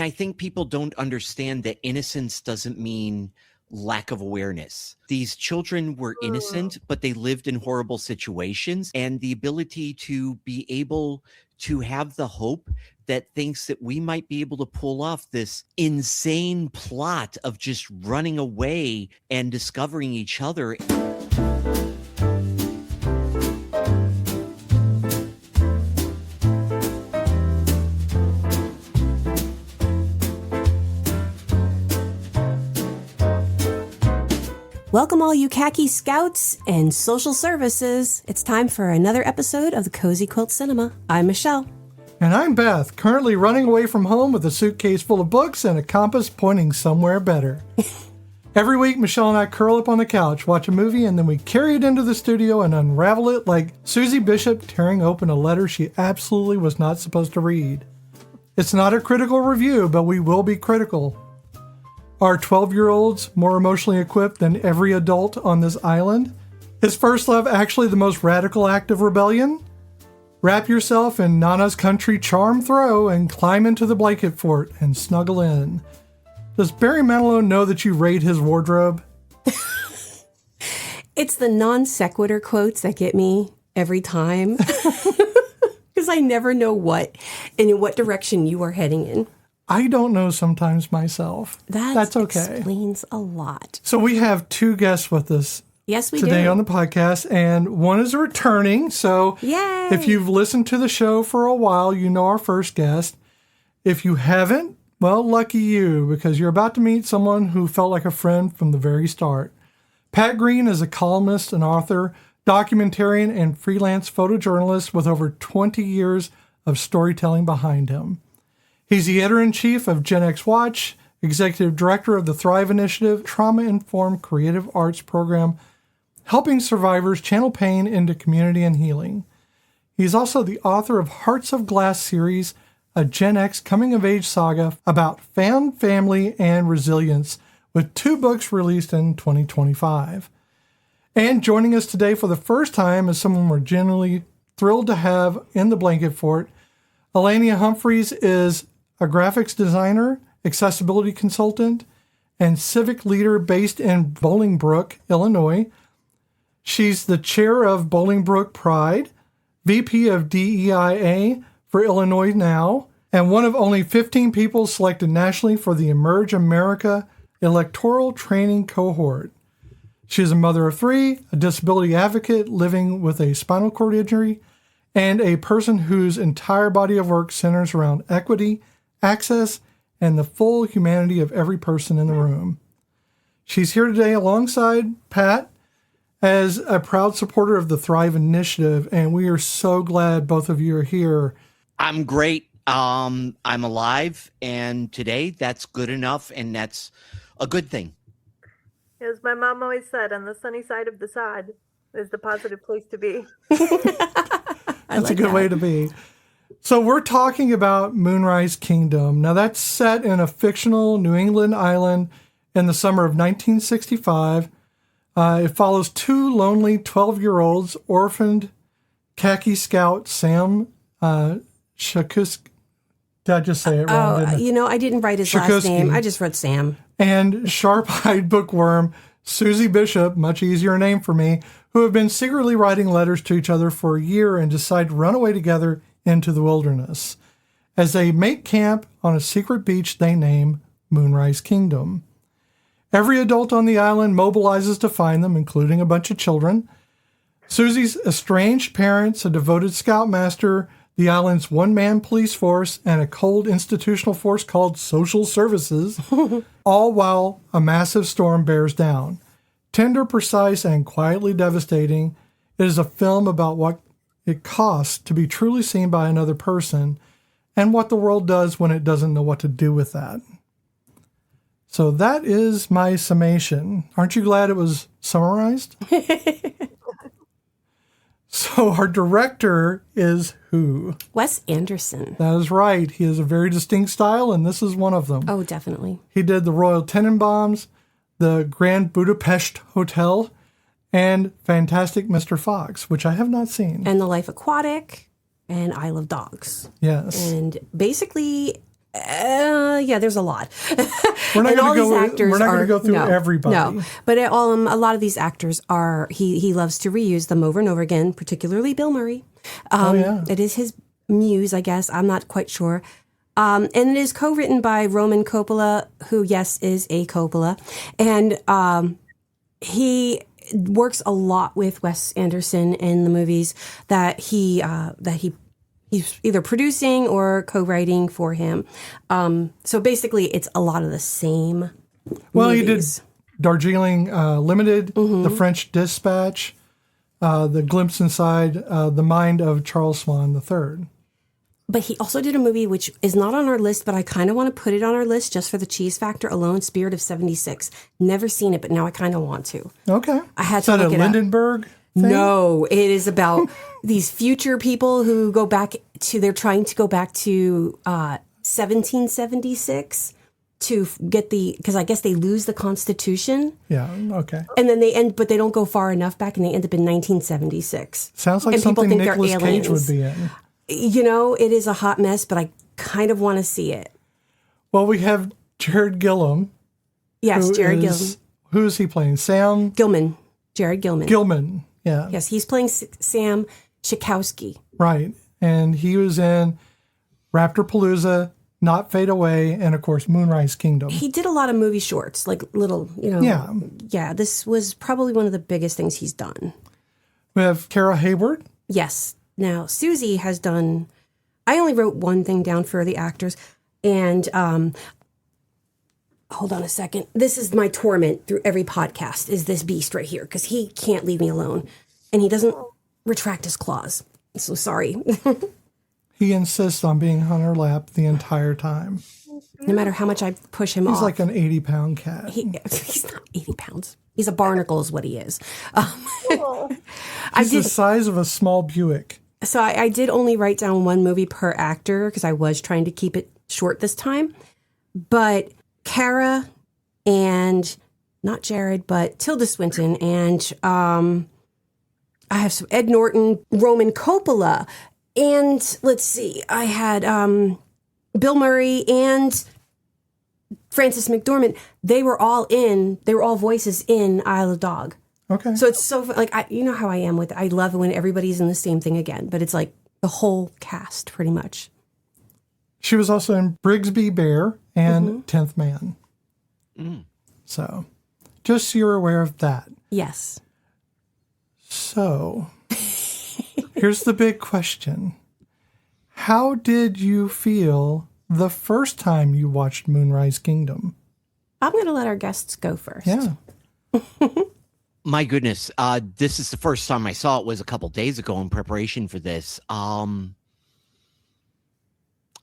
I think people don't understand that innocence doesn't mean lack of awareness. These children were innocent, but they lived in horrible situations, and the ability to be able to have the hope that thinks that we might be able to pull off this insane plot of just running away and discovering each other. Welcome all you khaki scouts and social services. It's time for another episode of the Cozy Quilt Cinema. I'm Michelle. And I'm Beth, currently running away from home with a suitcase full of books and a compass pointing somewhere better. Every week, Michelle and I curl up on the couch, watch a movie, and then we carry it into the studio and unravel it like Susie Bishop tearing open a letter she absolutely was not supposed to read. It's not a critical review, but we will be critical. Are 12-year-olds more emotionally equipped than every adult on this island? Is first love actually the most radical act of rebellion? Wrap yourself in Nana's country charm throw and climb into the blanket fort and snuggle in. Does Barry Manilow know that you raid his wardrobe? It's the non sequitur quotes that get me every time. Because I never know what and in what direction you are heading in. I don't know sometimes myself. That's okay. Explains a lot. So we have two guests with us. Yes, we today do. On the podcast, and one is returning. So Yay. If you've listened to the show for a while, you know our first guest. If you haven't, well, lucky you, because you're about to meet someone who felt like a friend from the very start. Pat Green is a columnist and author, documentarian, and freelance photojournalist with over 20 years of storytelling behind him. He's the editor-in-chief of Gen X Watch, executive director of the Thrive Initiative, trauma-informed creative arts program, helping survivors channel pain into community and healing. He's also the author of Hearts of Glass series, a Gen X coming-of-age saga about found family and resilience, with 2 books released in 2025. And joining us today for the first time is someone we're genuinely thrilled to have in the blanket fort. Allaina Humphreys is a graphics designer, accessibility consultant, and civic leader based in Bolingbrook, Illinois. She's the chair of Bolingbrook Pride, VP of DEIA for Illinois Now, and one of only 15 people selected nationally for the Emerge America electoral training cohort. She is a mother of 3, a disability advocate living with a spinal cord injury, and a person whose entire body of work centers around equity, access, and the full humanity of every person in the room. She's here today alongside Pat as a proud supporter of the Thrive Initiative, and we are so glad both of you are here. I'm great. I'm alive, and today that's good enough, and that's a good thing. As my mom always said, on the sunny side of the sod is the positive place to be. That's a good way to be. So we're talking about Moonrise Kingdom. Now that's set in a fictional New England island in the summer of 1965. It follows 2 lonely 12-year-olds, orphaned khaki scout Sam Shakusk. Did I just say it wrong? I didn't write his last name. I just wrote Sam. And sharp-eyed bookworm Susie Bishop, much easier name for me, who have been secretly writing letters to each other for a year and decide to run away together into the wilderness. As they make camp on a secret beach they name Moonrise Kingdom. Every adult on the island mobilizes to find them, including a bunch of children. Susie's estranged parents, a devoted scoutmaster, the island's one-man police force, and a cold institutional force called Social Services, all while a massive storm bears down. Tender, precise, and quietly devastating, it is a film about what it costs to be truly seen by another person and what the world does when it doesn't know what to do with that. So that is my summation. Aren't you glad it was summarized? So our director is who? Wes Anderson. That is right. He has a very distinct style, and this is one of them. Oh, definitely. He did the Royal Tenenbaums, the Grand Budapest Hotel, and Fantastic Mr. Fox, which I have not seen. And The Life Aquatic, and I Love Dogs. Yes. And basically Yeah, there's a lot. We're not And all going these actors to go through no, everybody. No, but a lot of these actors are. He loves to reuse them over and over again, particularly Bill Murray. Yeah. It is his muse, I guess. I'm not quite sure. And it is co-written by Roman Coppola, who, yes, is a Coppola, and he works a lot with Wes Anderson in the movies that he's either producing or co-writing for him. So basically, it's a lot of the same Well, movies. he did Darjeeling Limited, The French Dispatch, The Glimpse Inside the Mind of Charles Swan III. But he also did a movie which is not on our list, but I kind of want to put it on our list just for the cheese factor alone, Spirit of 76. Never seen it, but now I kind of want to. Okay. I had Is to that look a it up. Lindenberg thing? No, it is about these future people who go back to, they're trying to go back to 1776 to get because I guess they lose the Constitution. Yeah, okay. And then but they don't go far enough back and they end up in 1976. Sounds like And people something think they're Nicolas Cage would aliens. be in. You know, it is a hot mess, but I kind of want to see it. Well, we have Jared Gillum. Yes, Jared Gilman. Who is he playing? Sam Gilman. Jared Gilman. Gilman. Yeah, Yes, he's playing Sam Chikowski. right. And he was in Raptorpalooza, Not Fade Away, and of course Moonrise Kingdom. He did a lot of movie shorts, like little, Yeah. Yeah, this was probably one of the biggest things he's done. We have Kara Hayward. Yes. Now, Susie has done, I only wrote one thing down for the actors, and hold on a second. This is my torment through every podcast, is this beast right here, because he can't leave me alone, and he doesn't retract his claws. So sorry. He insists on being on her lap the entire time. No matter how much I push him He's off. like an 80-pound cat. He's not 80 pounds. He's a barnacle is what he is. He's the size of a small Buick. So I did only write down one movie per actor because I was trying to keep it short this time. But Kara and not Jared, but Tilda Swinton and I have some Ed Norton, Roman Coppola, and let's see, I had Bill Murray and Frances McDormand. They were all voices in Isle of Dog. Okay. So it's so like you know how I am with it. I love it when everybody's in the same thing again, but it's like the whole cast pretty much. She was also in Brigsby Bear and 10th Man. So just so you're aware of that. Yes. So here's the big question. How did you feel the first time you watched Moonrise Kingdom? I'm going to let our guests go first. Yeah. My goodness, this is the first time I saw it was a couple days ago in preparation for this.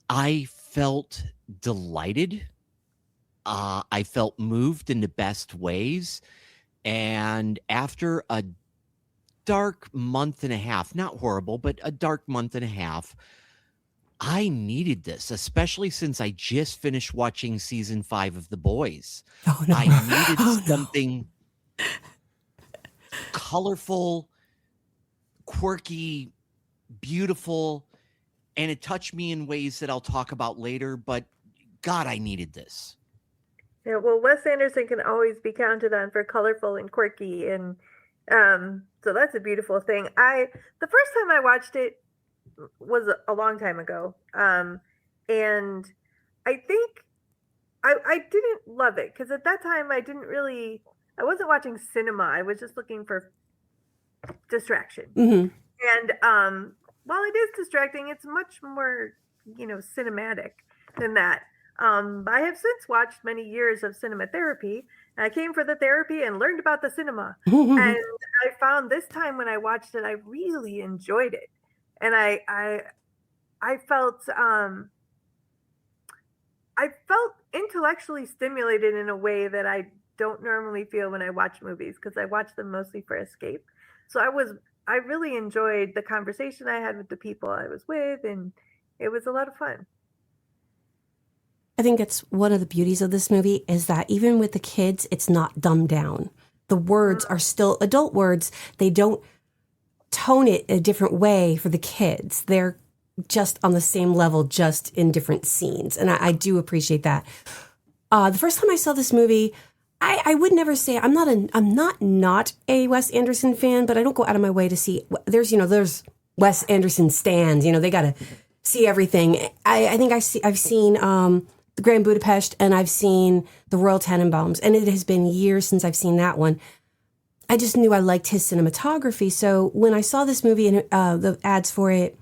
I felt delighted. I felt moved in the best ways. And after a dark month and a half, not horrible, but a dark month and a half, I needed this, especially since I just finished watching season 5 of The Boys. Oh, no. I needed something colorful, quirky, beautiful, and it touched me in ways that I'll talk about later, but God, I needed this. Yeah, well, Wes Anderson can always be counted on for colorful and quirky, and so that's a beautiful thing. The first time I watched it was a long time ago, and I think I didn't love it because at that time I wasn't watching cinema. I was just looking for distraction. Mm-hmm. And while it is distracting, it's much more, cinematic than that. I have since watched many years of cinema therapy. I came for the therapy and learned about the cinema. And I found this time when I watched it, I really enjoyed it. And I felt intellectually stimulated in a way that I don't normally feel when I watch movies, because I watch them mostly for escape. So I really enjoyed the conversation I had with the people I was with, and it was a lot of fun. I think it's one of the beauties of this movie is that even with the kids, it's not dumbed down. The words are still adult words. They don't tone it a different way for the kids. They're just on the same level, just in different scenes. And I do appreciate that. The first time I saw this movie, I would never say I'm not a Wes Anderson fan, but I don't go out of my way to see. There's Wes Anderson stans. They got to see everything. I think I've seen the Grand Budapest, and I've seen the Royal Tenenbaums, and it has been years since I've seen that one. I just knew I liked his cinematography. So when I saw this movie and the ads for it,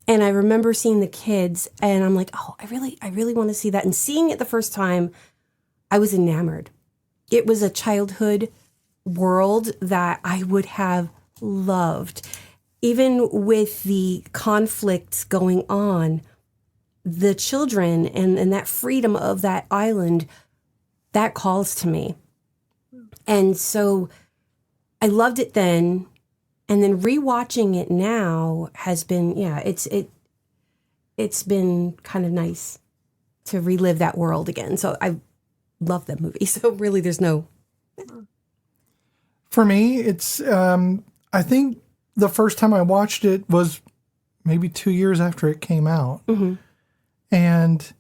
and I remember seeing the kids, and I'm like, oh, I really want to see that. And seeing it the first time, I was enamored. It was a childhood world that I would have loved. Even with the conflicts going on, the children and that freedom of that island, that calls to me. And so I loved it then. And then rewatching it now has been, it's been kind of nice to relive that world again. So I love that movie. So really there's no... For me, it's, I think the first time I watched it was maybe 2 years after it came out. Mm-hmm. And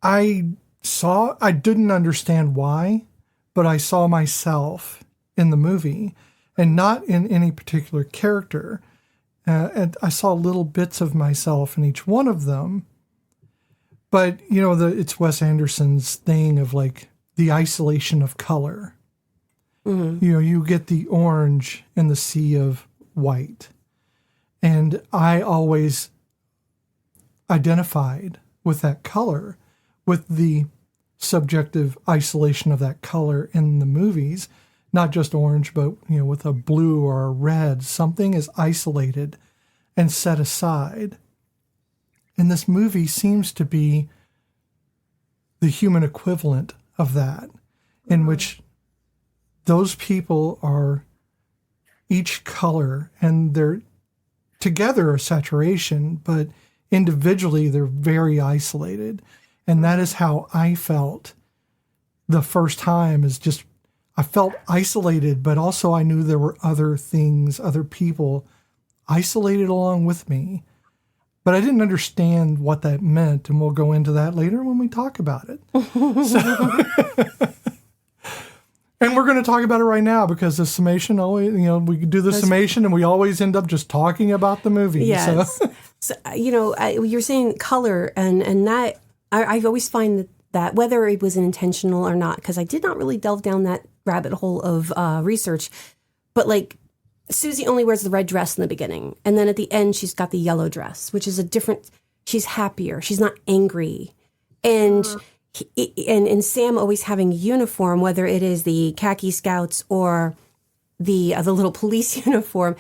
I didn't understand why, but I saw myself in the movie and not in any particular character. And I saw little bits of myself in each one of them. But, it's Wes Anderson's thing of like the isolation of color. Mm-hmm. You get the orange in the sea of white. And I always identified with that color, with the subjective isolation of that color in the movies, not just orange, but, with a blue or a red, something is isolated and set aside. And this movie seems to be the human equivalent of that, in which those people are each color and they're together a saturation, but individually they're very isolated. And that is how I felt the first time, is just, I felt isolated, but also I knew there were other things, other people isolated along with me. But I didn't understand what that meant, and we'll go into that later when we talk about it. And we're going to talk about it right now, because the summation always, we do the summation and we always end up just talking about the movie. Yes. So you're saying color, and that I always find that whether it was intentional or not, because I did not really delve down that rabbit hole of research, but like Susie only wears the red dress in the beginning, and then at the end she's got the yellow dress, which is a different. She's happier. She's not angry, and and Sam always having a uniform, whether it is the khaki scouts or the little police uniform.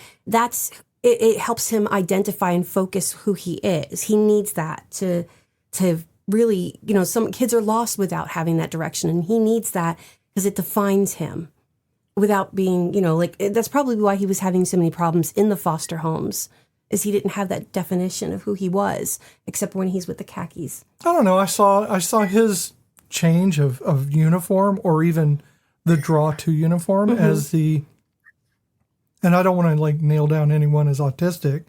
It helps him identify and focus who he is. He needs that to really, some kids are lost without having that direction, and he needs that because it defines him. Without being, that's probably why he was having so many problems in the foster homes, is he didn't have that definition of who he was, except when he's with the khakis. I don't know. I saw his change of uniform, or even the draw to uniform, mm-hmm. as and I don't want to like nail down anyone as autistic.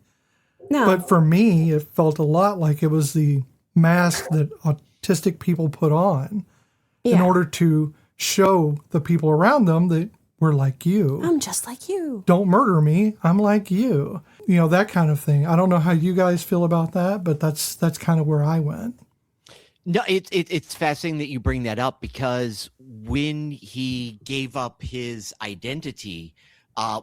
No. But for me, it felt a lot like it was the mask that autistic people put on in order to show the people around them that we're like you. I'm just like you. Don't murder me. I'm like you. That kind of thing. I don't know how you guys feel about that, but that's kind of where I went. No, it's fascinating that you bring that up, because when he gave up his identity,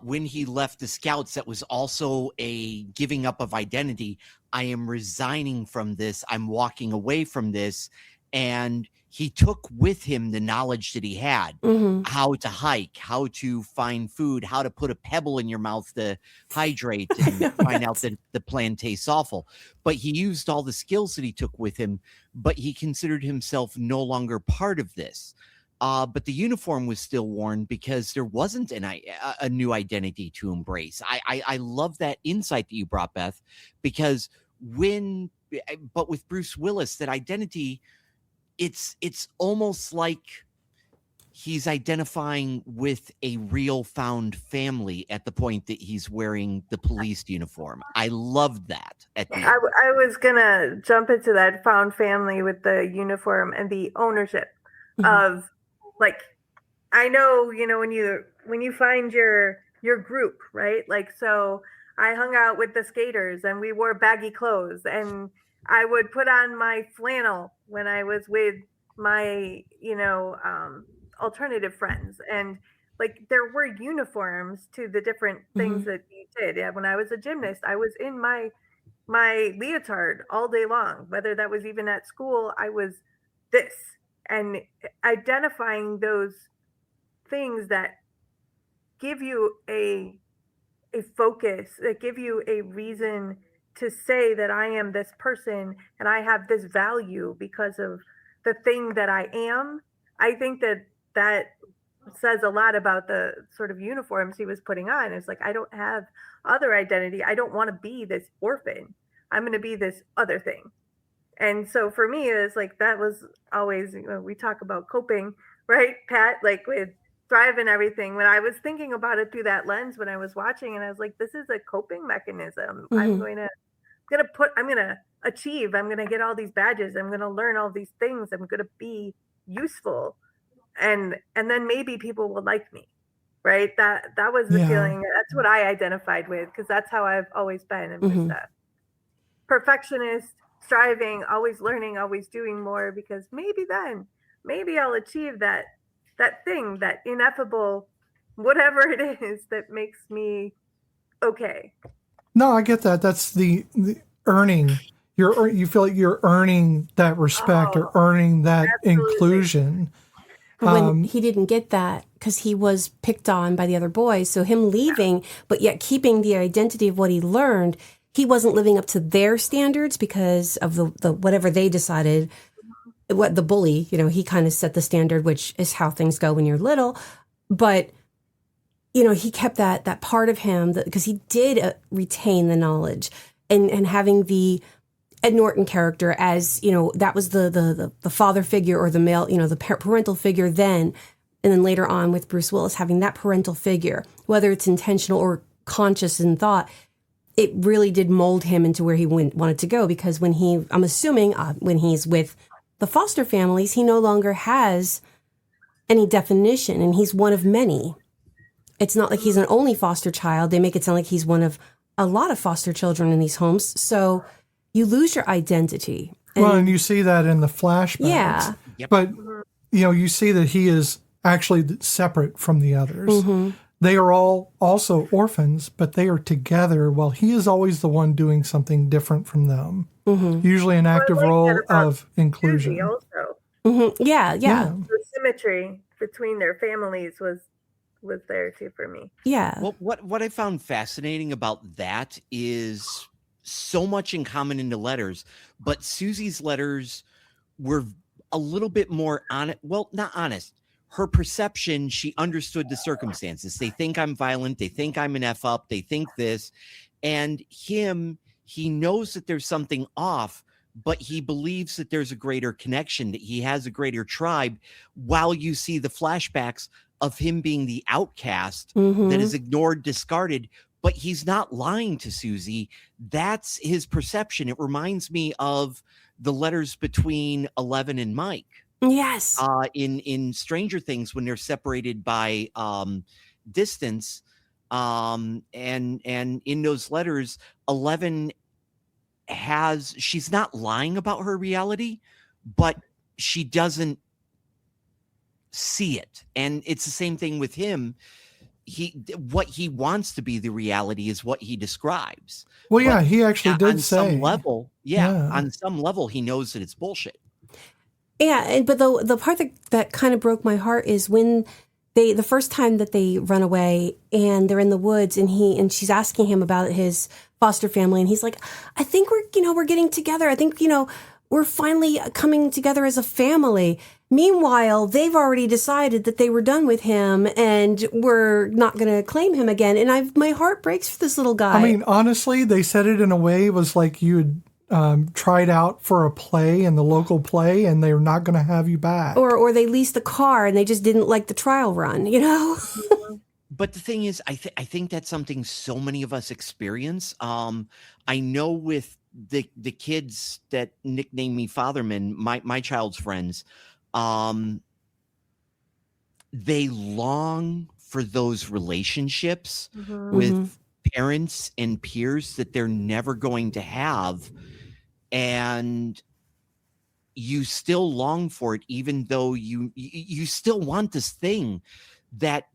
when he left the Scouts, that was also a giving up of identity. I am resigning from this. I'm walking away from this. And he took with him the knowledge that he had, mm-hmm. how to hike, how to find food, how to put a pebble in your mouth to hydrate and find out that the plan tastes awful. But he used all the skills that he took with him, but he considered himself no longer part of this. But the uniform was still worn because there wasn't a new identity to embrace. I love that insight that you brought, Beth, because but with Bruce Willis, that identity, it's almost like he's identifying with a real found family at the point that he's wearing the police uniform. I loved that at the end. I was gonna jump into that found family with the uniform and the ownership of, like, I know, when you find your group, right? Like, so I hung out with the skaters and we wore baggy clothes, and I would put on my flannel when I was with my, alternative friends. And like, there were uniforms to the different things that you did. Yeah, when I was a gymnast, I was in my leotard all day long, whether that was even at school, I was this. And identifying those things that give you a focus, that give you a reason to say that I am this person and I have this value because of the thing that I am. I think that says a lot about the sort of uniforms he was putting on. It's like, I don't have other identity. I don't want to be this orphan. I'm going to be this other thing. And so for me, it's like, that was always, we talk about coping, right, Pat? Like with Thrive and everything. When I was thinking about it through that lens, when I was watching, and I was like, this is a coping mechanism. I'm going to achieve. I'm going to get all these badges. I'm going to learn all these things. I'm going to be useful. And then maybe people will like me, right? That was the feeling. That's what I identified with, because that's how I've always been. I'm just a perfectionist, striving, always learning, always doing more, because maybe I'll achieve that thing, that ineffable, whatever it is that makes me okay. No, I get that. That's the earning. You feel like you're earning that respect or earning that inclusion. When he didn't get that because he was picked on by the other boys, so him leaving, but yet keeping the identity of what he learned, he wasn't living up to their standards because of the whatever they decided. What the bully, he kind of set the standard, which is how things go when you're little. But he kept that part of him because he did retain the knowledge, and having the Ed Norton character as, that was the father figure, or the male, the parental figure then. And then later on with Bruce Willis, having that parental figure, whether it's intentional or conscious in thought, it really did mold him into where he wanted to go. Because I'm assuming when he's with the foster families, he no longer has any definition, and he's one of many. It's not like he's an only foster child. They make it sound like he's one of a lot of foster children in these homes. So you lose your identity. And you see that in the flashbacks. Yeah. Yep. But, you see that he is actually separate from the others. They are all also orphans, but they are together while he is always the one doing something different from them. Usually an active role of inclusion. Also. Yeah. The symmetry between their families was there too for me. Yeah. Well, what I found fascinating about that is so much in common in the letters, but Susie's letters were a little bit more honest. Well, not honest. Her perception, she understood the circumstances. They think I'm violent. They think I'm an F up. They think this. And he knows that there's something off, but he believes that there's a greater connection, that he has a greater tribe, while you see the flashbacks of him being the outcast that is ignored, discarded. But he's not lying to Susie. That's his perception. It reminds me of the letters between Eleven and Mike. Yes. In Stranger Things, when they're separated by distance, and in those letters, Eleven she's not lying about her reality, but she doesn't see it. And it's the same thing with him. What he wants to be the reality is what he describes. Well, yeah, he actually did say. On some level, he knows that it's bullshit. Yeah, but the part that kind of broke my heart is when the first time that they run away and they're in the woods, and she's asking him about his foster family, and he's like, I think we're getting together. I think we're finally coming together as a family. Meanwhile, they've already decided that they were done with him and we're not going to claim him again. And my heart breaks for this little guy. I mean, honestly, they said it in a way, it was like you tried out for a play in the local play and they're not going to have you back. Or they leased the car and they just didn't like the trial run, you know? But the thing is, I think that's something so many of us experience. I know with the kids that nickname me Fatherman, my child's friends, they long for those relationships with parents and peers that they're never going to have, and you still long for it, even though you still want this thing that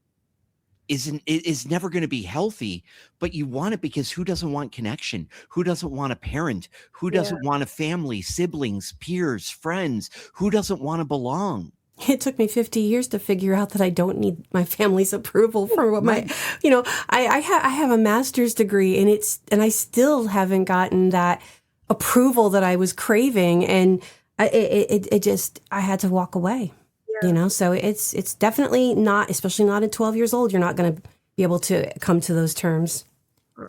is never going to be healthy, but you want it because who doesn't want connection? Who doesn't want a parent? Who doesn't want a family, siblings, peers, friends? Who doesn't want to belong? It took me 50 years to figure out that I don't need my family's approval for what my, you know, I have a master's degree and I still haven't gotten that approval that I was craving. And I had to walk away. You know, so it's definitely not, especially not at 12 years old, you're not going to be able to come to those terms.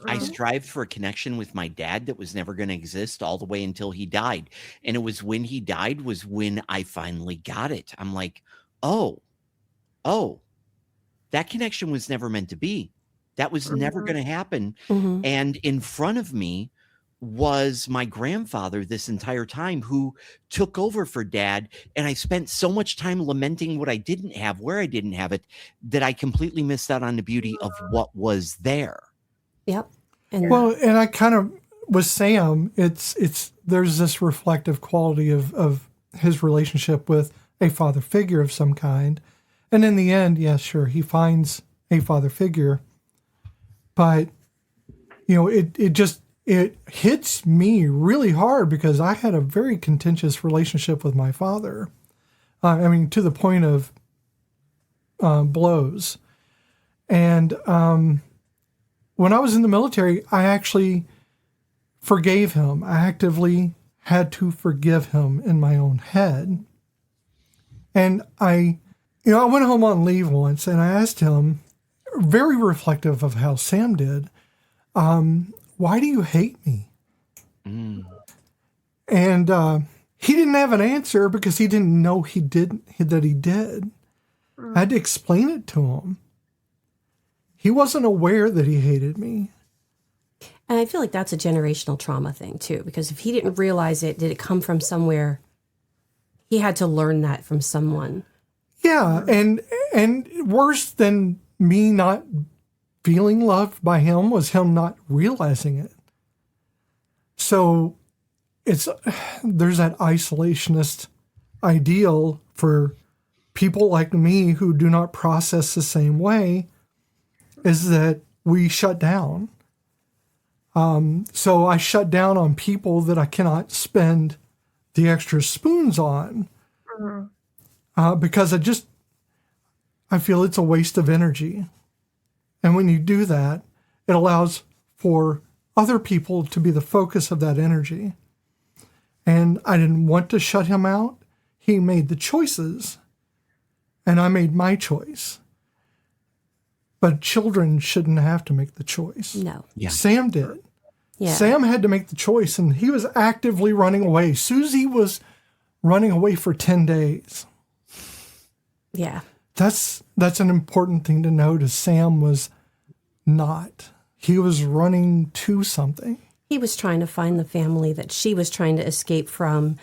I strived for a connection with my dad that was never going to exist all the way until he died. And it was when he died was when I finally got it. I'm like, oh, that connection was never meant to be. That was never going to happen. And in front of me was my grandfather this entire time, who took over for Dad. And I spent so much time lamenting what I didn't have, where I didn't have it, that I completely missed out on the beauty of what was there. Yep. And I kind of, with Sam, it's there's this reflective quality of his relationship with a father figure of some kind. And in the end, yeah, sure, he finds a father figure. But, you know, it hits me really hard because I had a very contentious relationship with my father. I mean, to the point of blows. And when I was in the military, I actually forgave him. I actively had to forgive him in my own head. And I went home on leave once and I asked him, very reflective of how Sam did, why do you hate me? And he didn't have an answer because he didn't know that he did. I had to explain it to him. He wasn't aware that he hated me. And I feel like that's a generational trauma thing too, because if he didn't realize it, did it come from somewhere? He had to learn that from someone. Yeah, and worse than me not feeling loved by him was him not realizing it. So there's that isolationist ideal for people like me who do not process the same way, is that we shut down. So I shut down on people that I cannot spend the extra spoons on because I feel it's a waste of energy. And when you do that, it allows for other people to be the focus of that energy. And I didn't want to shut him out. He made the choices, and I made my choice. But children shouldn't have to make the choice. No. Yeah. Sam did. Yeah. Sam had to make the choice, and he was actively running away. Susie was running away for 10 days. Yeah. That's an important thing to note. Sam was not. He was running to something. He was trying to find the family that she was trying to escape from.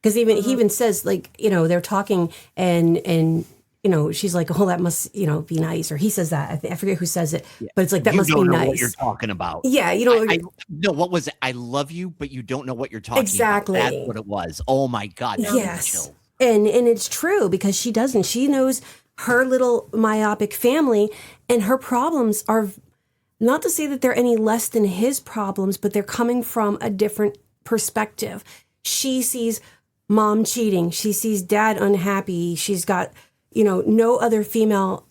Because he even says, like, you know, they're talking and you know, she's like, oh, that must, you know, be nice. Or he says that. I forget who says it. But it's like, that must be nice. You don't know what you're talking about. Yeah, you know. No, what was it? I love you, but you don't know what you're talking exactly. about. That's what it was. Oh, my God. Yes. And it's true because she doesn't. She knows her little myopic family, and her problems are not to say that they're any less than his problems, but they're coming from a different perspective. She sees mom cheating. She sees dad unhappy. She's got, you know, no other female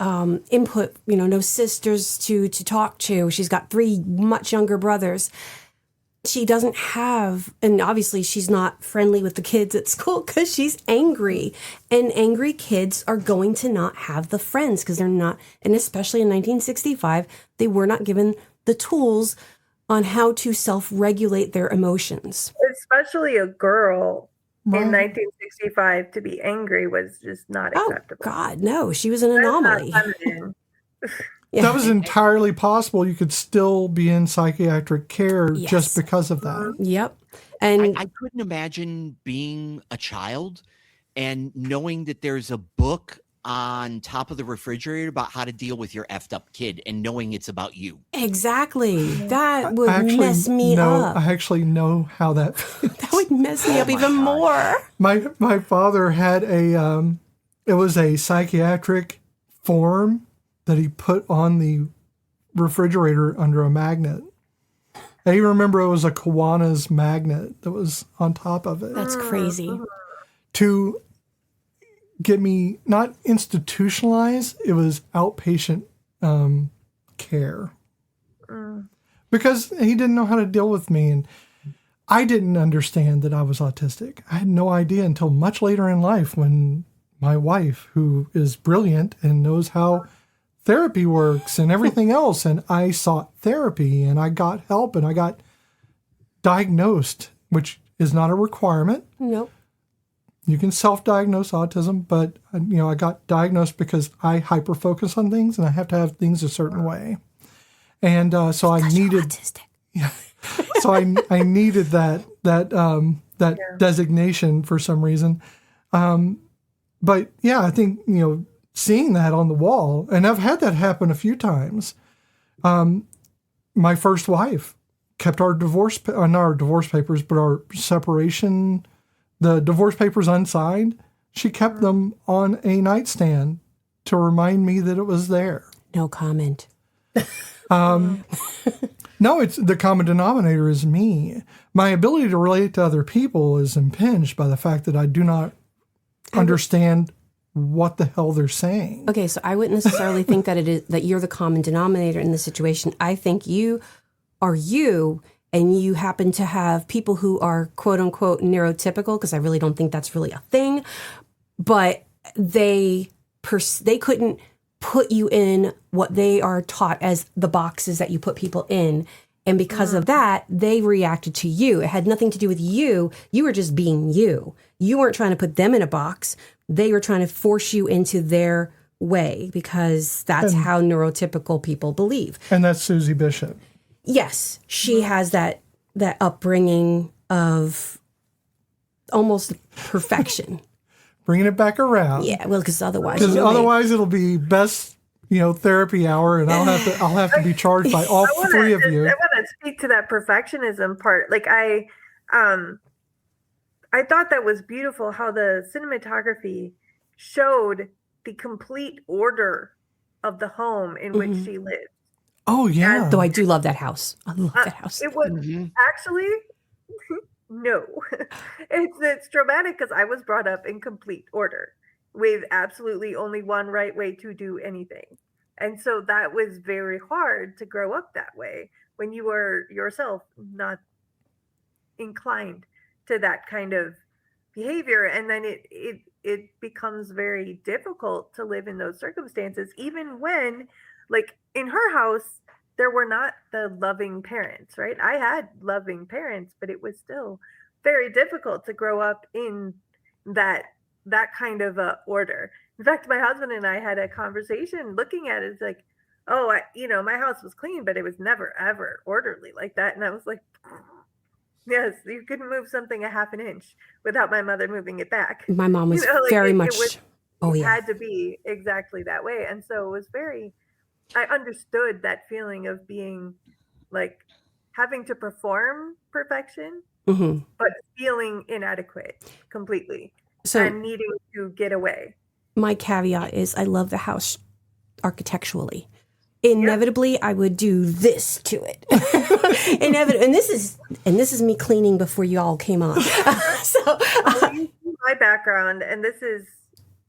input, you know, no sisters to talk to. She's got 3 much younger brothers. She doesn't have, and obviously she's not friendly with the kids at school because she's angry. And angry kids are going to not have the friends because they're not, and especially in 1965, they were not given the tools on how to self-regulate their emotions. Especially a girl Right. in 1965 to be angry was just not Oh, acceptable. God, no. She was an That's not anomaly. feminine. Yeah. That was entirely possible. You could still be in psychiatric care Yes. just because of that. Yep. And I couldn't imagine being a child and knowing that there's a book on top of the refrigerator about how to deal with your effed up kid and knowing it's about you. exactly. That would I actually mess me know. up. I actually know how that. That would mess me up my even gosh. more. My father had it was a psychiatric form that he put on the refrigerator under a magnet. I even remember it was a Kiwanis magnet that was on top of it That's crazy. to get me not institutionalized. It was outpatient care because he didn't know how to deal with me, and I didn't understand that I was autistic. I had no idea until much later in life when my wife, who is brilliant and knows how therapy works and everything else, and I sought therapy and I got help and I got diagnosed, which is not a requirement. Nope. You can self-diagnose autism, but I got diagnosed because I hyper-focus on things and I have to have things a certain way. And so I needed, Autistic. so I needed that designation for some reason. But yeah, I think, seeing that on the wall, and I've had that happen a few times. My first wife kept our divorce, not our divorce papers, but our separation, the divorce papers unsigned. She kept them on a nightstand to remind me that it was there. No comment. No, it's the common denominator is me. My ability to relate to other people is impinged by the fact that I do not understand what the hell they're saying. Okay, so I wouldn't necessarily think that it is that you're the common denominator in this situation. I think you are you, and you happen to have people who are quote unquote neurotypical, because I really don't think that's really a thing. But they couldn't put you in what they are taught as the boxes that you put people in. And because of that, they reacted to you. It had nothing to do with you. You were just being you. You weren't trying to put them in a box. They were trying to force you into their way because that's how neurotypical people believe. And that's Susie Bishop. Yes, she has that upbringing of almost perfection. Bringing it back around. Yeah, well, because otherwise, Otherwise it'll be best, therapy hour, and I'll have to be charged by all three of you. I want to speak to that perfectionism part. Like I thought that was beautiful how the cinematography showed the complete order of the home in which she lived. Oh yeah. though I do love that house. I love that house. It was actually no. It's dramatic because I was brought up in complete order with absolutely only one right way to do anything. And so that was very hard to grow up that way when you were yourself not inclined to that kind of behavior. And then it becomes very difficult to live in those circumstances, even when, like, in her house, there were not the loving parents, right? I had loving parents, but it was still very difficult to grow up in that kind of order. In fact, my husband and I had a conversation looking at it. It's like, oh, my house was clean, but it was never, ever orderly like that. And I was like, yes, you couldn't move something a half an inch without my mother moving it back. My mom was very much. It had to be exactly that way. And so it was I understood that feeling of being like having to perform perfection, but feeling inadequate completely and needing to get away. My caveat is I love the house architecturally. Inevitably, I would do this to it. And this is me cleaning before you all came on. You see my background, and this is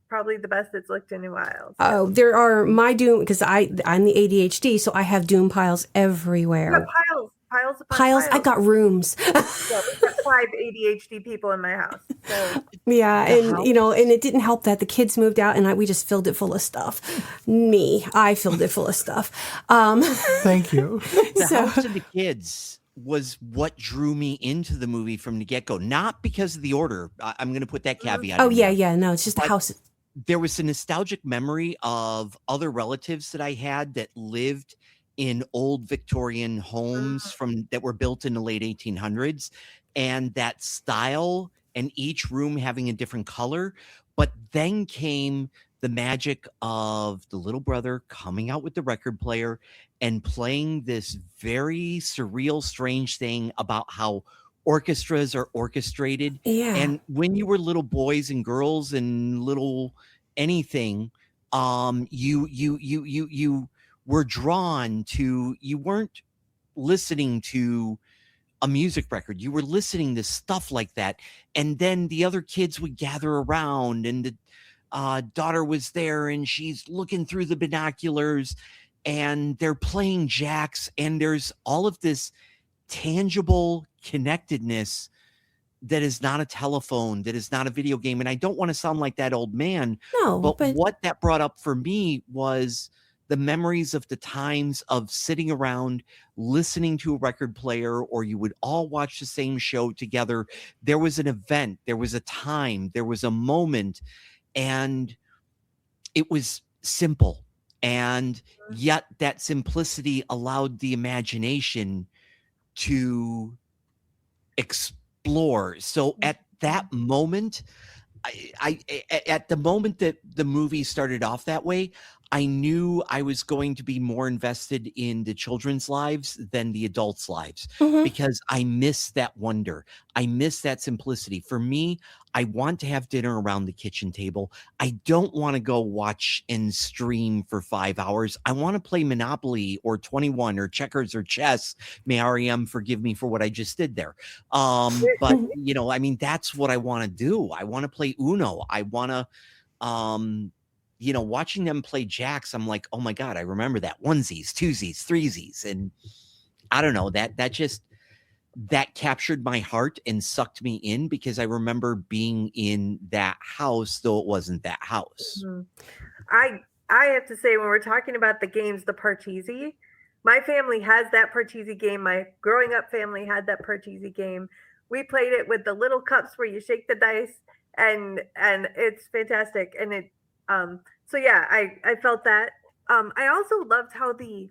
probably the best it's looked in a while. Oh, there are my doom because I'm the ADHD, so I have doom piles everywhere. You have piles piles upon Piles. I got rooms. Yeah, we've got 5 ADHD people in my house. So Yeah, The and house- and it didn't help that the kids moved out, and we just filled it full of stuff. I filled it full of stuff. Thank you. The So- house and the kids was what drew me into the movie from the get-go, not because of the order. I'm going to put that caveat. Oh in yeah, there. yeah. No, it's just the But house. There was a nostalgic memory of other relatives that I had that lived in old Victorian homes that were built in the late 1800s, and that style, and each room having a different color. But then came the magic of the little brother coming out with the record player and playing this very surreal, strange thing about how orchestras are orchestrated. Yeah. And when you were little boys and girls and little anything, you were drawn to, you weren't listening to a music record, you were listening to stuff like that. And then the other kids would gather around, and the daughter was there, and she's looking through the binoculars, and they're playing jacks, and there's all of this tangible connectedness that is not a telephone, that is not a video game. And I don't want to sound like that old man, No, but what that brought up for me was the memories of the times of sitting around listening to a record player, or you would all watch the same show together. There was an event, there was a time, there was a moment, and it was simple. And yet that simplicity allowed the imagination to explore. So at that moment, at the moment that the movie started off that way, I knew I was going to be more invested in the children's lives than the adults' lives, because I miss that wonder. I miss that simplicity. For me, I want to have dinner around the kitchen table. I don't want to go watch and stream for 5 hours. I want to play Monopoly or 21 or checkers or chess. May REM forgive me for what I just did there. But I mean, that's what I want to do. I want to play Uno. I want to, watching them play jacks, I'm like, oh my God, I remember that. Onesies, twosies, threesies. And I don't know, that captured my heart and sucked me in, because I remember being in that house, though it wasn't that house. I have to say, when we're talking about the games, the Parcheesi, my family has that Parcheesi game. My growing up family had that Parcheesi game. We played it with the little cups where you shake the dice, and it's fantastic. And it so yeah, I felt that. I also loved how the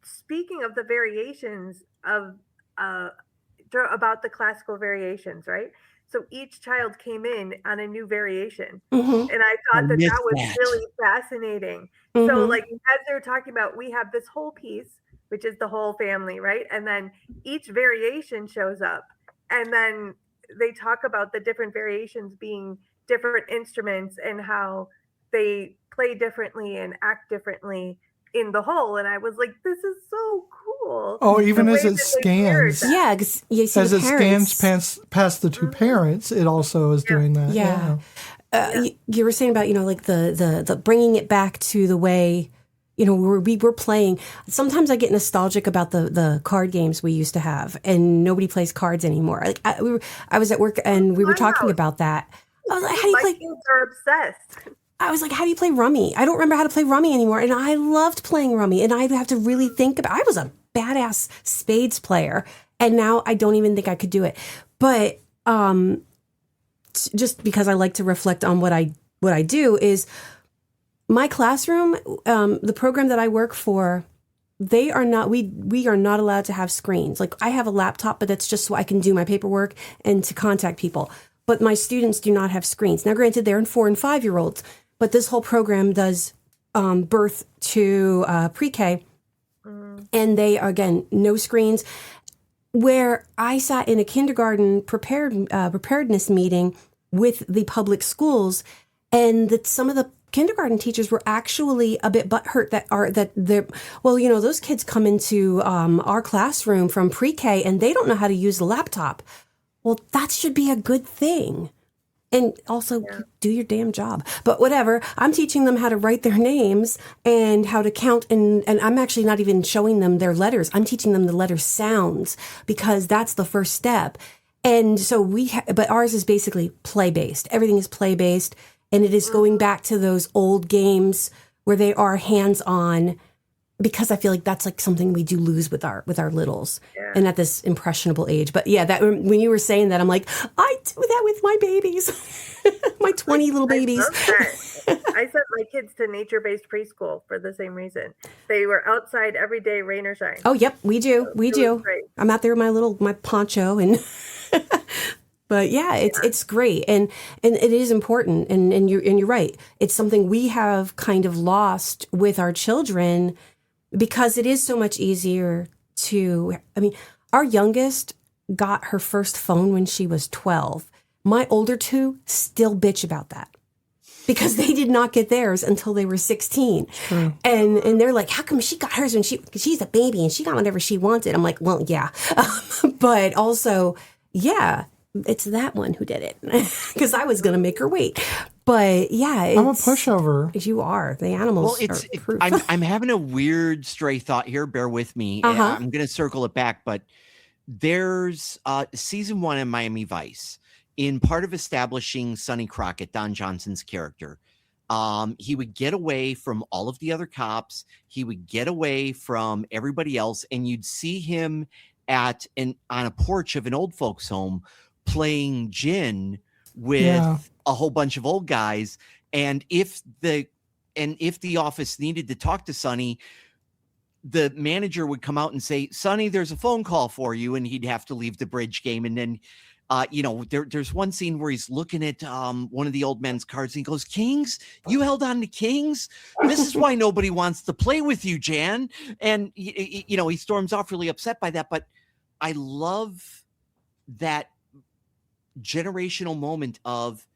speaking of the variations of about the classical variations, right? So each child came in on a new variation, and I thought that was really fascinating. So like, as they were talking about, we have this whole piece, which is the whole family, right? And then each variation shows up, and then they talk about the different variations being different instruments and how they play differently and act differently in the whole. And I was like, this is so cool. Oh, even as it scans. Yeah, because you see as the it parents. scans past the two parents, it also is doing that. Yeah. You were saying about, like the bringing it back to the way, we were playing. Sometimes I get nostalgic about the card games we used to have, and nobody plays cards anymore. Like I was at work and we were talking about that. I was like, how do you play? Kids are obsessed. I was like, how do you play Rummy? I don't remember how to play Rummy anymore. And I loved playing Rummy, and I'd have to really think about it. I was a badass spades player, and now I don't even think I could do it. But just because I like to reflect on what I do is my classroom, the program that I work for, we are not allowed to have screens. Like, I have a laptop, but that's just so I can do my paperwork and to contact people. But my students do not have screens. Now, granted, they're 4 and 5 year olds, but this whole program does birth to pre-K, and they are, again, no screens. Where I sat in a kindergarten preparedness meeting with the public schools, and that some of the kindergarten teachers were actually a bit butthurt those kids come into our classroom from pre-K and they don't know how to use the laptop. Well, that should be a good thing. And also Yeah. do your damn job. But whatever, I'm teaching them how to write their names and how to count. And I'm actually not even showing them their letters. I'm teaching them the letter sounds because that's the first step. And so but ours is basically play-based. Everything is play-based. And it is going back to those old games where they are hands-on, because I feel like that's like something we do lose with our littles and at this impressionable age. But yeah, that when you were saying that, I'm like, I do that with my babies, my 20 little babies. I sent my kids to nature-based preschool for the same reason. They were outside every day, rain or shine. Oh, yep, we do. So we do. great. I'm out there with my poncho and. But yeah, it's great, and it is important, and you're right. It's something we have kind of lost with our children because it is so much easier to. I mean, our youngest got her first phone when she was 12. My older two still bitch about that because they did not get theirs until they were 16, and they're like, how come she got hers when she's a baby and she got whatever she wanted? I'm like, well, yeah, but also, yeah. It's that one who did it because I was going to make her wait. But yeah, I'm a pushover. You are. The animals are proof. I'm having a weird stray thought here. Bear with me. I'm going to circle it back. But there's season 1 in Miami Vice. In part of establishing Sonny Crockett, Don Johnson's character, he would get away from all of the other cops. He would get away from everybody else. And you'd see him on a porch of an old folks home playing gin with a whole bunch of old guys. And if the office needed to talk to Sonny, the manager would come out and say, Sonny, there's a phone call for you. And he'd have to leave the bridge game. And then, there's one scene where he's looking at one of the old men's cards and he goes, Kings, you held on to Kings. This is why nobody wants to play with you, Jan. And, he storms off really upset by that. But I love that generational moment of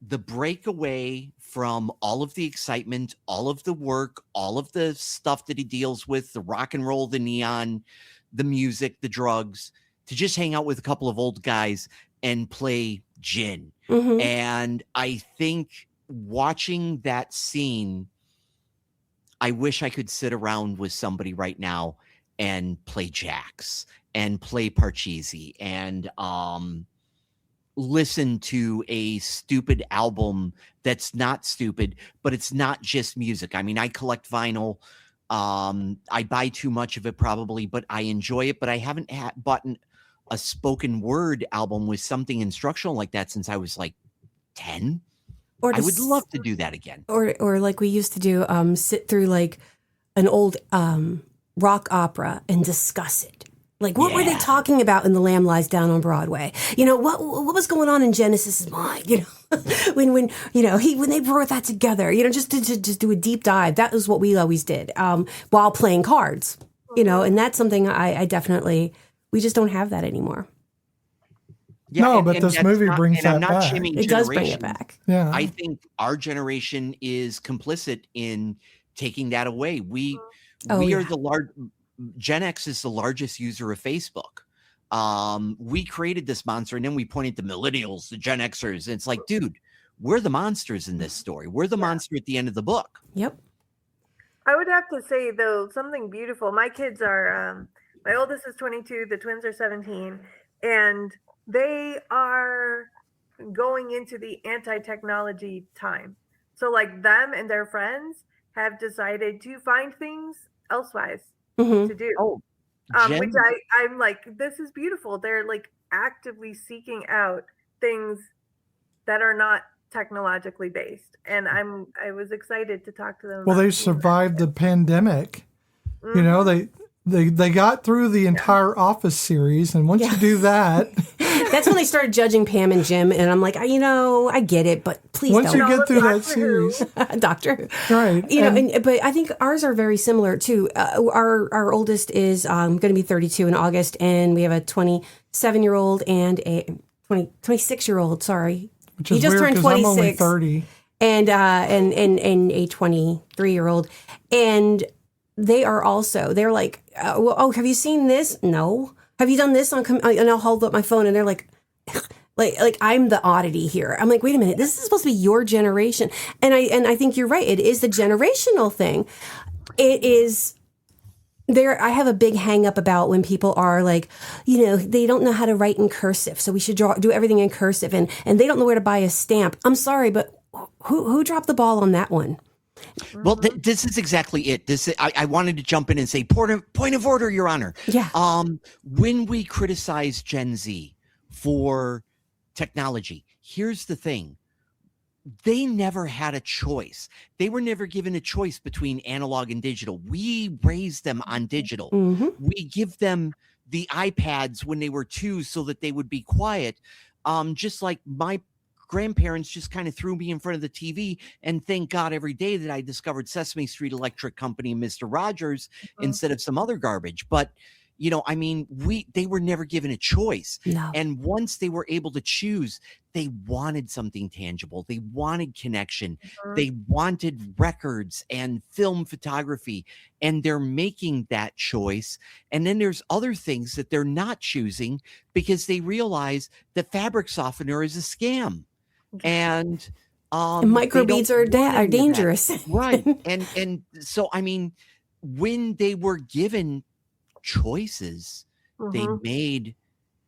the breakaway from all of the excitement, all of the work, all of the stuff that he deals with, the rock and roll, the neon, the music, the drugs, to just hang out with a couple of old guys and play gin. Mm-hmm. And I think watching that scene, I wish I could sit around with somebody right now and play jacks and play Parcheesi and listen to a stupid album that's not stupid, but it's not just music. I mean, I collect vinyl. I buy too much of it probably, but I enjoy it. But I haven't bought a spoken word album with something instructional like that since I was like 10. I would love to do that again. Or like we used to do, sit through like an old rock opera and discuss it. Like, what were they talking about in The Lamb Lies Down on Broadway? What was going on in Genesis' mind? When they brought that together, just to do a deep dive. That was what we always did while playing cards, and that's something I definitely, we just don't have that anymore. Yeah, no, but this movie brings that back. It does bring it back. Yeah, I think our generation is complicit in taking that away. We are the large. Gen X is the largest user of Facebook. We created this monster, and then we pointed to millennials, the Gen Xers. And it's like, dude, we're the monsters in this story. We're the monster at the end of the book. Yep. I would have to say, though, something beautiful. My kids are, my oldest is 22, the twins are 17, and they are going into the anti-technology time. So, like, them and their friends have decided to find things elsewise. To do, which I'm like, this is beautiful. They're like actively seeking out things that are not technologically based, and I was excited to talk to them. Well, they survived the pandemic. Mm-hmm. They got through the entire Office series, and once you do that, that's when they started judging Pam and Jim, and I'm like, I get it, but please once don't. you get through that series, Doctor Who, right? But I think ours are very similar too. Our oldest is going to be 32 in August, and we have a 27-year-old and a 26-year-ld. Sorry, which is weird because I'm only 30, and a 23-year-old, and they're like, have you seen this? No. Have you done this and I'll hold up my phone and they're like, Like I'm the oddity here. I'm like, wait a minute, this is supposed to be your generation. And I think you're right. It is the generational thing. It is there. I have a big hang up about when people are like, they don't know how to write in cursive, so we should do everything in cursive, and they don't know where to buy a stamp. I'm sorry, but who dropped the ball on that one? Well, this is exactly it. I wanted to jump in and say point of order, Your Honor. Yeah. When we criticize Gen Z for technology, here's the thing. They never had a choice. They were never given a choice between analog and digital. We raised them on digital. Mm-hmm. We give them the iPads when they were 2 so that they would be quiet. Just like my grandparents just kind of threw me in front of the TV, and thank God every day that I discovered Sesame Street Electric Company and Mr. Rogers instead of some other garbage. But they were never given a choice. No. And once they were able to choose, they wanted something tangible. They wanted connection. They wanted records and film photography, and they're making that choice. And then there's other things that they're not choosing because they realize that fabric softener is a scam. And microbeads are dangerous. Right. And so, when they were given choices, they made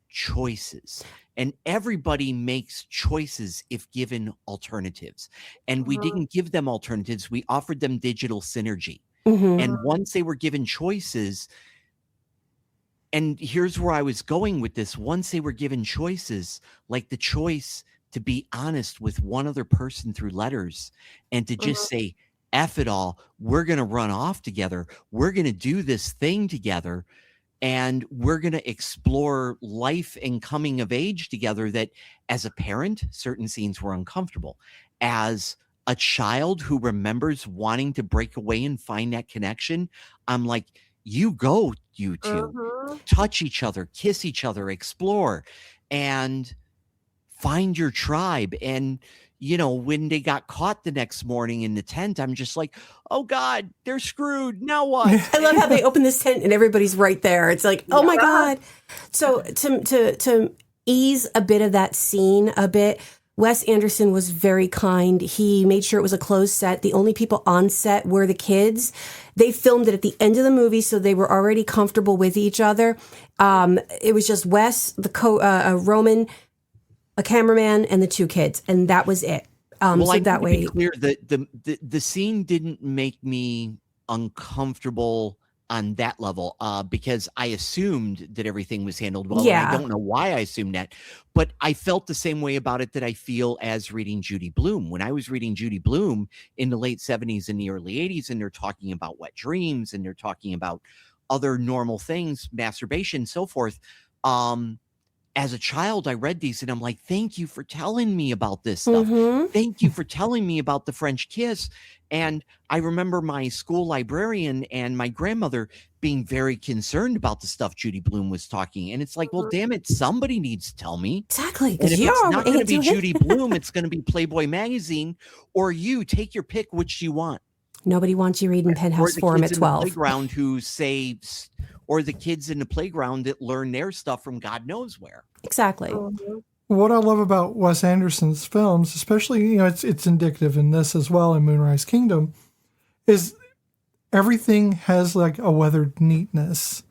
choices, and everybody makes choices if given alternatives. And we didn't give them alternatives. We offered them digital synergy. And once they were given choices, and here's where I was going with this, once they were given choices, like the choice to be honest with one other person through letters and to just say, F it all, we're going to run off together. We're going to do this thing together. And we're going to explore life and coming of age together. That as a parent, certain scenes were uncomfortable. As a child who remembers wanting to break away and find that connection, I'm like, you go, you two, touch each other, kiss each other, explore, and find your tribe. And when they got caught the next morning in the tent, I'm just like, oh God, they're screwed. Now what? I love how they open this tent and everybody's right there. It's like, oh my God. So to ease a bit of that scene a bit, Wes Anderson was very kind. He made sure it was a closed set. The only people on set were the kids. They filmed it at the end of the movie, so they were already comfortable with each other. It was just Wes, Roman, a cameraman, and the 2 kids, and that was it. So that way, be clear, the scene didn't make me uncomfortable on that level, because I assumed that everything was handled well. Yeah. And I don't know why I assumed that, but I felt the same way about it that I feel as reading Judy Blume. When I was reading Judy Blume in the late 70s and the early 80s, and they're talking about wet dreams, and they're talking about other normal things, masturbation, so forth. As a child, I read these and I'm like, thank you for telling me about this stuff. Thank you for telling me about the French kiss. And I remember my school librarian and my grandmother being very concerned about the stuff Judy Blume was talking. And it's like, well, damn it, somebody needs to tell me. Exactly. And if it's not going to be Judy Blume, it's going to be Playboy magazine, or you take your pick, which you want. Nobody wants you reading Penthouse Forum at 12. Or the kids in the playground who say, or the kids in the playground that learn their stuff from God knows where. Exactly. What I love about Wes Anderson's films, especially, it's indicative in this as well, in Moonrise Kingdom, is everything has like a weathered neatness.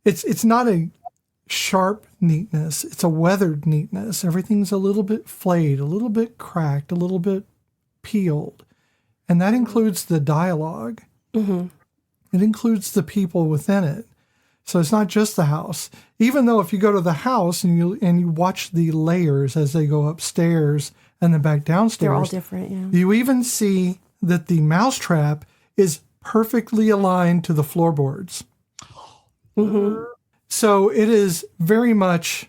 It's not a sharp neatness. It's a weathered neatness. Everything's a little bit flayed, a little bit cracked, a little bit peeled. And that includes the dialogue. It includes the people within it. So it's not just the house. Even though if you go to the house and you watch the layers as they go upstairs and then back downstairs, they're all different. Yeah. You even see that the mousetrap is perfectly aligned to the floorboards. So it is very much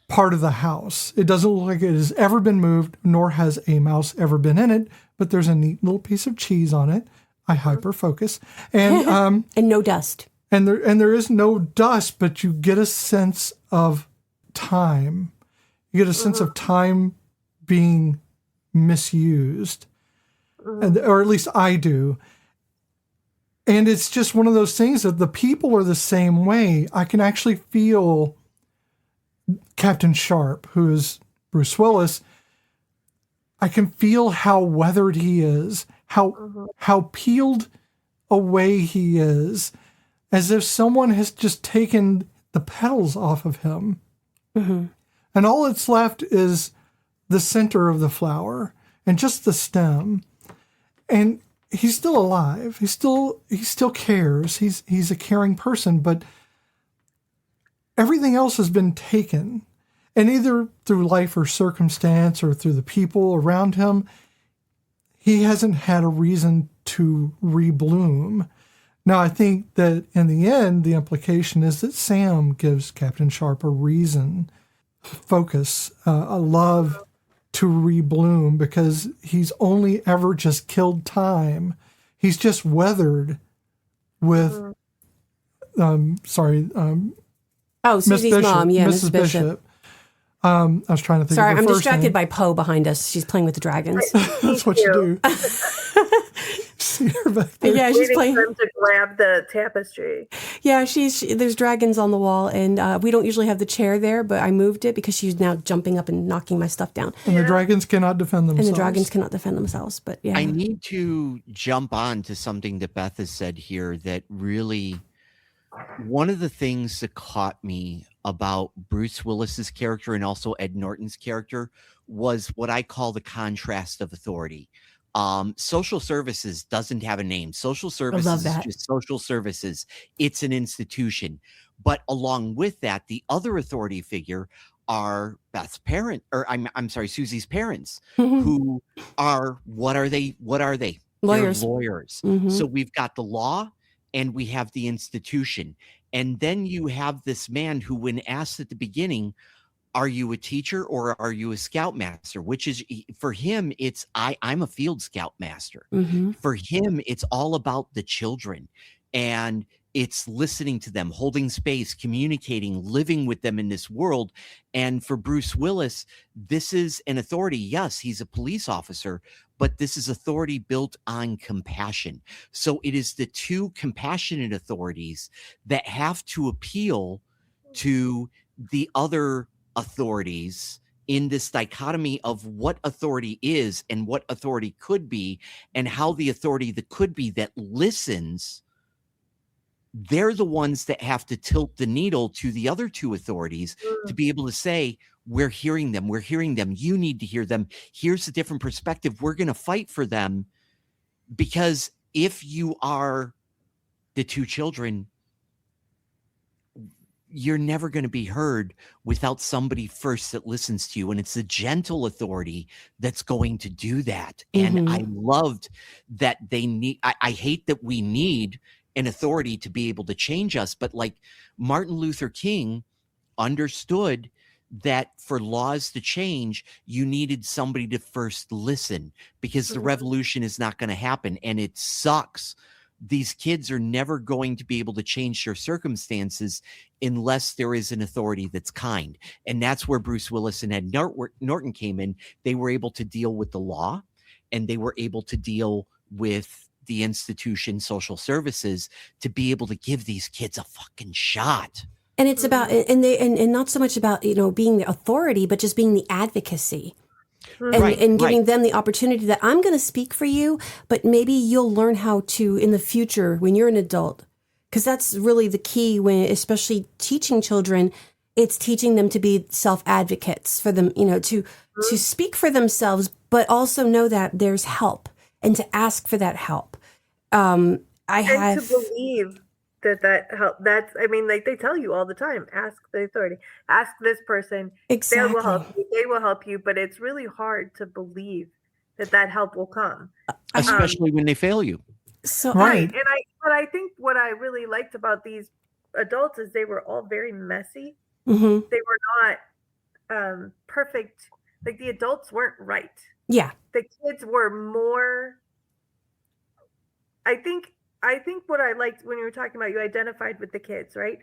part of the house. It doesn't look like it has ever been moved, nor has a mouse ever been in it. But there's a neat little piece of cheese on it. I hyper focus, and and no dust. And there is no dust, but you get a sense of time. You get a sense of time being misused, or at least I do. And it's just one of those things that the people are the same way. I can actually feel Captain Sharp, who is Bruce Willis, I can feel how weathered he is, how peeled away he is, as if someone has just taken the petals off of him. Mm-hmm. And all that's left is the center of the flower and just the stem. And he's still alive. He still cares. He's a caring person, but everything else has been taken. And either through life or circumstance or through the people around him, he hasn't had a reason to rebloom. Now, I think that in the end, the implication is that Sam gives Captain Sharp a reason, focus, a love to rebloom, because he's only ever just killed time. He's just weathered with, Susie's Bishop, mom. Yeah, Mrs. Bishop. I was trying to think Sorry, of the I'm first distracted name. by Poe behind us. She's playing with the dragons. That's what you do. See her back there. Yeah, she's Waiting playing. for them to grab the tapestry. Yeah, there's dragons on the wall, and we don't usually have the chair there, but I moved it because she's now jumping up and knocking my stuff down. And the dragons cannot defend themselves. And the dragons cannot defend themselves, but yeah. I need to jump on to something that Beth has said here that really, one of the things that caught me about Bruce Willis's character and also Ed Norton's character was what I call the contrast of authority. Social services doesn't have a name. Social services is just social services. It's an institution. But along with that, the other authority figure are Beth's parent, or I'm sorry, Susie's parents, who are, what are they? Lawyers. They're lawyers. Mhm. So we've got the law and we have the institution. And then you have this man who, when asked at the beginning, are you a teacher or are you a scoutmaster? Which is, for him, it's I'm a field scoutmaster. Mm-hmm. For him, it's all about the children, and it's listening to them, holding space, communicating, living with them in this world. And for Bruce Willis, this is an authority. Yes, he's a police officer, but this is authority built on compassion. So it is the two compassionate authorities that have to appeal to the other authorities in this dichotomy of what authority is and what authority could be, and how the authority that could be, that listens, they're the ones that have to tilt the needle to the other two authorities to be able to say, we're hearing them. You need to hear them. Here's a different perspective. We're going to fight for them. Because if you are the two children, you're never going to be heard without somebody first that listens to you. And it's a gentle authority that's going to do that. And I loved that they need, I hate that we need an authority to be able to change us. But like Martin Luther King understood that for laws to change, you needed somebody to first listen, because the revolution is not going to happen. And it sucks. These kids are never going to be able to change their circumstances unless there is an authority that's kind. And that's where Bruce Willis and Ed Norton came in. They were able to deal with the law, and they were able to deal with the institution, social services, to be able to give these kids a fucking shot. And it's about, and not so much about, being the authority, but just being the advocacy. And giving them the opportunity that I'm going to speak for you, but maybe you'll learn how to in the future when you're an adult. Because that's really the key when, especially teaching children, it's teaching them to be self-advocates for them, to speak for themselves, but also know that there's help and to ask for that help. To believe that help. That's, they tell you all the time, ask the authority, ask this person. Exactly. They will help you. They will help you. But it's really hard to believe that help will come. Especially when they fail you. So Right. But I think what I really liked about these adults is they were all very messy. Mm-hmm. They were not perfect. Like, the adults weren't right. Yeah. The kids were more. I think what I liked when you were talking about, you identified with the kids, right?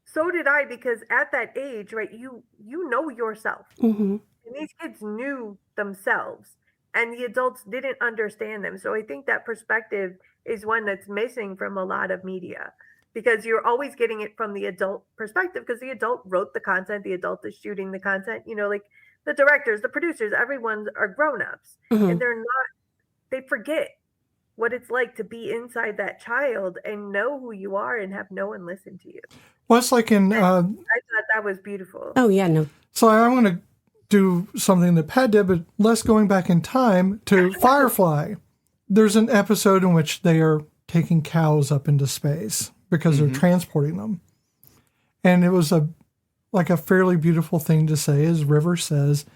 So did I, because at that age, right, you know yourself. Mm-hmm. And these kids knew themselves, and the adults didn't understand them. So I think that perspective is one that's missing from a lot of media, because you're always getting it from the adult perspective, because the adult wrote the content, the adult is shooting the content, like the directors, the producers, everyone are grown-ups, and they forget what it's like to be inside that child and know who you are and have no one listen to you. Well, it's like in... I thought that was beautiful. Oh, yeah, no. So I want to do something that Pat did, but less going back in time to Firefly. There's an episode in which they are taking cows up into space because they're transporting them. And it was a fairly beautiful thing to say, as River says,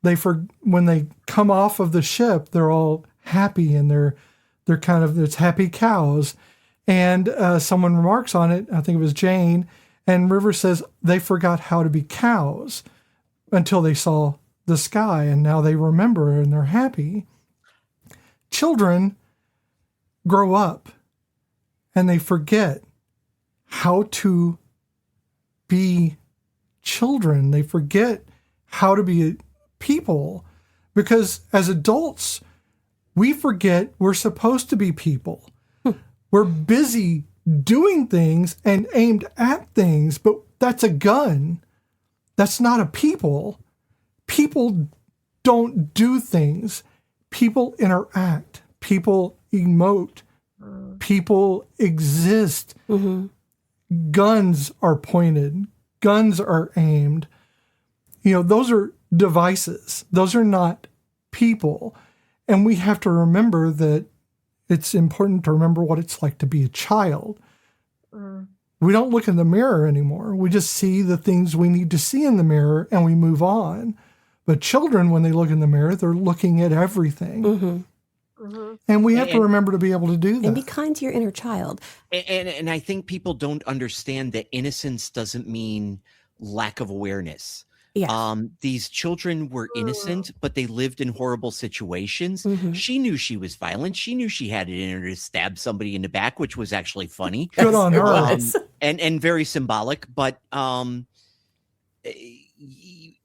when they come off of the ship, they're all happy and they're it's happy cows. And someone remarks on it, I think it was Jane, and River says they forgot how to be cows until they saw the sky, and now they remember and they're happy. Children grow up and they forget how to be children. They forget how to be people, because as adults, we forget we're supposed to be people. We're busy doing things and aimed at things, but that's a gun. That's not a people. People don't do things. People interact. People emote. People exist. Guns are pointed. Guns are aimed. Those are devices. Those are not people. And we have to remember that it's important to remember what it's like to be a child. We don't look in the mirror anymore. We just see the things we need to see in the mirror and we move on. But children, when they look in the mirror, they're looking at everything. And we have to remember to be able to do that. And be kind to your inner child. And I think people don't understand that innocence doesn't mean lack of awareness. Yeah. These children were innocent, but they lived in horrible situations. She knew she was violent. She knew she had it in her to stab somebody in the back, which was actually funny. Good on her. And very symbolic. But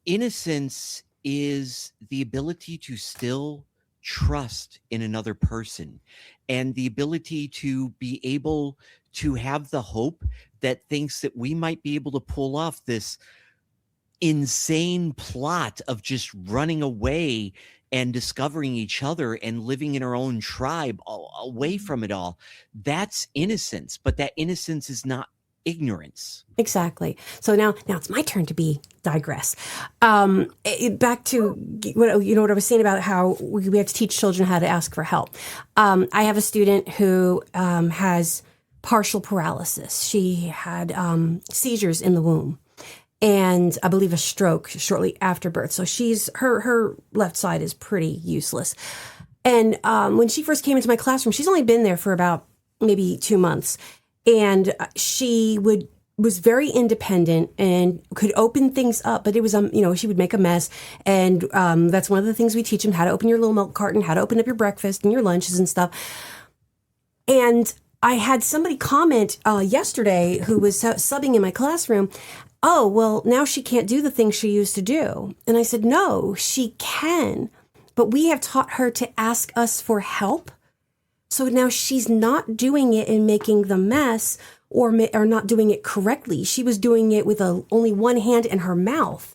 innocence is the ability to still trust in another person, and the ability to be able to have the hope that thinks that we might be able to pull off this insane plot of just running away and discovering each other and living in our own tribe away from it all. That's innocence, but that innocence is not ignorance. Exactly. So now it's my turn to digress. Back to what I was saying about how we have to teach children how to ask for help. I have a student who has partial paralysis. She had seizures in the womb, and I believe a stroke shortly after birth. So her left side is pretty useless. And when she first came into my classroom, she's only been there for about maybe 2 months. And she was very independent and could open things up, but it was, she would make a mess. And that's one of the things we teach them, how to open your little milk carton, how to open up your breakfast and your lunches and stuff. And I had somebody comment yesterday who was subbing in my classroom, oh, well, now she can't do the things she used to do. And I said, no, she can, but we have taught her to ask us for help. So now she's not doing it and making the mess or not doing it correctly. She was doing it with only one hand in her mouth.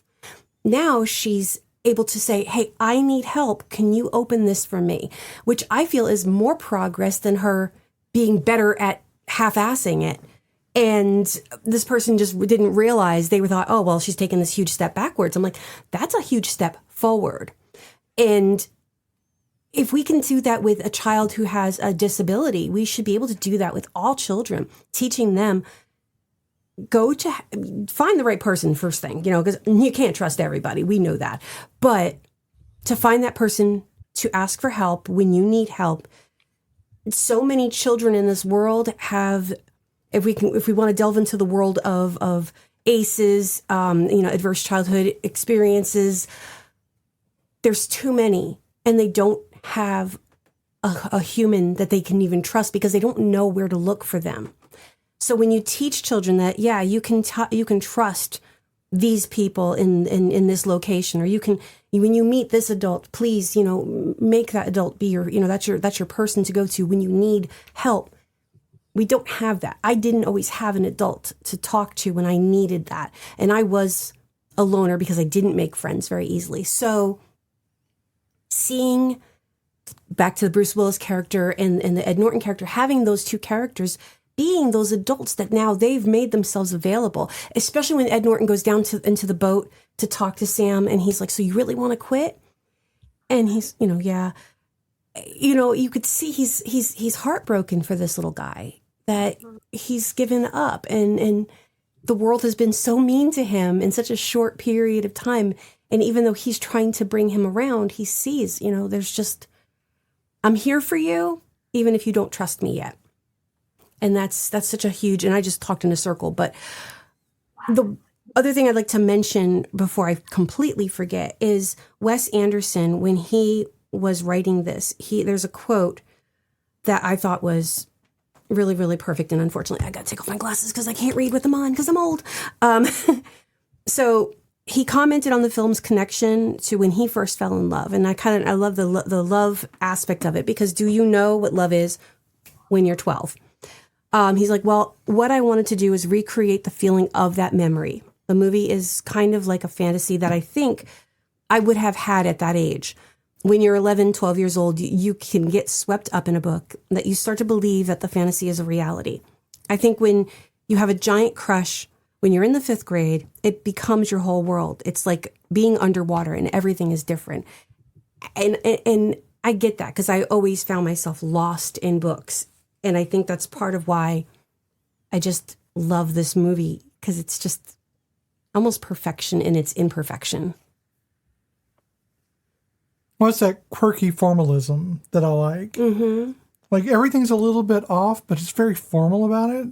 Now she's able to say, hey, I need help. Can you open this for me? Which I feel is more progress than her being better at half-assing it. And this person just didn't realize. They thought, oh, well, she's taking this huge step backwards. I'm like, that's a huge step forward. And if we can do that with a child who has a disability, we should be able to do that with all children, teaching them, find the right person first thing, because you can't trust everybody. We know that. But to find that person, to ask for help when you need help. So many children in this world have, if we want to delve into the world of ACEs, adverse childhood experiences, there's too many, and they don't have a human that they can even trust because they don't know where to look for them. So when you teach children that, yeah, you can trust these people in this location, or when you meet this adult, please, make that adult be your, that's your person to go to when you need help. We don't have that. I didn't always have an adult to talk to when I needed that. And I was a loner because I didn't make friends very easily. So seeing back to the Bruce Willis character and the Ed Norton character, having those two characters being those adults that now they've made themselves available, especially when Ed Norton goes down into the boat to talk to Sam and he's like, so you really want to quit? And he's, yeah. You could see he's heartbroken for this little guy, that he's given up and the world has been so mean to him in such a short period of time. And even though he's trying to bring him around, he sees, there's just, I'm here for you, even if you don't trust me yet. And that's such a huge, and I just talked in a circle, but the other thing I'd like to mention before I completely forget is Wes Anderson, when he was writing this, there's a quote that I thought was really, really perfect. And unfortunately, I got to take off my glasses because I can't read with them on because I'm old. So he commented on the film's connection to when he first fell in love. And I love the love aspect of it, because do you know what love is when you're 12? He's like, well, what I wanted to do is recreate the feeling of that memory. The movie is kind of like a fantasy that I think I would have had at that age. When you're 11, 12 years old, you can get swept up in a book that you start to believe that the fantasy is a reality. I think when you have a giant crush, when you're in the 5th grade, it becomes your whole world. It's like being underwater and everything is different. And I get that because I always found myself lost in books. And I think that's part of why I just love this movie, because it's just almost perfection in its imperfection. Well, it's that quirky formalism that I like. Mm-hmm. Like everything's a little bit off, but it's very formal about it.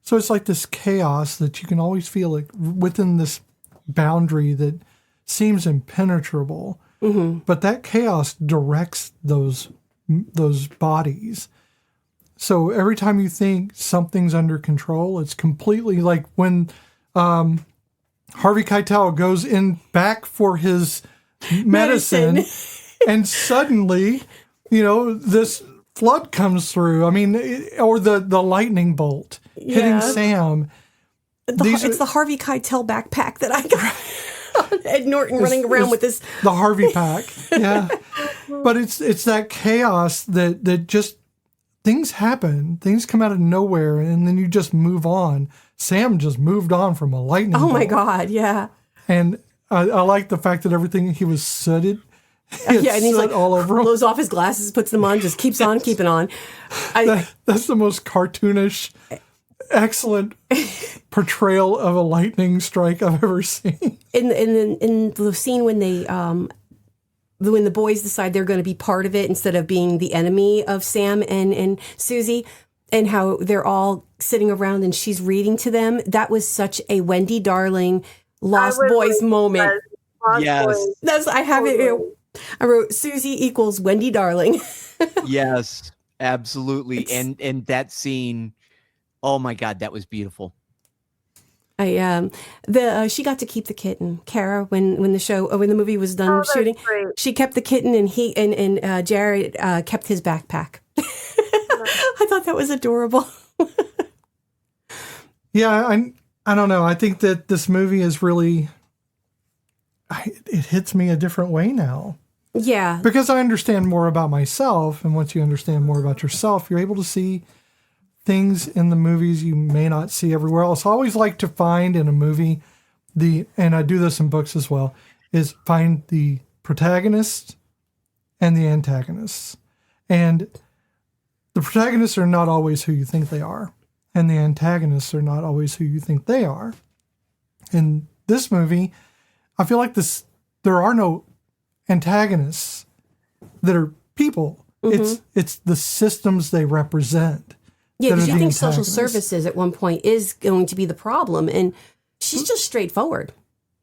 So it's like this chaos that you can always feel like within this boundary that seems impenetrable. Mm-hmm. But that chaos directs those bodies. So every time you think something's under control, it's completely like when Harvey Keitel goes in back for his medicine. And suddenly, this flood comes through. I mean, or the lightning bolt hitting Sam. It's the Harvey Keitel backpack that I got. Ed Norton running around with this. The Harvey pack, yeah. But it's that chaos that just, things happen. Things come out of nowhere, and then you just move on. Sam just moved on from a lightning bolt. Oh, my God, yeah. And I like the fact that everything, he was sooted. Yeah, and he's like, all over him. Blows off his glasses, puts them on, just keeps on keeping on. That's the most cartoonish, excellent portrayal of a lightning strike I've ever seen. In the scene when when the boys decide they're going to be part of it instead of being the enemy of Sam and Susie, and how they're all sitting around and she's reading to them, that was such a Wendy Darling Lost Boys moment. Yes. I have it. I wrote Susie equals Wendy Darling. Yes, absolutely. And that scene, oh my God, that was beautiful. She got to keep the kitten, Kara, when the movie was done shooting. Great. She kept the kitten, and Jared kept his backpack. I thought that was adorable. Yeah, I don't know. I think that this movie is really, it hits me a different way now. Yeah. Because I understand more about myself, and once you understand more about yourself, you're able to see things in the movies you may not see everywhere else. I always like to find in a movie and I do this in books as well, is find the protagonist and the antagonists. And the protagonists are not always who you think they are, and the antagonists are not always who you think they are. In this movie, I feel like there are no antagonists that are people. Mm-hmm. It's the systems they represent. Yeah, because you think social services at one point is going to be the problem, and she's just straightforward.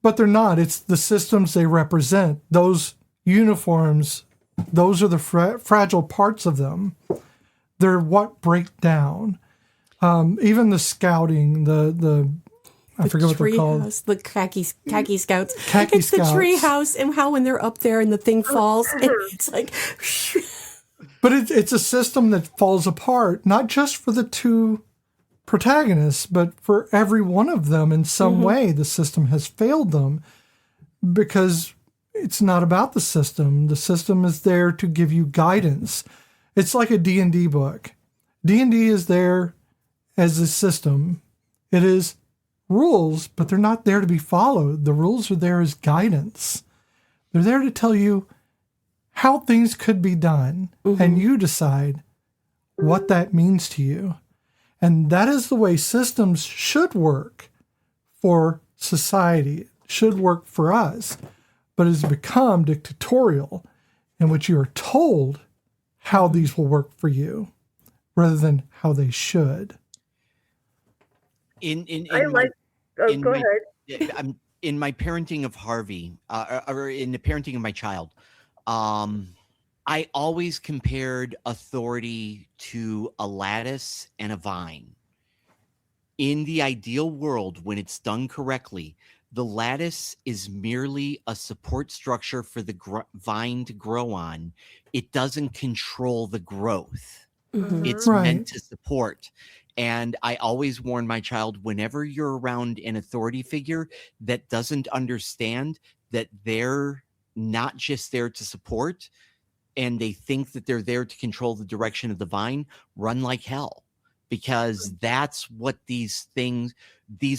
But they're not. It's the systems they represent. Those uniforms, those are the fragile parts of them. They're what break down. Even the scouting, I forget what they're called. House, the khaki scouts. It's the tree house, and how when they're up there and the thing falls, and it's like... But it's a system that falls apart, not just for the two protagonists, but for every one of them in some way. The system has failed them because it's not about the system. The system is there to give you guidance. It's like a D&D book. D&D is there as a system. It is rules, but they're not there to be followed. The rules are there as guidance. They're there to tell you how things could be done, and you decide what that means to you. And that is the way systems should work for society, should work for us, but has become dictatorial, in which you are told how these will work for you rather than how they should. Go ahead. In my parenting of Harvey, or in the parenting of my child, I always compared authority to a lattice and a vine. In the ideal world, when it's done correctly, the lattice is merely a support structure for the vine to grow on. It doesn't control the growth. It's meant to support. And I always warn my child, whenever you're around an authority figure that doesn't understand that they're not just there to support, and they think that they're there to control the direction of the vine, run like hell. Because that's what these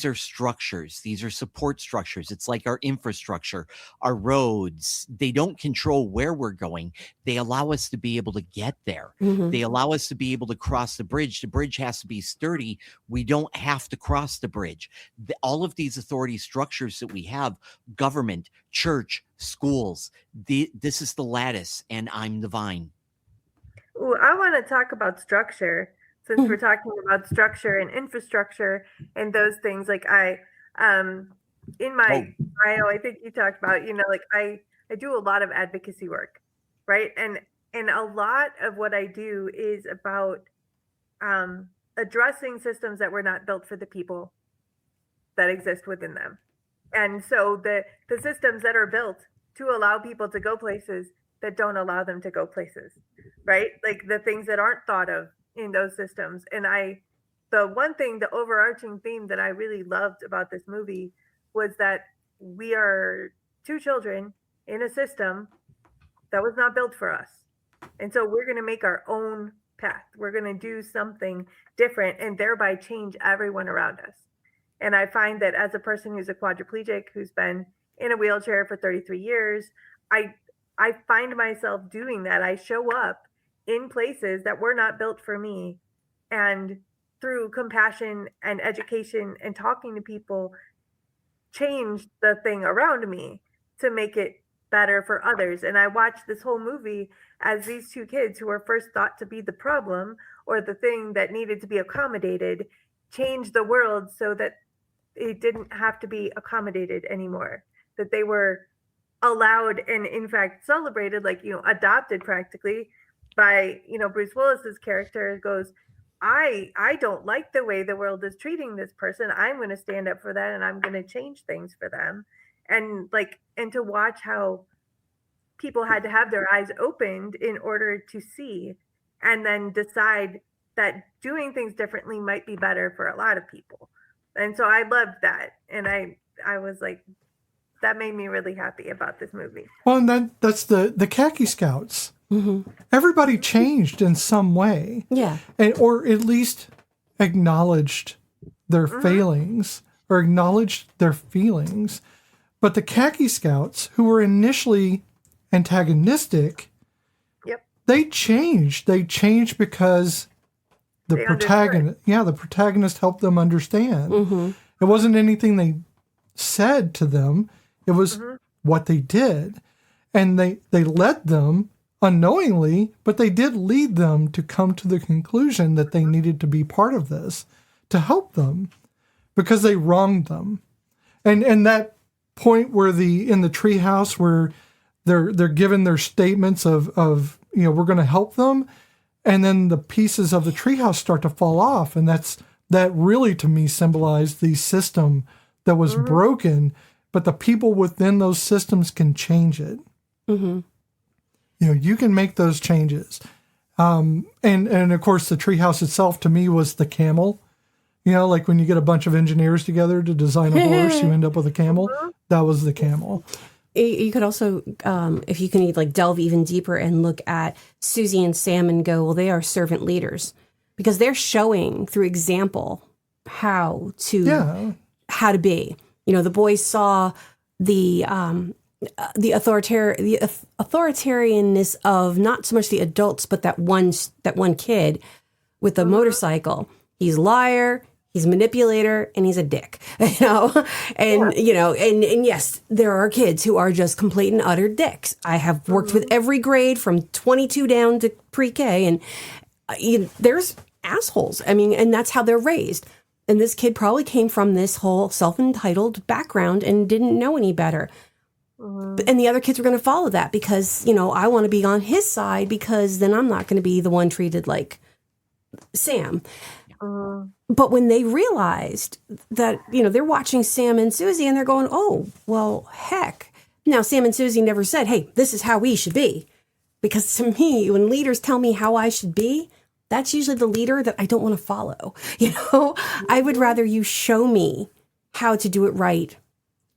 are structures. These are support structures. It's like our infrastructure, our roads. They don't control where we're going. They allow us to be able to get there. They allow us to be able to cross the bridge. The bridge has to be sturdy. We don't have to cross the bridge. All of these authority structures that we have, government, church, schools, this is the lattice, and I'm the vine. Ooh, I want to talk about structure. Since we're talking about structure and infrastructure and those things, like in my bio, I think you talked about, like I do a lot of advocacy work, right? And a lot of what I do is about addressing systems that were not built for the people that exist within them. And so the systems that are built to allow people to go places that don't allow them to go places, right? Like the things that aren't thought of in those systems. And the overarching theme that I really loved about this movie was that we are two children in a system that was not built for us. And so we're going to make our own path. We're going to do something different and thereby change everyone around us. And I find that as a person who's a quadriplegic, who's been in a wheelchair for 33 years, I find myself doing that. I show up in places that were not built for me, and through compassion and education and talking to people, change the thing around me to make it better for others. And I watched this whole movie as these two kids who were first thought to be the problem or the thing that needed to be accommodated change the world so that it didn't have to be accommodated anymore, that they were allowed and in fact celebrated, like, adopted practically by, Bruce Willis's character goes, I don't like the way the world is treating this person. I'm going to stand up for that and I'm going to change things for them. And to watch how people had to have their eyes opened in order to see and then decide that doing things differently might be better for a lot of people. And so I loved that. And I was like, that made me really happy about this movie. Well, and that's the Khaki Scouts. Everybody changed in some way. Yeah. Or at least acknowledged their failings or acknowledged their feelings. But the Khaki Scouts, who were initially antagonistic, they changed. They changed because the protagonist helped them understand. It wasn't anything they said to them. It was what they did. And they led them unknowingly, but they did lead them to come to the conclusion that they needed to be part of this to help them because they wronged them. And that point where in the treehouse where they're given their statements of we're going to help them, and then the pieces of the treehouse start to fall off, and that really to me symbolized the system that was broken, but the people within those systems can change it. You can make those changes. And of course, the treehouse itself to me was the camel. You know, like when you get a bunch of engineers together to design a horse, you end up with a camel. That was the camel. You could also, if you can like delve even deeper and look at Susie and Sam and go, well, they are servant leaders because they're showing through example how to be. You know, the boys saw the authoritarianness of not so much the adults, but that one kid with the motorcycle. He's a liar. He's a manipulator and he's a dick, you know, and, you know, and yes, there are kids who are just complete and utter dicks. I have worked with every grade from 22 down to pre-K and there's assholes. I mean, and that's how they're raised. And this kid probably came from this whole self-entitled background and didn't know any better. And the other kids were going to follow that because, you know, I want to be on his side because then I'm not going to be the one treated like Sam. But when they realized that, you know, they're watching Sam and Susie and they're going, oh, well, heck. Now, Sam and Susie never said, hey, this is how we should be. Because to me, when leaders tell me how I should be, that's usually the leader that I don't want to follow. You know, I would rather you show me how to do it right.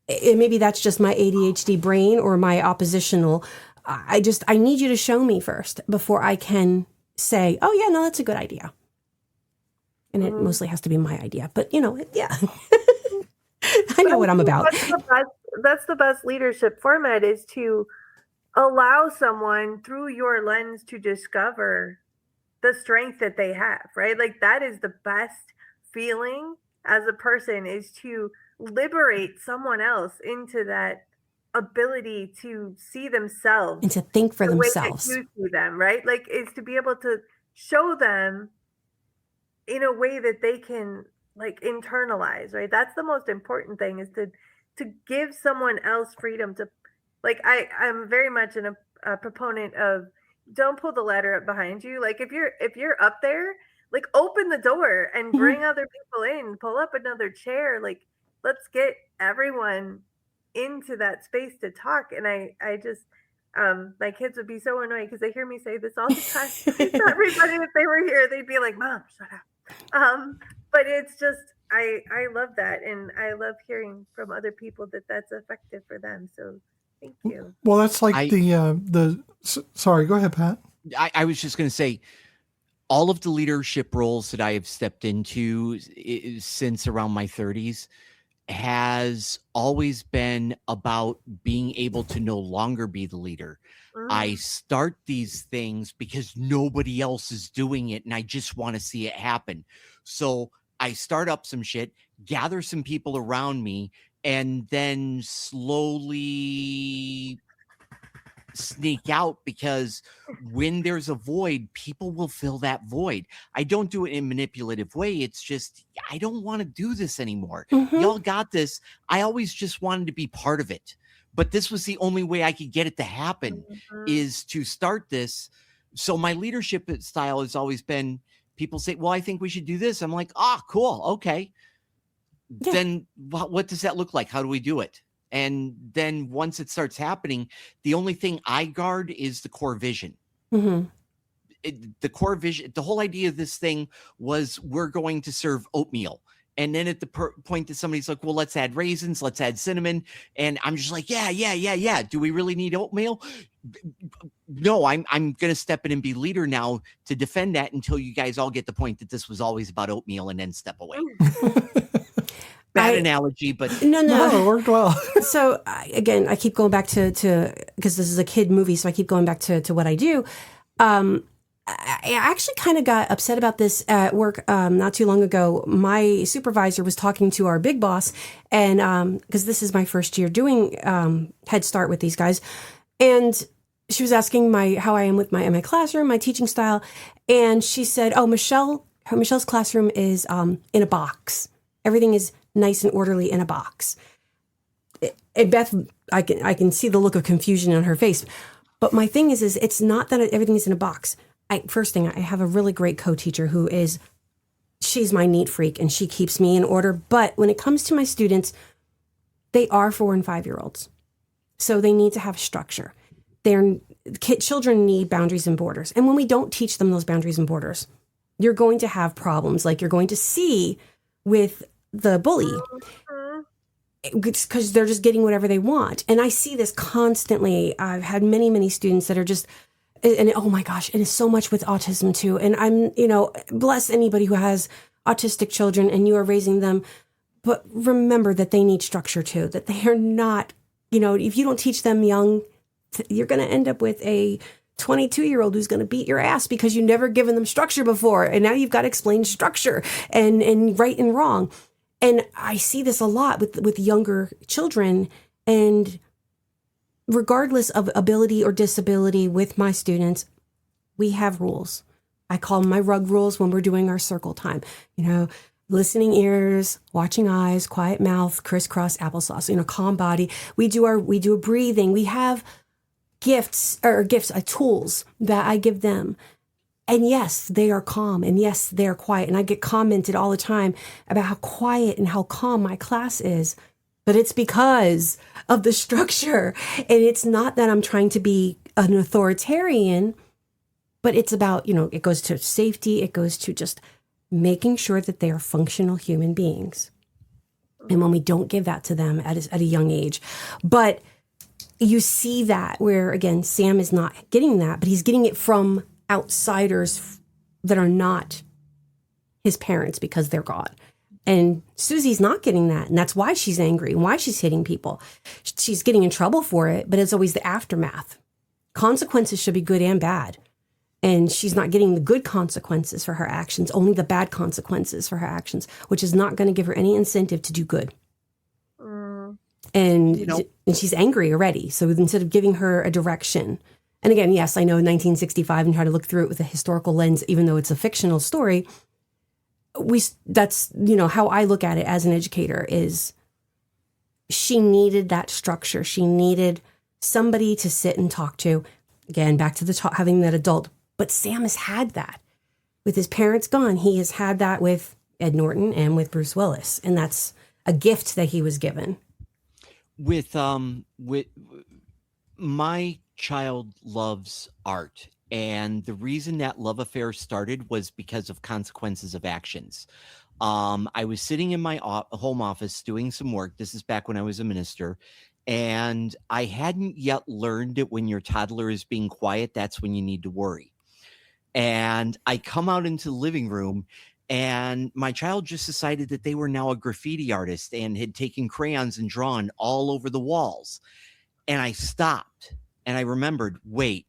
And maybe that's just my ADHD brain or my oppositional. I need you to show me first before I can say, oh, yeah, no, that's a good idea. And it mostly has to be my idea. But, you know, yeah. I know what I'm about. That's the best leadership format is to allow someone through your lens to discover the strength that they have, right? Like that is the best feeling as a person is to liberate someone else into that ability to see themselves. And to think for themselves. The way that you see them, right? Like is to be able to show them in a way that they can like internalize, right? That's the most important thing is to give someone else freedom to like I'm very much a proponent of don't pull the ladder up behind you. Like if you're up there, like open the door and bring other people in, pull up another chair. Like let's get everyone into that space to talk. And I just my kids would be so annoyed because they hear me say this all the time. Everybody, if they were here, they'd be like, Mom, shut up. But it's just I love that, and I love hearing from other people that that's effective for them. So thank you. Well, that's like sorry, go ahead, Pat. I was just going to say, all of the leadership roles that I have stepped into since around my 30s has always been about being able to no longer be the leader. I start these things because nobody else is doing it and I just want to see it happen. So I start up some shit, gather some people around me, and then slowly sneak out because when there's a void, people will fill that void. I don't do it in a manipulative way. It's just, I don't want to do this anymore. Y'all got this. I always just wanted to be part of it. But this was the only way I could get it to happen is to start this. So my leadership style has always been, people say, well, I think we should do this. I'm like, cool. Okay. Yeah. Then what does that look like? How do we do it? And then once it starts happening, the only thing I guard is the core vision. The core vision, the whole idea of this thing was we're going to serve oatmeal. And then at the point that somebody's like, well, let's add raisins, let's add cinnamon. And I'm just like, yeah. Do we really need oatmeal? No, I'm going to step in and be leader now to defend that until you guys all get the point that this was always about oatmeal and then step away. Bad analogy, but no, it worked well. So again, I keep going back to because this is a kid movie, so I keep going back to what I do. I actually kind of got upset about this at work not too long ago. My supervisor was talking to our big boss, and because this is my first year doing Head Start with these guys, and she was asking how I am with my classroom, my teaching style, and she said, "Oh, Michelle's classroom is in a box. Everything is nice and orderly in a box." And Beth, I can see the look of confusion on her face. But my thing is it's not that everything is in a box. First thing, I have a really great co-teacher she's my neat freak and she keeps me in order. But when it comes to my students, they are 4 and 5-year-olds. So they need to have structure. children need boundaries and borders. And when we don't teach them those boundaries and borders, you're going to have problems like you're going to see with the bully, because they're just getting whatever they want. And I see this constantly. I've had many, many students that are just, and oh my gosh, and it's so much with autism too. And I'm, bless anybody who has autistic children and you are raising them. But remember that they need structure too, that they are not, if you don't teach them young, you're going to end up with a 22-year-old who's going to beat your ass because you've never given them structure before. And now you've got to explain structure and right and wrong. And I see this a lot with younger children. And regardless of ability or disability with my students, we have rules. I call them my rug rules when we're doing our circle time. Listening ears, watching eyes, quiet mouth, crisscross applesauce, calm body. We do a breathing. We have tools that I give them. And yes, they are calm. And yes, they are quiet. And I get commented all the time about how quiet and how calm my class is. But it's because of the structure. And it's not that I'm trying to be an authoritarian, but it's about, it goes to safety. It goes to just making sure that they are functional human beings. And when we don't give that to them at a young age. But you see that where, again, Sam is not getting that, but he's getting it from outsiders that are not his parents because they're gone. And Susie's not getting that. And that's why she's angry and why she's hitting people. She's getting in trouble for it, but it's always the aftermath. Consequences should be good and bad. And she's not getting the good consequences for her actions, only the bad consequences for her actions, which is not going to give her any incentive to do good. And she's angry already. So instead of giving her a direction, and again, yes, I know 1965 and try to look through it with a historical lens, even though it's a fictional story. That's how I look at it as an educator is she needed that structure. She needed somebody to sit and talk to. Again, back to having that adult. But Sam has had that with his parents gone. He has had that with Ed Norton and with Bruce Willis, and that's a gift that he was given. With my child loves art, and the reason that love affair started was because of consequences of actions. I was sitting in my home office doing some work. This is back when I was a minister, and I hadn't yet learned that when your toddler is being quiet, that's when you need to worry. And I come out into the living room, and my child just decided that they were now a graffiti artist and had taken crayons and drawn all over the walls. And I stopped and I remembered, wait,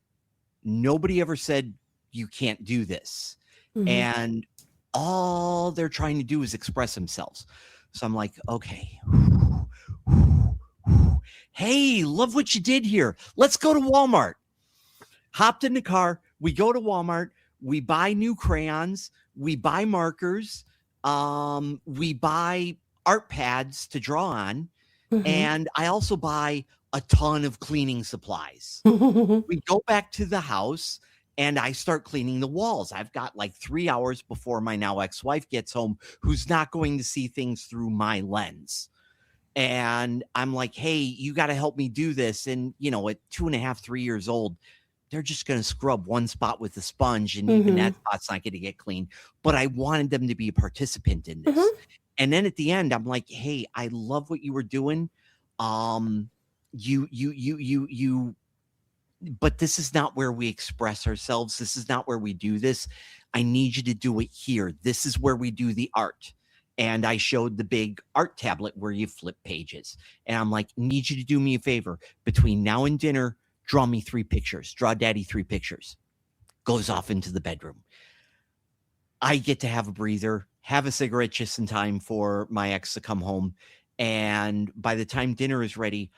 nobody ever said you can't do this. Mm-hmm. And all they're trying to do is express themselves. So I'm like, okay. Hey, love what you did here. Let's go to Walmart. Hopped in the car. We go to Walmart. We buy new crayons. We buy markers. We buy art pads to draw on. Mm-hmm. And I also buy a ton of cleaning supplies. We go back to the house and I start cleaning the walls. I've got like 3 hours before my now ex-wife gets home, who's not going to see things through my lens. And I'm like, hey, you got to help me do this. And, at 2.5, 3 years old, they're just going to scrub one spot with a sponge, and even that spot's not going to get clean. But I wanted them to be a participant in this. Mm-hmm. And then at the end, I'm like, hey, I love what you were doing. But this is not where we express ourselves. This is not where we do this. I need you to do it here. This is where we do the art. And I showed the big art tablet where you flip pages. And I'm like, need you to do me a favor. Between now and dinner, draw me 3 pictures. Draw daddy 3 pictures. Goes off into the bedroom. I get to have a breather, have a cigarette just in time for my ex to come home. And by the time dinner is ready,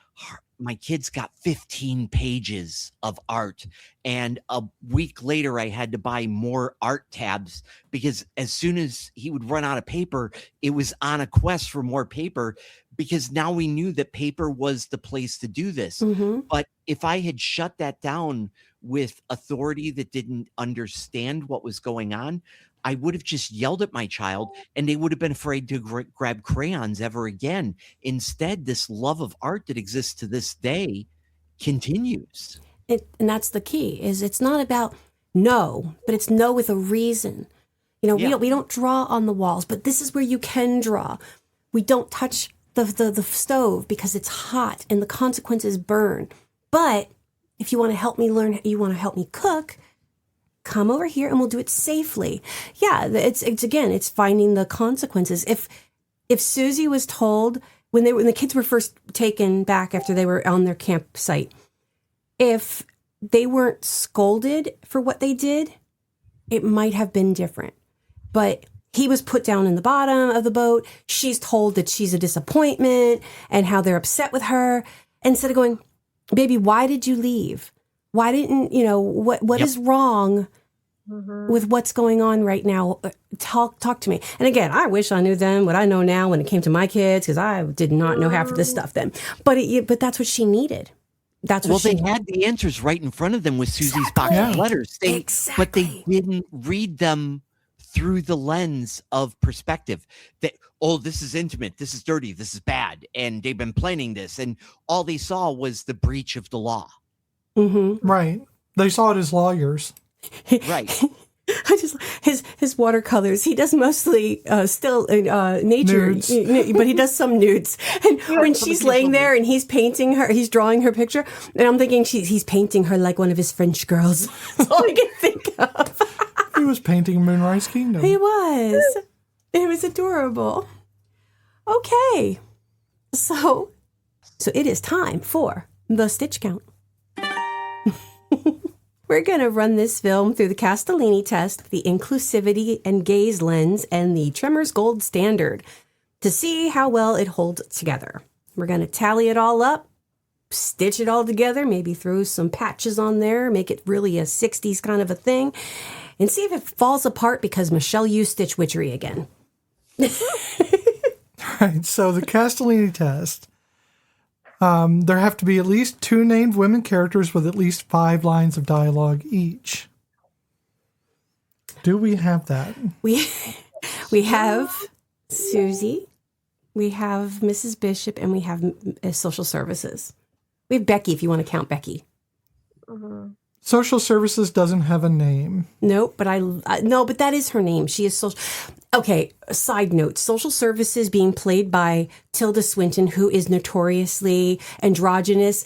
my kid's got 15 pages of art. And a week later, I had to buy more art tabs because as soon as he would run out of paper, it was on a quest for more paper, because now we knew that paper was the place to do this. Mm-hmm. But if I had shut that down with authority that didn't understand what was going on, I would have just yelled at my child and they would have been afraid to grab crayons ever again. Instead, this love of art that exists to this day continues. And that's the key, is it's not about no, but it's no with a reason. You know, Yeah. we don't draw on the walls, but this is where you can draw. We don't touch the stove because it's hot and the consequences burn. But if you want to help me learn, you want to help me cook, come over here and we'll do it safely. Yeah, it's finding the consequences. If Susie was told when the kids were first taken back after they were on their campsite, if they weren't scolded for what they did, it might have been different. But he was put down in the bottom of the boat. She's told that she's a disappointment and how they're upset with her. Instead of going, baby, why did you leave? Why didn't, what is wrong with what's going on right now? Talk to me. And again, I wish I knew then what I know now when it came to my kids, because I did not know half of this stuff then. But that's what she needed. That's what they had the answers right in front of them with Susie's box of letters. But they didn't read them through the lens of perspective. That, this is intimate, this is dirty, this is bad, and they've been planning this, and all they saw was the breach of the law. Mm-hmm. Right. They saw it as lawyers. Right. I just his watercolors. He does mostly still nature, Nudes. but he does some nudes. And when she's laying there and he's painting her, he's drawing her picture, and I'm thinking he's painting her like one of his French girls. That's all I can think of. He was painting Moonrise Kingdom. He was. It was adorable. Okay, so it is time for the stitch count. We're going to run this film through the Castellini test, the inclusivity and gaze lens, and the Tremors gold standard to see how well it holds together. We're going to tally it all up, stitch it all together, maybe throw some patches on there, make it really a 60s kind of a thing, and see if it falls apart because Michelle used stitch witchery again. Right. So the Castellini test. There have to be at least 2 named women characters with at least 5 lines of dialogue each. Do we have that? We have Susie, we have Mrs. Bishop, and we have social services. We have Becky, if you want to count Becky. Mm-hmm. Social services doesn't have a name. Nope, but but that is her name. She is social. Okay, side note, social services being played by Tilda Swinton, who is notoriously androgynous.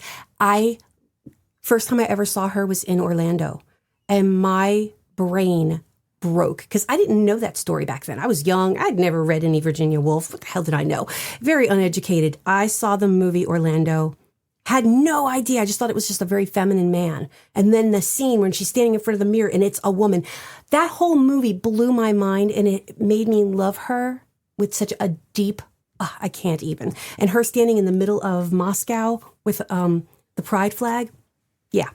First time I ever saw her was in Orlando, and my brain broke because I didn't know that story back then. I was young. I'd never read any Virginia Woolf. What the hell did I know? Very uneducated. I saw the movie Orlando. Had no idea. I just thought it was just a very feminine man. And then the scene when she's standing in front of the mirror and it's a woman. That whole movie blew my mind, and it made me love her with such a deep, I can't even. And her standing in the middle of Moscow with the pride flag. Yeah.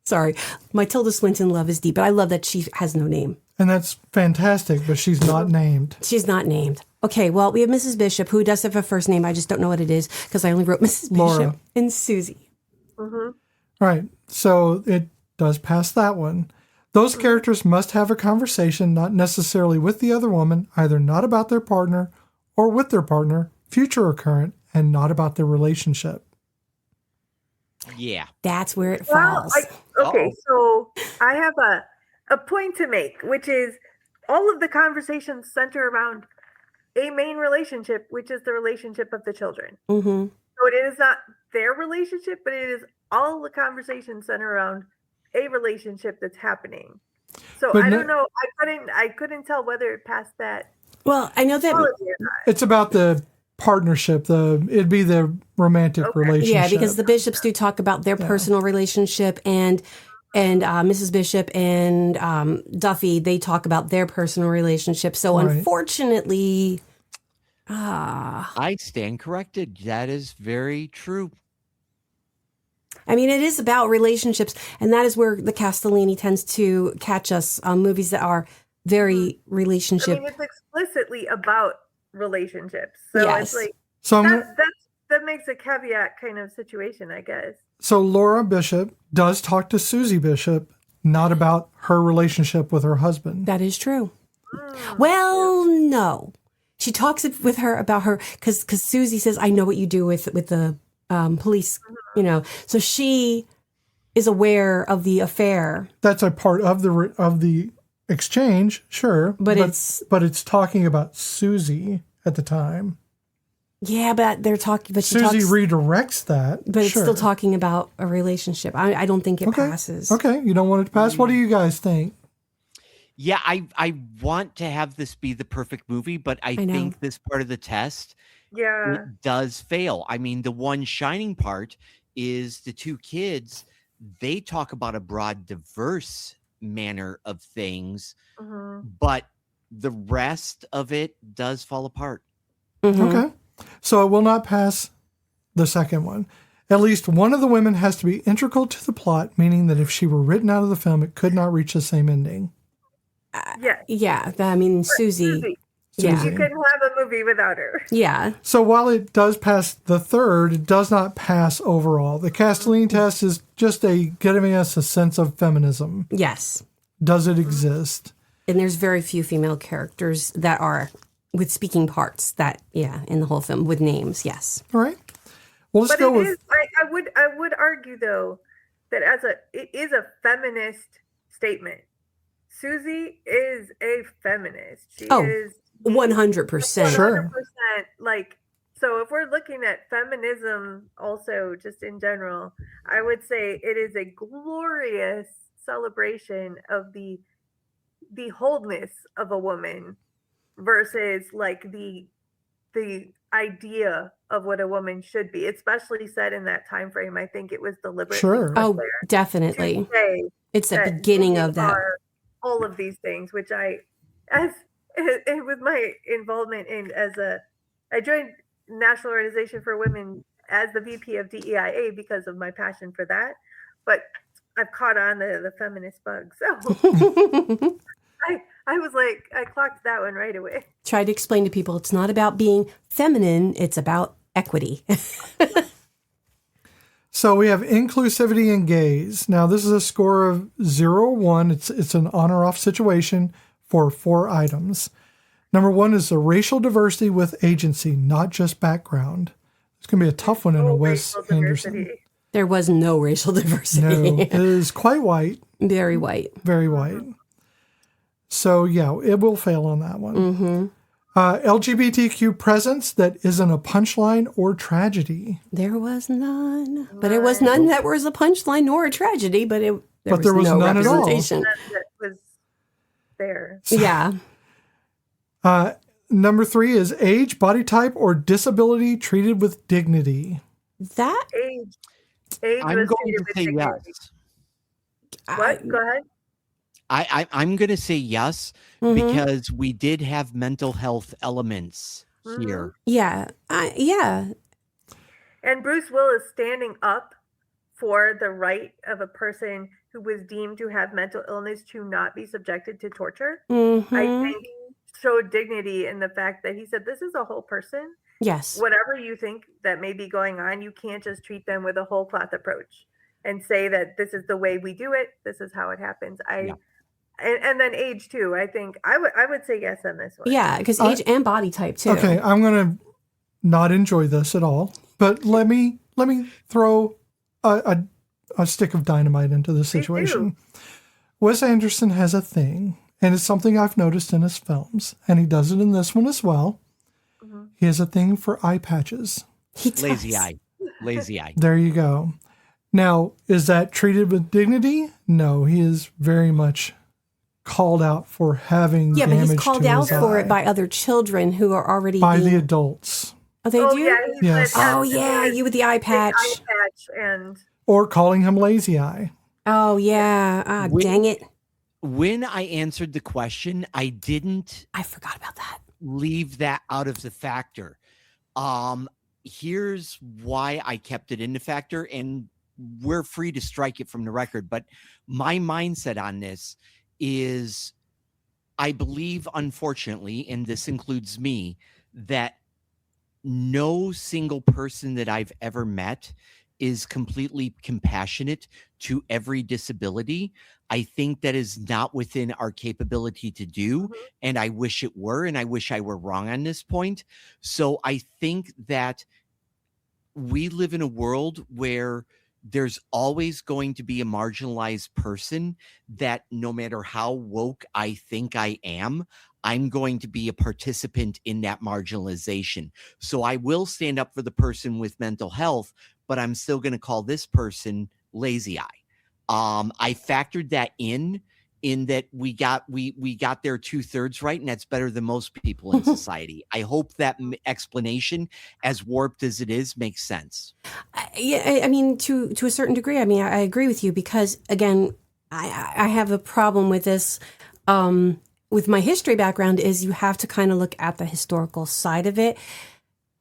Sorry. My Tilda Swinton love is deep, but I love that she has no name. And that's fantastic, but she's not named. She's not named. Okay, well, we have Mrs. Bishop, who does have a first name. I just don't know what it is because I only wrote Mrs. Laura. Bishop and Susie. Mm-hmm. Right. So it does pass that one. Those characters must have a conversation, not necessarily with the other woman, either not about their partner or with their partner, future or current, and not about their relationship. Yeah. That's where it Well, falls. so I have a point to make, which is all of the conversations center around a main relationship, which is the relationship of the children. Mm-hmm. So it is not their relationship, but it is all the conversations center around a relationship that's happening. So But I don't know. I couldn't tell whether it passed that Well, I know that. quality or not. It's about the partnership. It'd be the romantic Okay. relationship. Yeah, because the bishops do talk about their personal relationship, and Mrs. Bishop and Duffy, they talk about their personal relationship. So Right. unfortunately, I stand corrected. That is very true. I mean, it is about relationships, and that is where the Castellini tends to catch us on movies that are very I relationship. mean, it's explicitly about relationships. So Yes. it's like So, that makes a caveat kind of situation, I guess. so Laura Bishop does talk to Susie Bishop, not about her relationship with her husband. That is true. Well, no. She talks with her about her because Susie says, "I know what you do with the police," So she is aware of the affair. That's a part of the exchange, sure. But it's talking about Susie at the time. Yeah, but they're talking. But Susie redirects that. But it's sure. still talking about a relationship. I don't think it passes. Okay, you don't want it to pass. What do you guys think? Yeah, I want to have this be the perfect movie, but I think this part of the test it does fail. I mean, the one shining part is the two kids. They talk about a broad, diverse manner of things, but the rest of it does fall apart. Okay. So it will not pass the second one. At least one of the women has to be integral to the plot, meaning that if she were written out of the film, it could not reach the same ending. Yeah. I mean, Susie. Yeah. You couldn't have a movie without her. Yeah. So while it does pass the third, it does not pass overall. The Castellini test is just giving us a sense of feminism. Yes. Does it exist? And there's very few female characters that are with speaking parts in the whole film with names. Yes. All right. Well, let's go with. I would argue though that it is a feminist statement. Susie is a feminist. She is 100%. Sure. 100%. Like, so if we're looking at feminism also just in general, I would say it is a glorious celebration of the wholeness of a woman versus like the idea of what a woman should be, especially set in that time frame. I think it was deliberate. Sure. Oh, definitely. It's the beginning of that. All of these things, which with my involvement I joined National Organization for Women as the VP of DEIA because of my passion for that. But I've caught on the feminist bug. So I was like, I clocked that one right away. Try to explain to people it's not about being feminine, it's about equity. So we have inclusivity and gaze. Now this is a score of 0-1. It's an on or off situation for 4 items. Number 1 is the racial diversity with agency, not just background. It's going to be a tough one in a Wes Anderson. There was no racial diversity. No, it is quite white. Very white. Very white. So yeah, it will fail on that one. LGBTQ presence that isn't a punchline or tragedy. There was none. But it was none that was a punchline nor a tragedy, but there was no none representation. That was there. Yeah. Number 3 is age, body type, or disability treated with dignity. That age I'm was going treated to with say dignity. yes. What? Go ahead. I'm going to say yes because we did have mental health elements here. Yeah. Yeah. And Bruce Willis standing up for the right of a person who was deemed to have mental illness to not be subjected to torture, I think showed dignity in the fact that he said, this is a whole person. Yes. Whatever you think that may be going on, you can't just treat them with a whole cloth approach and say that this is the way we do it. This is how it happens. And then age too. I think I would say yes on this one. Yeah, because age and body type too. Okay, I'm gonna not enjoy this at all. But let me throw a stick of dynamite into this situation. Wes Anderson has a thing, and it's something I've noticed in his films, and he does it in this one as well. He has a thing for eye patches. Lazy eye. There you go. Now, is that treated with dignity? No, he is very much called out for having damage to his eye. Yeah, but he's called out for it by other children who are already the adults. Oh, they do? Yeah, yes. Oh, yeah, you with the eye patch. Or calling him lazy eye. Oh, yeah. Dang it. When I answered the question, I forgot about that. Leave that out of the factor. Here's why I kept it in the factor, and we're free to strike it from the record. But my mindset on this is I believe, unfortunately, and this includes me, that no single person that I've ever met is completely compassionate to every disability. I think that is not within our capability to do, and I wish it were, and I wish I were wrong on this point. So I think that we live in a world where there's always going to be a marginalized person that no matter how woke I think I am, I'm going to be a participant in that marginalization. So I will stand up for the person with mental health, but I'm still going to call this person lazy eye. I factored that in that we got their 2/3 right, and that's better than most people in society. I hope that explanation, as warped as it is, makes sense. Yeah, I mean, to a certain degree, I mean, I agree with you because, again, I have a problem with this. With my history background is you have to kind of look at the historical side of it.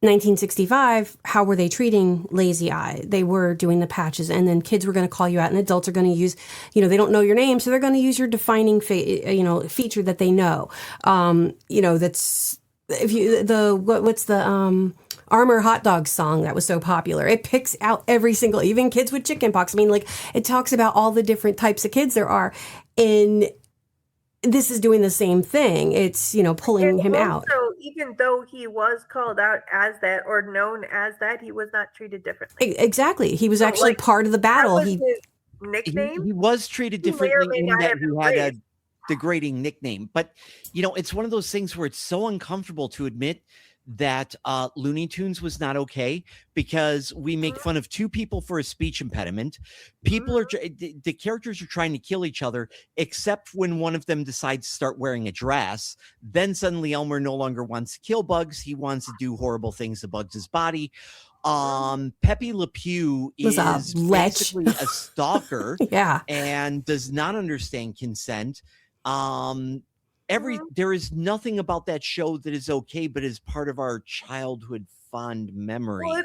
1965, how were they treating lazy eye? They were doing the patches, and then kids were going to call you out, and adults are going to use, they don't know your name, so they're going to use your defining, feature that they know. That's if you what's the Armour hot dog song that was so popular. It picks out every single, even kids with chickenpox. I mean, like, it talks about all the different types of kids there are, and this is doing the same thing. It's, pulling him out. So even though he was called out as that or known as that, he was not treated differently. Exactly. He was actually part of the battle. His nickname. He was treated differently in that he had a degrading nickname. But, it's one of those things where it's so uncomfortable to admit that Looney Tunes was not okay, because we make fun of two people for a speech impediment. People are the characters are trying to kill each other, except when one of them decides to start wearing a dress. Then suddenly Elmer no longer wants to kill Bugs. He wants to do horrible things to Bugs' body. Pepe Le Pew is basically a stalker. Yeah. And does not understand consent. There is nothing about that show that is okay, but is part of our childhood fond memories. Well,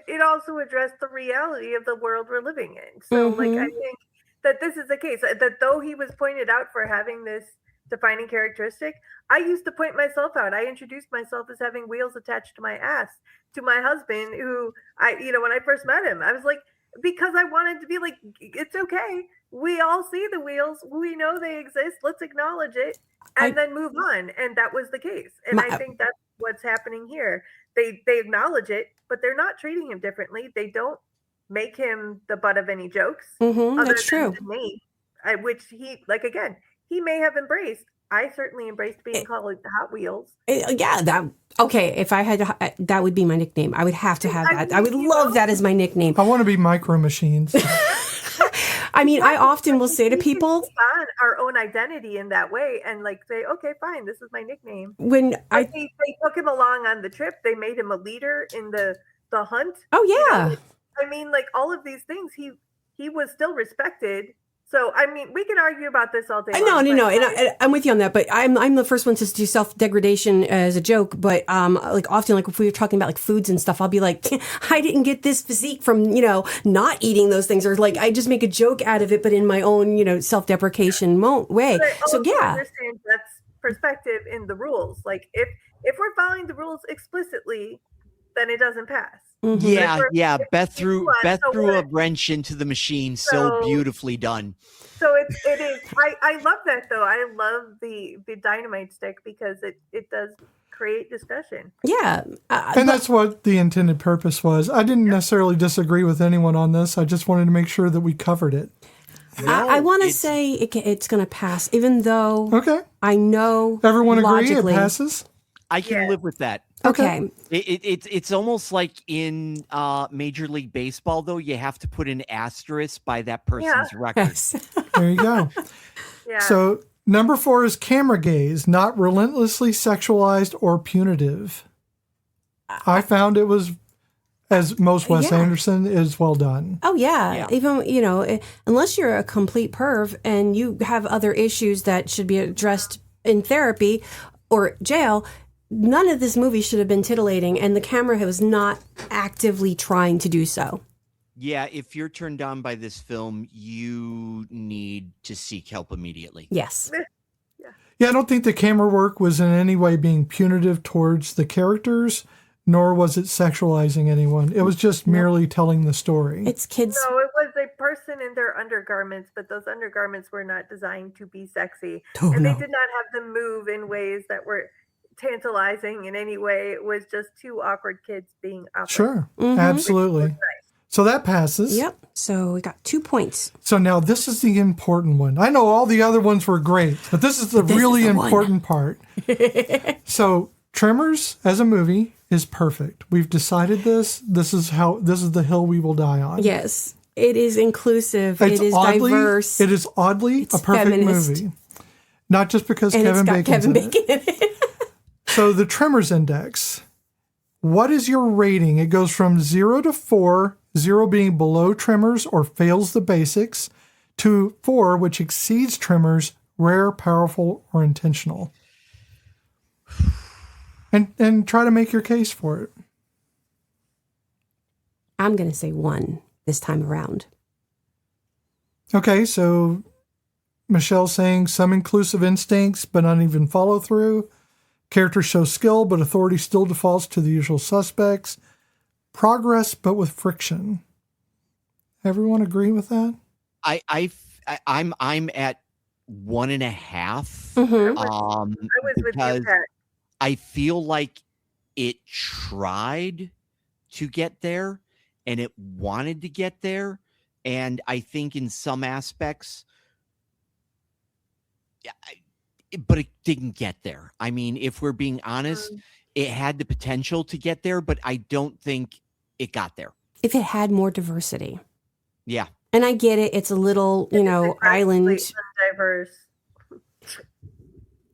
it also addressed the reality of the world we're living in. So, I think that this is the case, that though he was pointed out for having this defining characteristic, I used to point myself out. I introduced myself as having wheels attached to my ass to my husband, who when I first met him, I was like, because I wanted to be like, it's okay. We all see the wheels. We know they exist. Let's acknowledge it and then move on. And that was the case. And I think that's what's happening here. They acknowledge it, but they're not treating him differently. They don't make him the butt of any jokes. That's true. Me, which he may have embraced. I certainly embraced being called the Hot Wheels. Okay, if I had that would be my nickname. I would have to have that. I would love that as my nickname. I want to be Micro Machines. I mean, I often will say to people, on our own identity in that way, and say, okay, fine, this is my nickname. When they took him along on the trip, they made him a leader in the hunt. Oh yeah. I mean, all of these things, he was still respected. So, I mean, we can argue about this all day. No. And I'm with you on that, but I'm the first one to do self-degradation as a joke. But often, if we were talking about foods and stuff, I'll be like, I didn't get this physique from, not eating those things. Or I just make a joke out of it, but in my own, self-deprecation way. So, yeah. I understand that's perspective in the rules. If we're following the rules explicitly, then it doesn't pass. Yeah. Beth threw a wrench into the machine. So beautifully done. So it is. I love that though. I love the dynamite stick because it does create discussion. Yeah. And that's what the intended purpose was. I didn't necessarily disagree with anyone on this. I just wanted to make sure that we covered it. I want to say it's going to pass, even though I know everyone agree it passes. I can live with that. Okay. It's almost like in Major League Baseball, though, you have to put an asterisk by that person's record. Yes. There you go. So number 4 is camera gaze, not relentlessly sexualized or punitive. I found it was, as most Wes Anderson, is well done. Oh, yeah. Even, unless you're a complete perv and you have other issues that should be addressed in therapy or jail, none of this movie should have been titillating, and the camera was not actively trying to do so. Yeah, if you're turned on by this film, you need to seek help immediately. Yes. Yeah, I don't think the camera work was in any way being punitive towards the characters, nor was it sexualizing anyone. It was just merely telling the story. It's kids. No, it was a person in their undergarments, but those undergarments were not designed to be sexy. They did not have them move in ways that were tantalizing in any way. It was just two awkward kids being awkward. Sure, absolutely. So that passes. Yep. So we got 2 points. So now this is the important one. I know all the other ones were great, but this is the really important part. So Tremors as a movie is perfect. We've decided this. This is the hill we will die on. Yes. It is inclusive. It is diverse. It is oddly a perfect movie. Not just because Kevin Bacon's in it. So the Tremors Index. What is your rating? It goes from 0 to 4, 0 being below Tremors or fails the basics, to 4, which exceeds Tremors, rare, powerful, or intentional. And try to make your case for it. I'm going to say 1 this time around. Okay, so Michelle's saying some inclusive instincts, but uneven follow through. Characters show skill, but authority still defaults to the usual suspects. Progress, but with friction. Everyone agree with that? I'm at 1.5. Mm-hmm. I was with you, Because Pat. I feel like it tried to get there and it wanted to get there. And I think in some aspects, but it didn't get there. I mean, if we're being honest, it had the potential to get there, but I don't think it got there. If it had more diversity. Yeah. And I get it. It's a little, island. Diverse.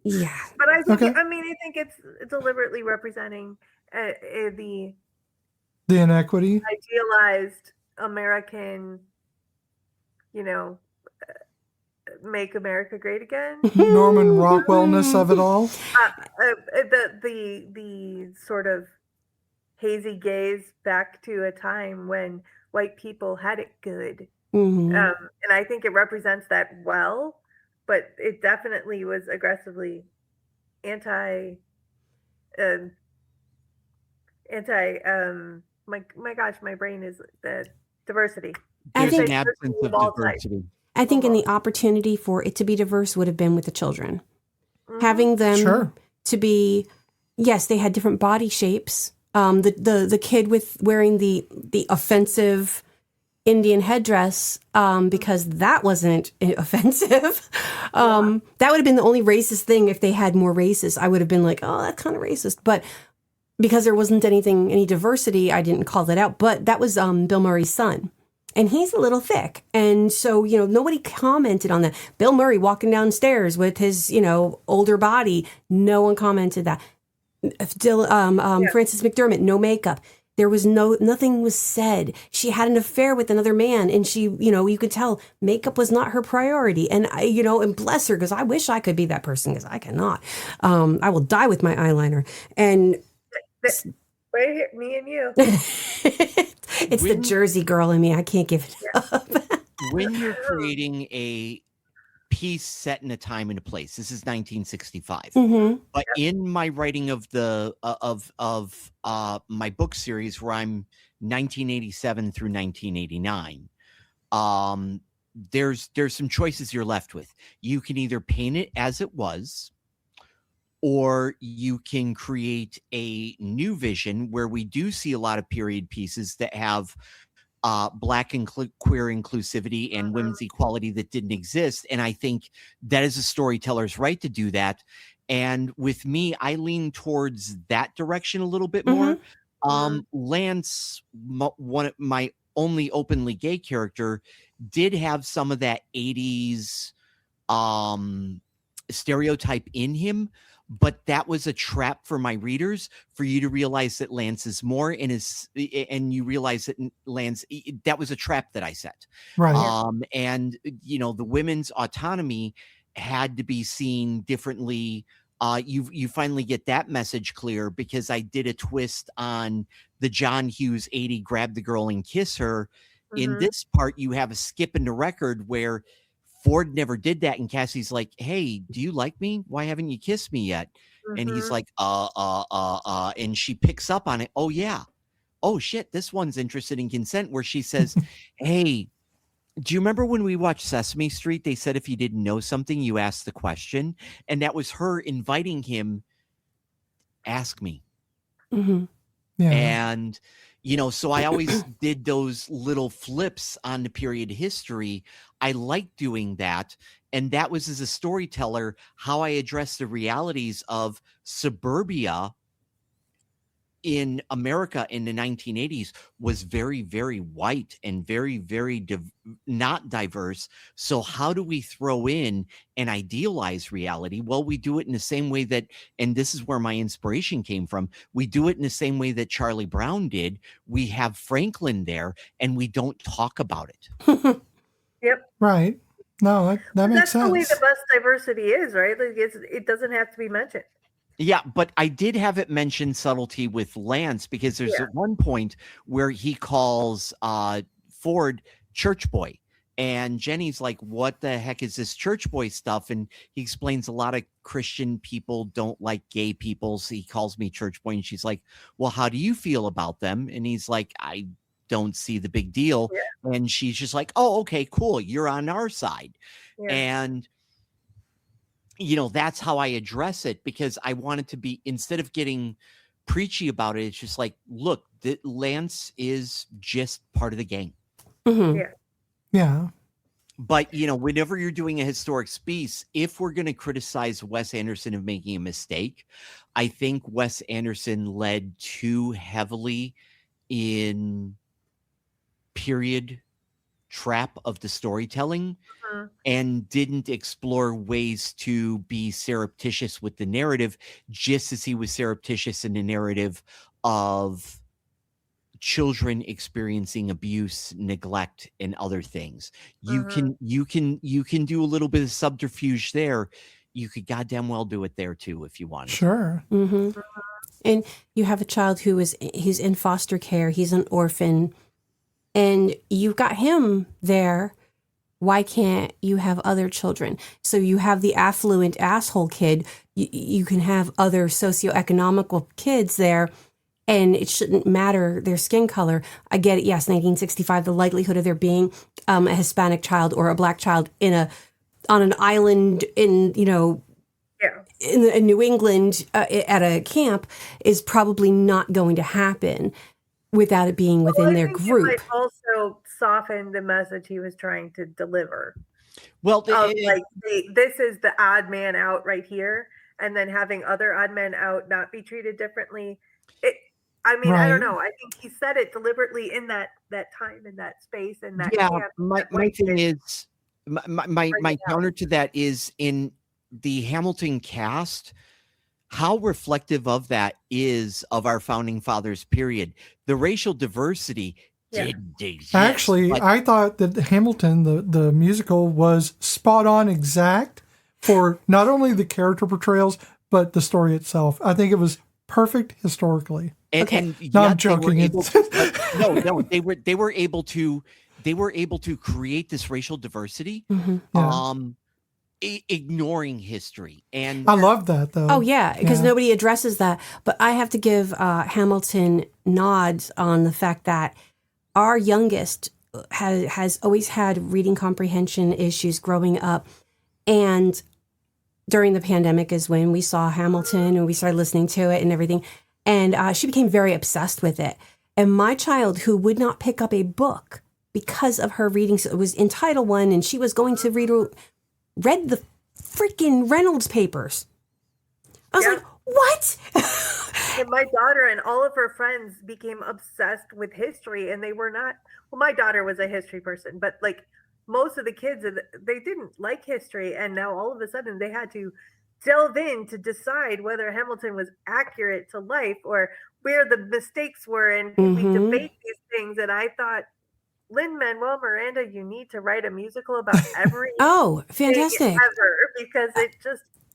Yeah. But I think, Okay. I think it's deliberately representing the The inequity. idealized American, make America great again. Norman Rockwellness of it all. The sort of hazy gaze back to a time when white people had it good. Mm-hmm. And I think it represents that well, but it definitely was aggressively my gosh, my brain is the diversity. There's think- an absence of diversity. I think in the opportunity for it to be diverse would have been with the children. Mhm. Having them Sure. to be, yes, they had different body shapes. The kid with wearing the offensive Indian headdress, because that wasn't offensive. That would have been the only racist thing if they had more racists. I would have been like, oh, that's kind of racist. But because there wasn't any diversity, I didn't call that out. But that was Bill Murray's son. And he's a little thick. And so, nobody commented on that. Bill Murray walking downstairs with his, older body. No one commented that. Frances McDermott, no makeup. There was nothing was said. She had an affair with another man, and she, you could tell makeup was not her priority. And and bless her, because I wish I could be that person, because I cannot. I will die with my eyeliner. And Right here, me and you. it's the Jersey girl in me. I can't give it up. When you're creating a piece set in a time and a place, this is 1965. Mm-hmm. But in my writing of the my book series, where I'm 1987 through 1989, there's some choices you're left with. You can either paint it as it was, or you can create a new vision where we do see a lot of period pieces that have Black and queer inclusivity and women's equality that didn't exist. And I think that is a storyteller's right to do that. And with me, I lean towards that direction a little bit more. Lance, my only openly gay character, did have some of that 80s stereotype in him, but that was a trap for my readers, for you to realize that Lance is more and you realize that Lance, that was a trap that I set. Right. And the women's autonomy had to be seen differently. You finally get that message clear, because I did a twist on the John Hughes 80 grab the girl and kiss her. In this part, you have a skip in the record where Ford never did that, and Cassie's like, "Hey, do you like me? Why haven't you kissed me yet?" And he's like, and she picks up on it. Oh yeah. Oh shit, this one's interested in consent, where she says, "Hey, do you remember when we watched Sesame Street? They said if you didn't know something, you asked the question." And that was her inviting him, ask me. Mm-hmm. Yeah. And So I always did those little flips on the period history. I like doing that. And that was, as a storyteller, how I addressed the realities of suburbia in America in the 1980s was very, very white and very, very not diverse. So how do we throw in an idealized reality? Well, we do it in the same way that, and this is where my inspiration came from, we do it in the same way that Charlie Brown did. We have Franklin there and we don't talk about it. Yep. Right. No, that makes That's sense. the way the bus diversity is, right? Like it doesn't have to be mentioned. Yeah, but I did have it mention subtlety with Lance, because there's at one point where he calls Ford church boy. And Jenny's like, what the heck is this church boy stuff? And he explains a lot of Christian people don't like gay people. So he calls me church boy. And she's like, well, how do you feel about them? And he's like, I don't see the big deal. Yeah. And she's just like, oh, okay, cool. You're on our side. Yeah. And that's how I address it, because I want it to be, instead of getting preachy about it, it's just like, look, Lance is just part of the gang. Mm-hmm. Yeah. Yeah. But, whenever you're doing a historic piece, if we're going to criticize Wes Anderson of making a mistake, I think Wes Anderson led too heavily in period trap of the storytelling, and didn't explore ways to be surreptitious with the narrative, just as he was surreptitious in the narrative of children experiencing abuse, neglect, and other things. You can do a little bit of subterfuge there. You could goddamn well do it there too if you want. Sure. Mm-hmm. And you have a child he's in foster care. He's an orphan, and you've got him there. Why can't you have other children? So you have the affluent asshole kid. You can have other socioeconomical kids there, and it shouldn't matter their skin color. I get it. Yes, 1965, the likelihood of there being a Hispanic child or a black child on an island in in New England at a camp is probably not going to happen without it being within their group. It might also soften the message he was trying to deliver. Well, this is the odd man out right here, and then having other odd men out not be treated differently. I don't know. I think he said it deliberately in that time, in that space, in that camp. My thing is, my counter to that is, in the Hamilton cast, how reflective of that is of our founding fathers period. The racial diversity didn't exist. Actually, I thought that Hamilton, the musical, was spot on exact for not only the character portrayals, but the story itself. I think it was perfect historically. And I'm joking. They were able to create this racial diversity. Mm-hmm. Ignoring history. And I love that, though. Oh yeah, because nobody addresses that. But I have to give Hamilton nods on the fact that our youngest has always had reading comprehension issues growing up, and during the pandemic is when we saw Hamilton and we started listening to it and everything, and she became very obsessed with it. And my child, who would not pick up a book because of her reading, so it was in Title I, and she was going to read the freaking Reynolds papers. I was like, what? And my daughter and all of her friends became obsessed with history, and they were not, well, my daughter was a history person, but like most of the kids, they didn't like history. And now all of a sudden they had to delve in to decide whether Hamilton was accurate to life or where the mistakes were. And we debate these things. And I thought, Lin-Manuel Miranda, you need to write a musical about every fantastic ever, because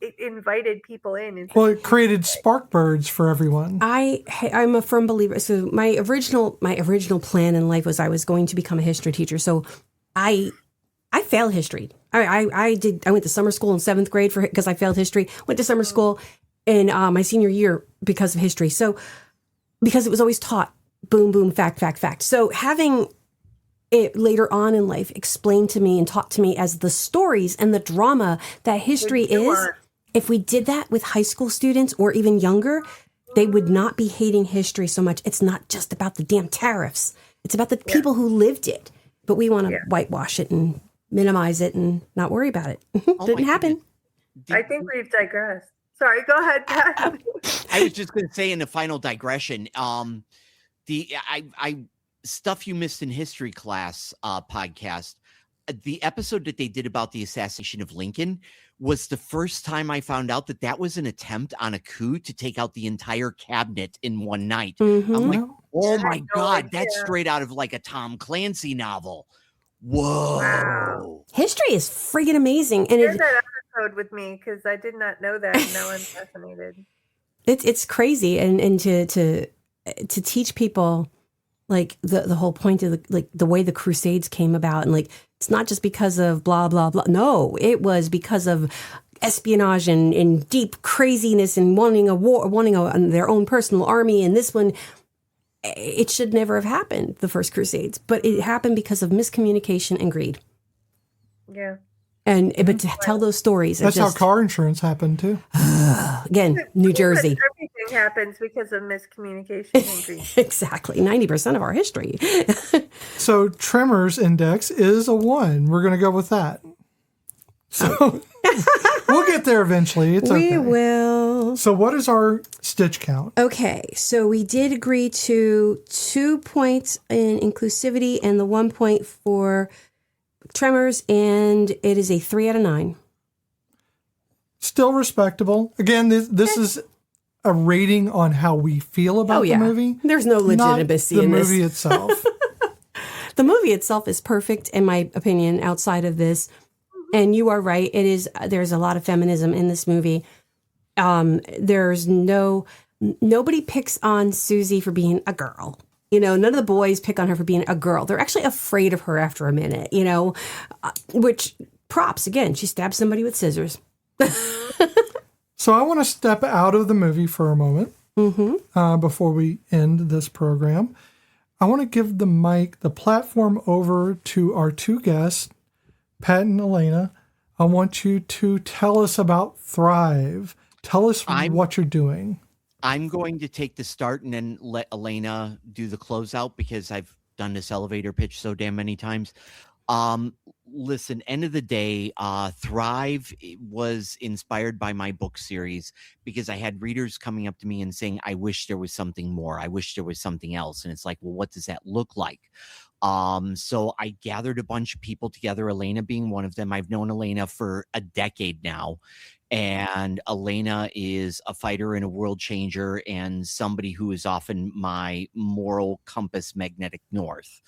it invited people in. Well, it created Sparkbirds for everyone. I'm a firm believer. So my original plan in life was I was going to become a history teacher. So I failed history. I went to summer school in 7th grade because I failed history. Went to summer school in my senior year because of history. So because it was always taught, boom, boom, fact, fact, fact. So having it later on in life explained to me and taught to me as the stories and the drama that history is. If we did that with high school students or even younger, they would not be hating history so much. It's not just about the damn tariffs. It's about the people who lived it. But we want to whitewash it and minimize it and not worry about it. Didn't happen. I think we've digressed. Sorry, go ahead, Pat. I was just going to say in the final digression, the Stuff You Missed in History Class podcast, the episode that they did about the assassination of Lincoln was the first time I found out that that was an attempt on a coup to take out the entire cabinet in one night. I'm like, oh my God, that's straight out of like a Tom Clancy novel. Whoa. Wow. History is friggin' amazing. And share that episode with me because I did not know that. And now I'm fascinated. It's crazy. And to teach people like the whole point of the way the Crusades came about, and like it's not just because of blah blah blah. No, it was because of espionage and deep craziness and wanting a war, wanting their own personal army. And this one, it should never have happened, the First Crusades, but it happened because of miscommunication and greed. Yeah. But to tell those stories, that's how car insurance happened too. Again, New Jersey. Everything happens because of miscommunication and greed. Exactly. 90% of our history. So Tremors index is a 1. We're going to go with that. So we'll get there eventually. It's okay. We will. So what is our stitch count? Okay. So we did agree to 2 points in inclusivity and the 1 point for Tremors, and it is a 3 out of 9. Still respectable. Again, this is a rating on how we feel about the movie. There's no legitimacy in this. The movie itself. The movie itself is perfect, in my opinion, outside of this. And you are right. It is. There's a lot of feminism in this movie. There's nobody picks on Susie for being a girl. You know, none of the boys pick on her for being a girl. They're actually afraid of her after a minute, you know, which props. Again, she stabs somebody with scissors. So I want to step out of the movie for a moment before we end this program. I want to give the platform over to our two guests, Pat and Allaina. I want you to tell us about Thrive. Tell us what you're doing. I'm going to take the start and then let Allaina do the closeout because I've done this elevator pitch so damn many times. Listen, end of the day, Thrive was inspired by my book series because I had readers coming up to me and saying, I wish there was something more. I wish there was something else. And it's like, well, what does that look like? So I gathered a bunch of people together, Allaina being one of them. I've known Allaina for a decade now. And Allaina is a fighter and a world changer and somebody who is often my moral compass magnetic north.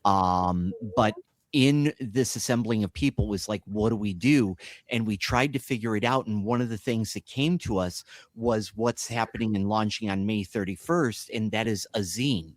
But in this assembling of people was like, what do we do? And we tried to figure it out. And one of the things that came to us was what's happening and launching on May 31st. And that is a zine.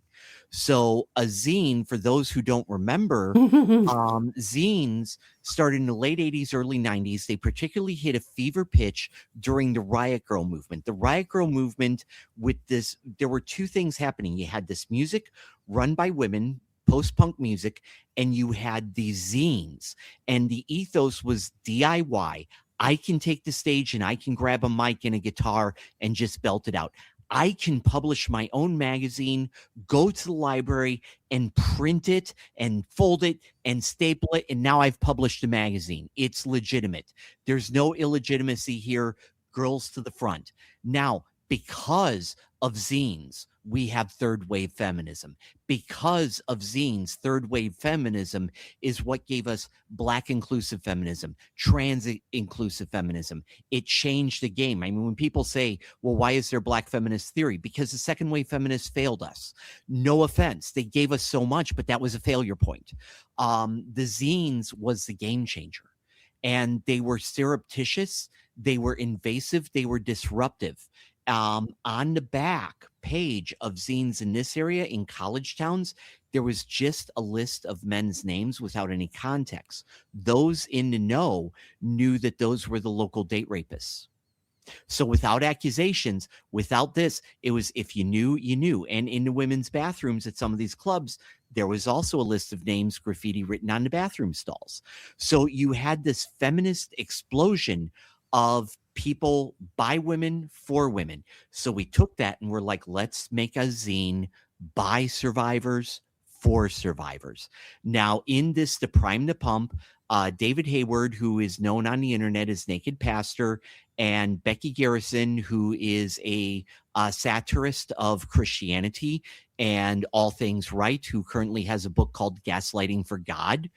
So a zine, for those who don't remember, zines started in the late 80s, early 90s. They particularly hit a fever pitch during the Riot Girl movement. The Riot Girl movement with this, there were two things happening. You had this music run by women, post-punk music, and you had these zines. And the ethos was DIY. I can take the stage and I can grab a mic and a guitar and just belt it out. I can publish my own magazine, go to the library and print it and fold it and staple it. And now I've published a magazine. It's legitimate. There's no illegitimacy here. Girls to the front. Now, because of zines, we have third wave feminism. Because of zines, third wave feminism is what gave us Black inclusive feminism, trans inclusive feminism. It changed the game. I mean, when people say, well, why is there Black feminist theory? Because the second wave feminists failed us. No offense. They gave us so much, but that was a failure point. The zines was the game changer. And they were surreptitious. They were invasive. They were disruptive. On the back page of zines in this area in college towns, there was just a list of men's names without any context. Those in the know knew that those were the local date rapists. So without accusations, without this, it was if you knew, you knew. And in the women's bathrooms at some of these clubs, there was also a list of names, graffiti written on the bathroom stalls. So you had this feminist explosion of people by women for women. So we took that and we're like, let's make a zine by survivors for survivors. Now, in this, The Prime to Pump, David Hayward, who is known on the internet as Naked Pastor, and Becky Garrison, who is a satirist of Christianity and all things right, who currently has a book called Gaslighting for God,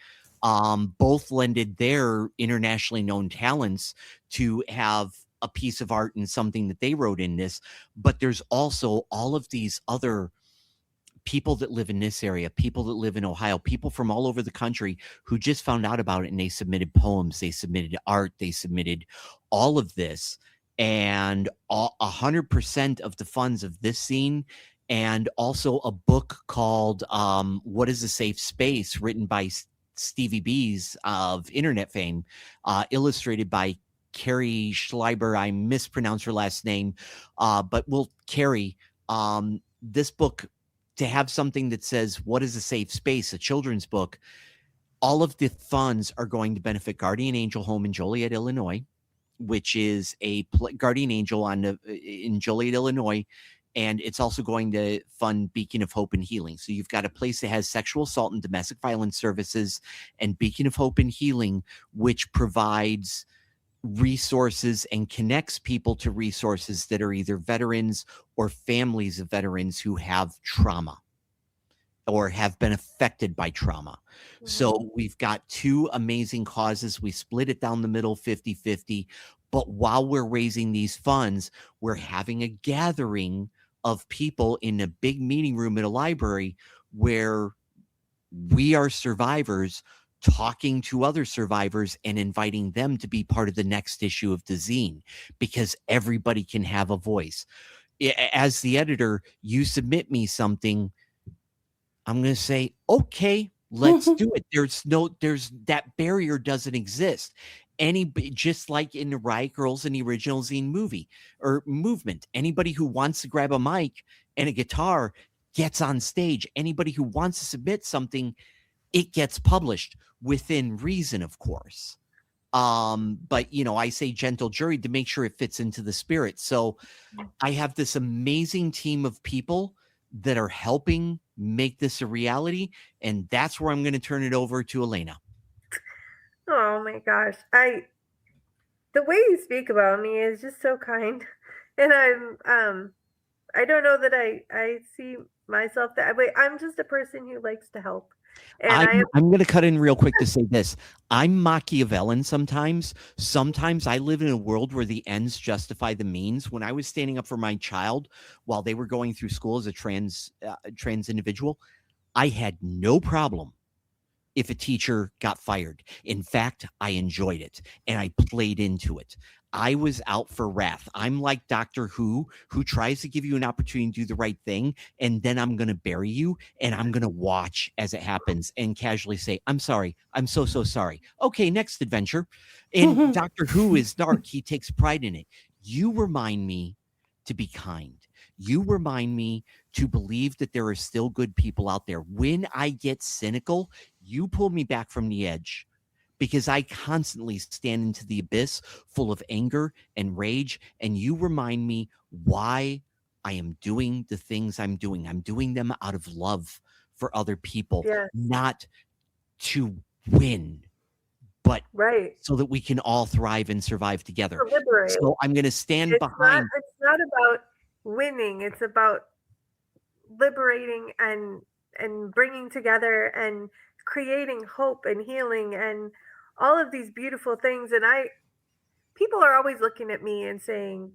both lended their internationally known talents to have a piece of art and something that they wrote in this. But there's also all of these other people that live in this area, people that live in Ohio, people from all over the country who just found out about it, and they submitted poems, they submitted art, they submitted all of this. And 100% of the funds of this scene, and also a book called What is a Safe Space, written by Stevie B's of internet fame, illustrated by Carrie Schleiber. I mispronounced her last name, but Carrie, this book, to have something that says, what is a safe space, a children's book, all of the funds are going to benefit Guardian Angel Home in Joliet, Illinois, which is a Guardian Angel in Joliet, Illinois. And it's also going to fund Beacon of Hope and Healing. So you've got a place that has sexual assault and domestic violence services, and Beacon of Hope and Healing, which provides resources and connects people to resources that are either veterans or families of veterans who have trauma or have been affected by trauma. Mm-hmm. So we've got two amazing causes. We split it down the middle 50-50. But while we're raising these funds, we're having a gathering of people in a big meeting room at a library where we are survivors talking to other survivors and inviting them to be part of the next issue of the zine, because everybody can have a voice. As the editor, you submit me something, I'm going to say, okay, let's do it. There's that barrier doesn't exist. Just like in the Riot Girls and the original zine movie or movement, anybody who wants to grab a mic and a guitar gets on stage. Anybody who wants to submit something, it gets published within reason, of course. But I say gentle jury to make sure it fits into the spirit. So I have this amazing team of people that are helping make this a reality. And that's where I'm going to turn it over to Allaina. Oh my gosh. The way you speak about me is just so kind. And I don't know that I see myself that way. I'm just a person who likes to help. And I'm going to cut in real quick to say this. I'm Machiavellian sometimes. Sometimes I live in a world where the ends justify the means. When I was standing up for my child while they were going through school as a trans individual, I had no problem if a teacher got fired. In fact, I enjoyed it and I played into it. I was out for wrath. I'm like Doctor Who tries to give you an opportunity to do the right thing, and then I'm going to bury you, and I'm going to watch as it happens and casually say, I'm sorry. I'm so sorry. Okay, next adventure. And Doctor Who is dark. He takes pride in it. You remind me to be kind. You remind me to believe that there are still good people out there. When I get cynical, you pull me back from the edge, because I constantly stand into the abyss full of anger and rage, and you remind me why I am doing the things I'm doing. I'm doing them out of love for other people, not to win, but so that we can all thrive and survive together. So I'm going to stand behind. It's not about winning. It's about liberating and bringing together and creating hope and healing and all of these beautiful things. And people are always looking at me and saying,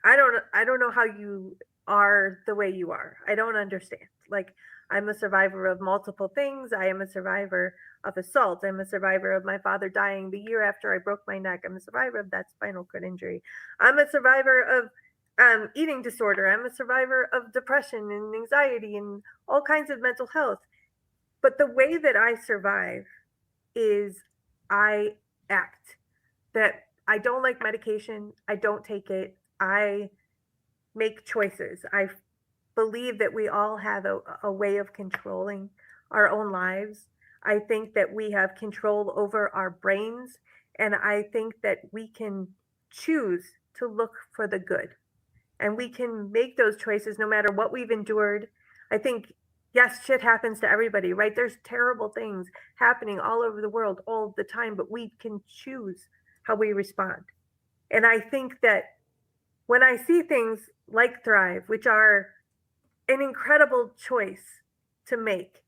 I don't know how you are the way you are. I don't understand. Like, I'm a survivor of multiple things. I am a survivor of assault. I'm a survivor of my father dying the year after I broke my neck. I'm a survivor of that spinal cord injury. I'm a survivor of eating disorder. I'm a survivor of depression and anxiety and all kinds of mental health. But the way that I survive is I act. That I don't like medication. I don't take it. I make choices. I believe that we all have a way of controlling our own lives. I think that we have control over our brains. And I think that we can choose to look for the good. And we can make those choices no matter what we've endured. I think, yes, shit happens to everybody, right? There's terrible things happening all over the world all the time, but we can choose how we respond. And I think that when I see things like Thrive, which are an incredible choice to make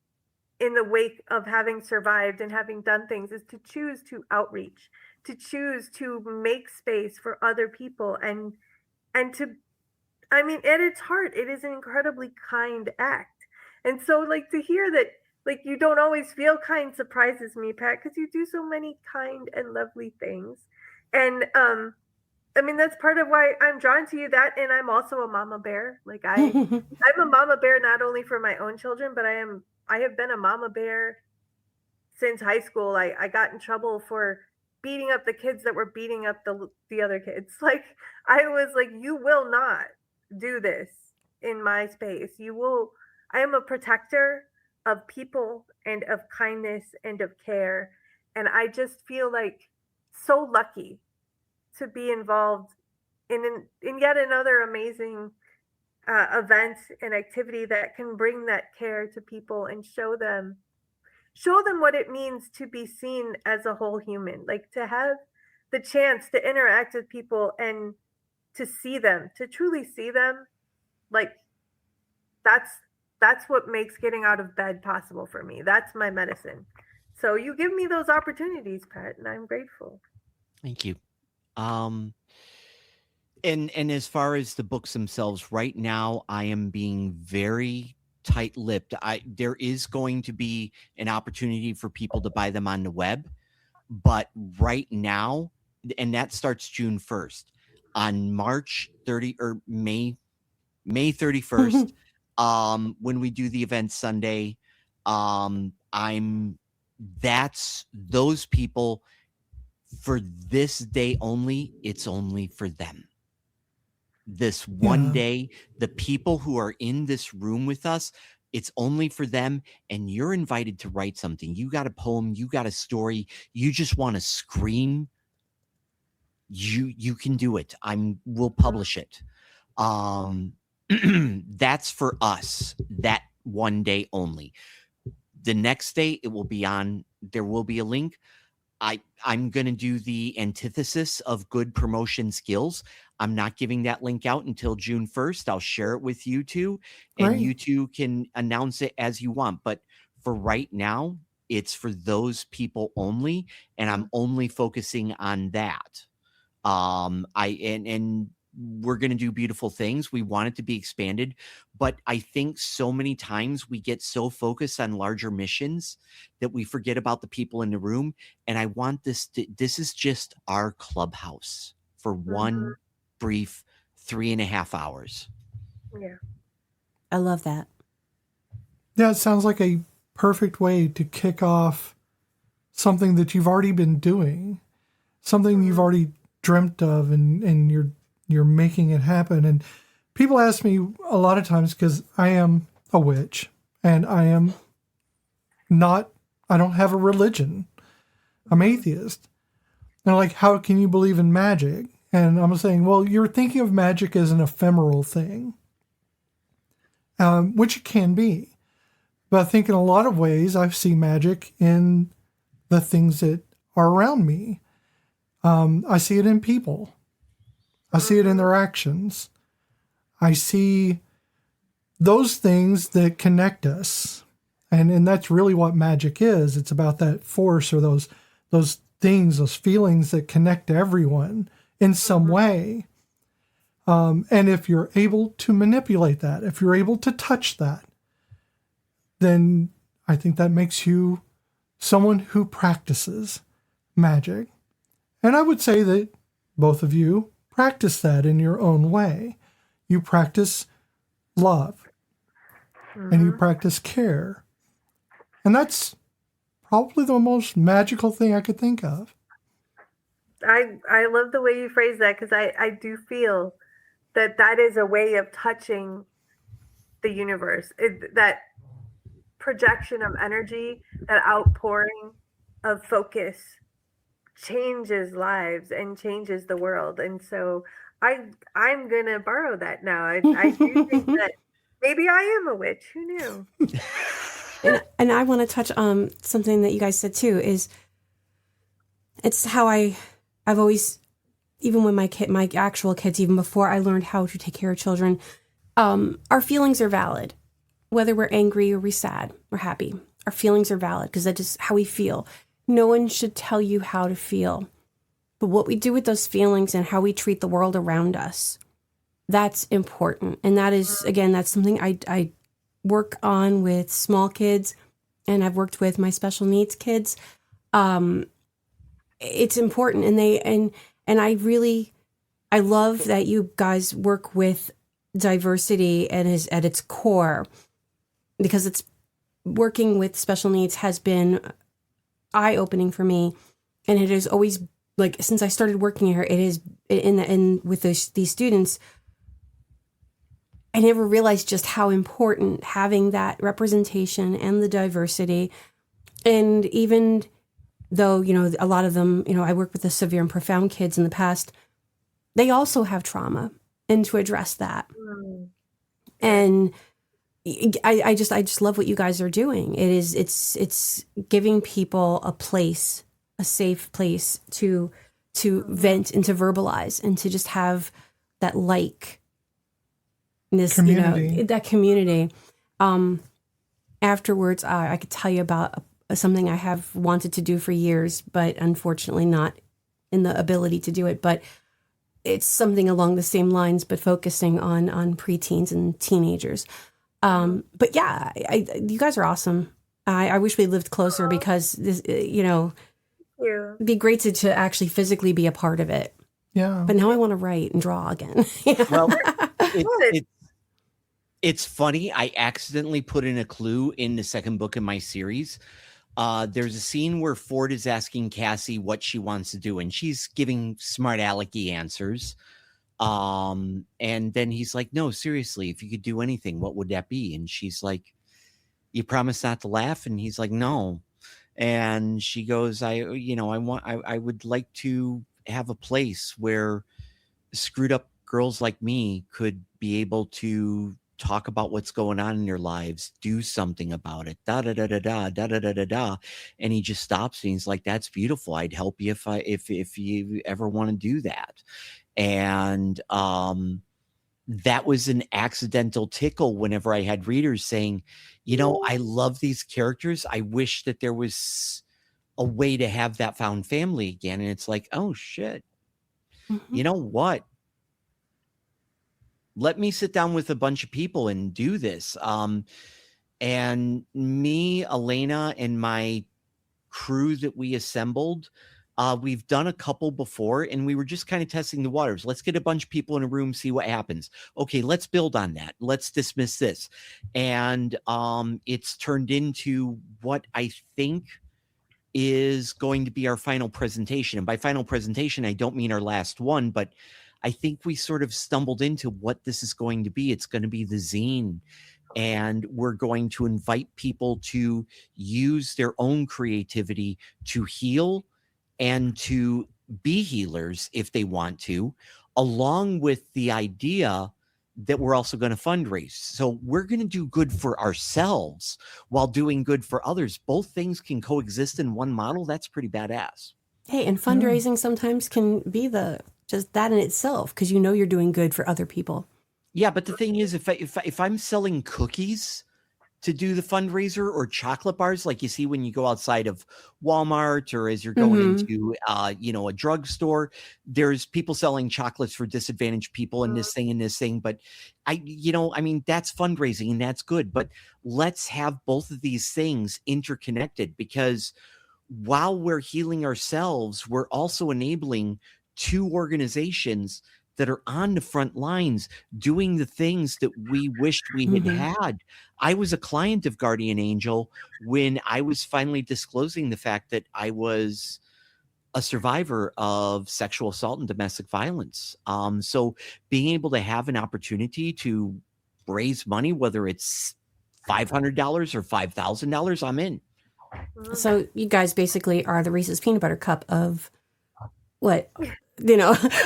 in the wake of having survived and having done things, is to choose to outreach, to choose to make space for other people, and to, I mean, at its heart, it is an incredibly kind act. And so, like, to hear that, like, you don't always feel kind surprises me, Pat, because you do so many kind and lovely things. And I mean, that's part of why I'm drawn to you. That, and I'm also a mama bear. Like, I'm a mama bear not only for my own children, but I have been a mama bear since high school. I got in trouble for beating up the kids that were beating up the other kids. Like, I was like, you will not do this in my space. You will. I am a protector of people and of kindness and of care. And I just feel like so lucky to be involved in yet another amazing event and activity that can bring that care to people and show them what it means to be seen as a whole human, like to have the chance to interact with people and to see them, to truly see them. Like, that's what makes getting out of bed possible for me. That's my medicine. So you give me those opportunities, Pat, and I'm grateful. Thank you. And as far as the books themselves, right now I am being very tight-lipped. There is going to be an opportunity for people to buy them on the web, but right now, and that starts June 1st, on March 30 or May 31st, when we do the event Sunday, that's those people. For this day only, it's only for them. This one day, the people who are in this room with us, it's only for them. And you're invited to write something. You got a poem, you got a story, you just want to scream. You can do it. We'll publish it. That's for us, that one day only. The next day it will be on, there will be a link. I'm going to do the antithesis of good promotion skills. I'm not giving that link out until June 1st. I'll share it with you two, and you two can announce it as you want. But for right now, it's for those people only, and I'm only focusing on that. And we're going to do beautiful things. We want it to be expanded, but I think so many times we get so focused on larger missions that we forget about the people in the room. And I want this is just our clubhouse for one brief 3.5 hours. Yeah. I love that. Yeah, it sounds like a perfect way to kick off something that you've already been doing, something you've already dreamt of, and you're making it happen. And people ask me a lot of times, because I am a witch and I don't have a religion. I'm atheist. And they're like, how can you believe in magic? And I'm saying, well, you're thinking of magic as an ephemeral thing, which it can be. But I think in a lot of ways, I see magic in the things that are around me. I see it in people. I see it in their actions. I see those things that connect us. And that's really what magic is. It's about that force, or those things, those feelings that connect everyone in some way. And if you're able to manipulate that, if you're able to touch that, then I think that makes you someone who practices magic. And I would say that both of you practice that in your own way. You practice love, and you practice care. And that's probably the most magical thing I could think of. I love the way you phrase that, because I do feel that is a way of touching the universe. That projection of energy, that outpouring of focus changes lives and changes the world. And so I'm gonna borrow that now. I do think that maybe I am a witch. Who knew? And I want to touch on something that you guys said too, is it's how I've always, even when my actual kids, even before I learned how to take care of children, our feelings are valid. Whether we're angry or we're sad or happy, our feelings are valid because that's just how we feel. No one should tell you how to feel. But what we do with those feelings and how we treat the world around us, that's important. And that is, again, that's something I work on with small kids, and I've worked with my special needs kids. It's important. And I love that you guys work with diversity and is at its core, because it's working with special needs has been eye-opening for me. And it has always, like, since I started working here, it is with these students, I never realized just how important having that representation and the diversity. And even though, a lot of them, I work with the severe and profound kids in the past, they also have trauma, and to address that. And I just love what you guys are doing. It's giving people a safe place to vent and to verbalize and to just have that community. That community. Afterwards, I could tell you about something I have wanted to do for years, but unfortunately not in the ability to do it. But it's something along the same lines, but focusing on preteens and teenagers. But yeah, you guys are awesome. I wish we lived closer, because this, it'd be great to actually physically be a part of it. Yeah. But now I want to write and draw again. Well, it's funny. I accidentally put in a clue in the second book in my series. There's a scene where Ford is asking Cassie what she wants to do, and she's giving smart alecky answers. And then he's like, "No, seriously, if you could do anything, what would that be?" And she's like, "You promise not to laugh?" And he's like, "No." And she goes, I would like to have a place where screwed up girls like me could be able to talk about what's going on in their lives, do something about it, da da da da da da da da da da. And he just stops and he's like, "That's beautiful. I'd help you if you ever want to do that." And that was an accidental tickle whenever I had readers saying, "I love these characters. I wish that there was a way to have that found family again." And it's like, oh shit. Mm-hmm. You know what? Let me sit down with a bunch of people and do this. And me, Allaina, and my crew that we assembled, we've done a couple before, and we were just kind of testing the waters. Let's get a bunch of people in a room, see what happens. Okay, let's build on that. Let's dismiss this. And it's turned into what I think is going to be our final presentation. And by final presentation, I don't mean our last one, but I think we sort of stumbled into what this is going to be. It's going to be the zine, and we're going to invite people to use their own creativity to heal and to be healers if they want to, along with the idea that we're also going to fundraise. So we're going to do good for ourselves while doing good for others. Both things can coexist in one model. That's pretty badass. Hey, and fundraising sometimes can be just that in itself, because you're doing good for other people. Yeah, but the thing is, if I'm selling cookies to do the fundraiser, or chocolate bars like you see when you go outside of Walmart, or as you're going into a drugstore, there's people selling chocolates for disadvantaged people and this thing. But that's fundraising, and that's good. But let's have both of these things interconnected, because while we're healing ourselves, we're also enabling two organizations that are on the front lines doing the things that we wished we had. I was a client of Guardian Angel when I was finally disclosing the fact that I was a survivor of sexual assault and domestic violence. So being able to have an opportunity to raise money, whether it's $500 or $5,000, I'm in. So you guys basically are the Reese's Peanut Butter Cup of what,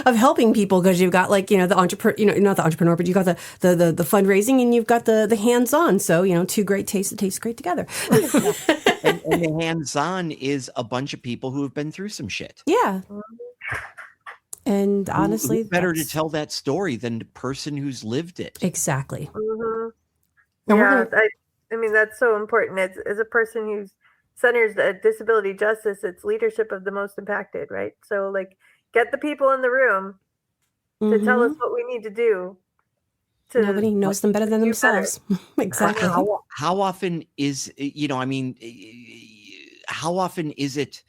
of helping people, because you've got like, the entrepreneur, not the entrepreneur, but you've got the fundraising, and you've got the hands-on. So, two great tastes that taste great together. And the hands-on is a bunch of people who have been through some shit. Yeah. And honestly, who's better to tell that story than the person who's lived it. Exactly. Yeah, I mean, that's so important. As a person who centers disability justice, it's leadership of the most impacted, right? So, like, get the people in the room to tell us what we need to do. Nobody knows them better than themselves. Exactly. How often is, how often is it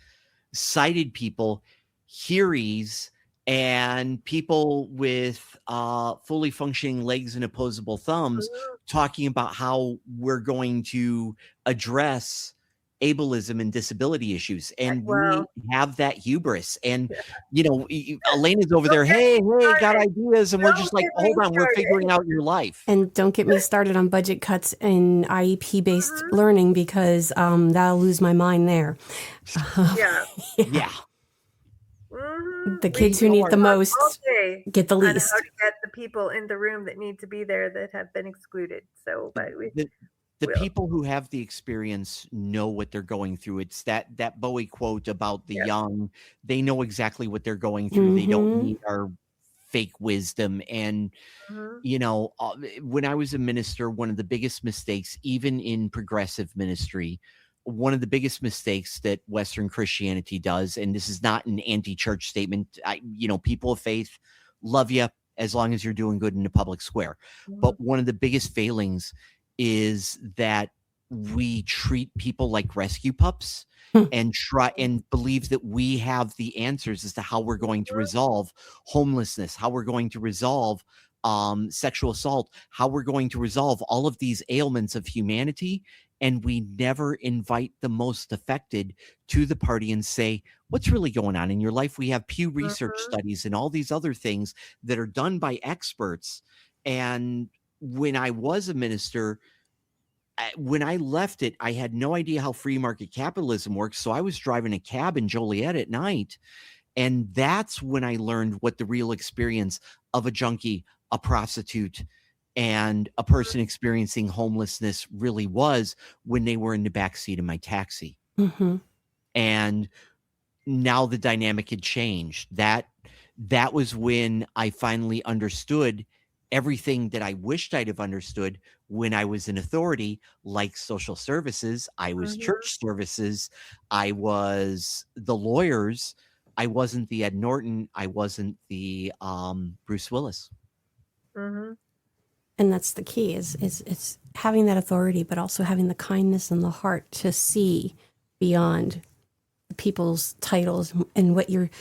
sighted people, hearies, and people with fully functioning legs and opposable thumbs talking about how we're going to address ableism and disability issues, and we have that hubris, and Allaina's over there, hey, got ideas, and we're just like, hold on, we're figuring out your life. And don't get me started on budget cuts in IEP based learning, because that'll lose my mind there. The kids who need the most get the least. How to get the people in the room that need to be there that have been excluded. So, but the people who have the experience know what they're going through. It's that Bowie quote about the young. They know exactly what they're going through. They don't need our fake wisdom. And, when I was a minister, one of the biggest mistakes, even in progressive ministry, one of the biggest mistakes that Western Christianity does, and this is not an anti-church statement, people of faith love you as long as you're doing good in the public square. But one of the biggest failings is that we treat people like rescue pups and try and believe that we have the answers as to how we're going to resolve homelessness, how we're going to resolve sexual assault, how we're going to resolve all of these ailments of humanity. And we never invite the most affected to the party and say, what's really going on in your life? We have Pew Research studies and all these other things that are done by experts. And when I was a minister, when I left it, I had no idea how free market capitalism works. So I was driving a cab in Joliet at night. And that's when I learned what the real experience of a junkie, a prostitute, and a person experiencing homelessness really was, when they were in the backseat of my taxi. And now the dynamic had changed. That was when I finally understood everything that I wished I'd have understood when I was in authority, like social services. I was church services. I was the lawyers. I wasn't the Ed Norton. I wasn't the Bruce Willis. And that's the key, is it's having that authority, but also having the kindness and the heart to see beyond people's titles and what you're,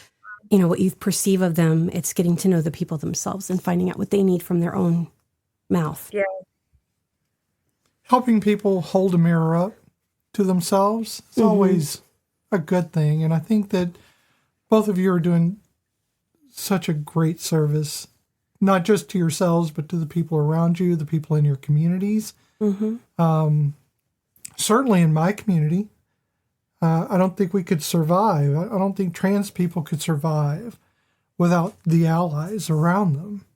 what you perceive of them. It's getting to know the people themselves and finding out what they need from their own mouth. Yeah. Helping people hold a mirror up to themselves is always a good thing. And I think that both of you are doing such a great service, not just to yourselves, but to the people around you, the people in your communities. Certainly in my community, I don't think we could survive. I don't think trans people could survive without the allies around them.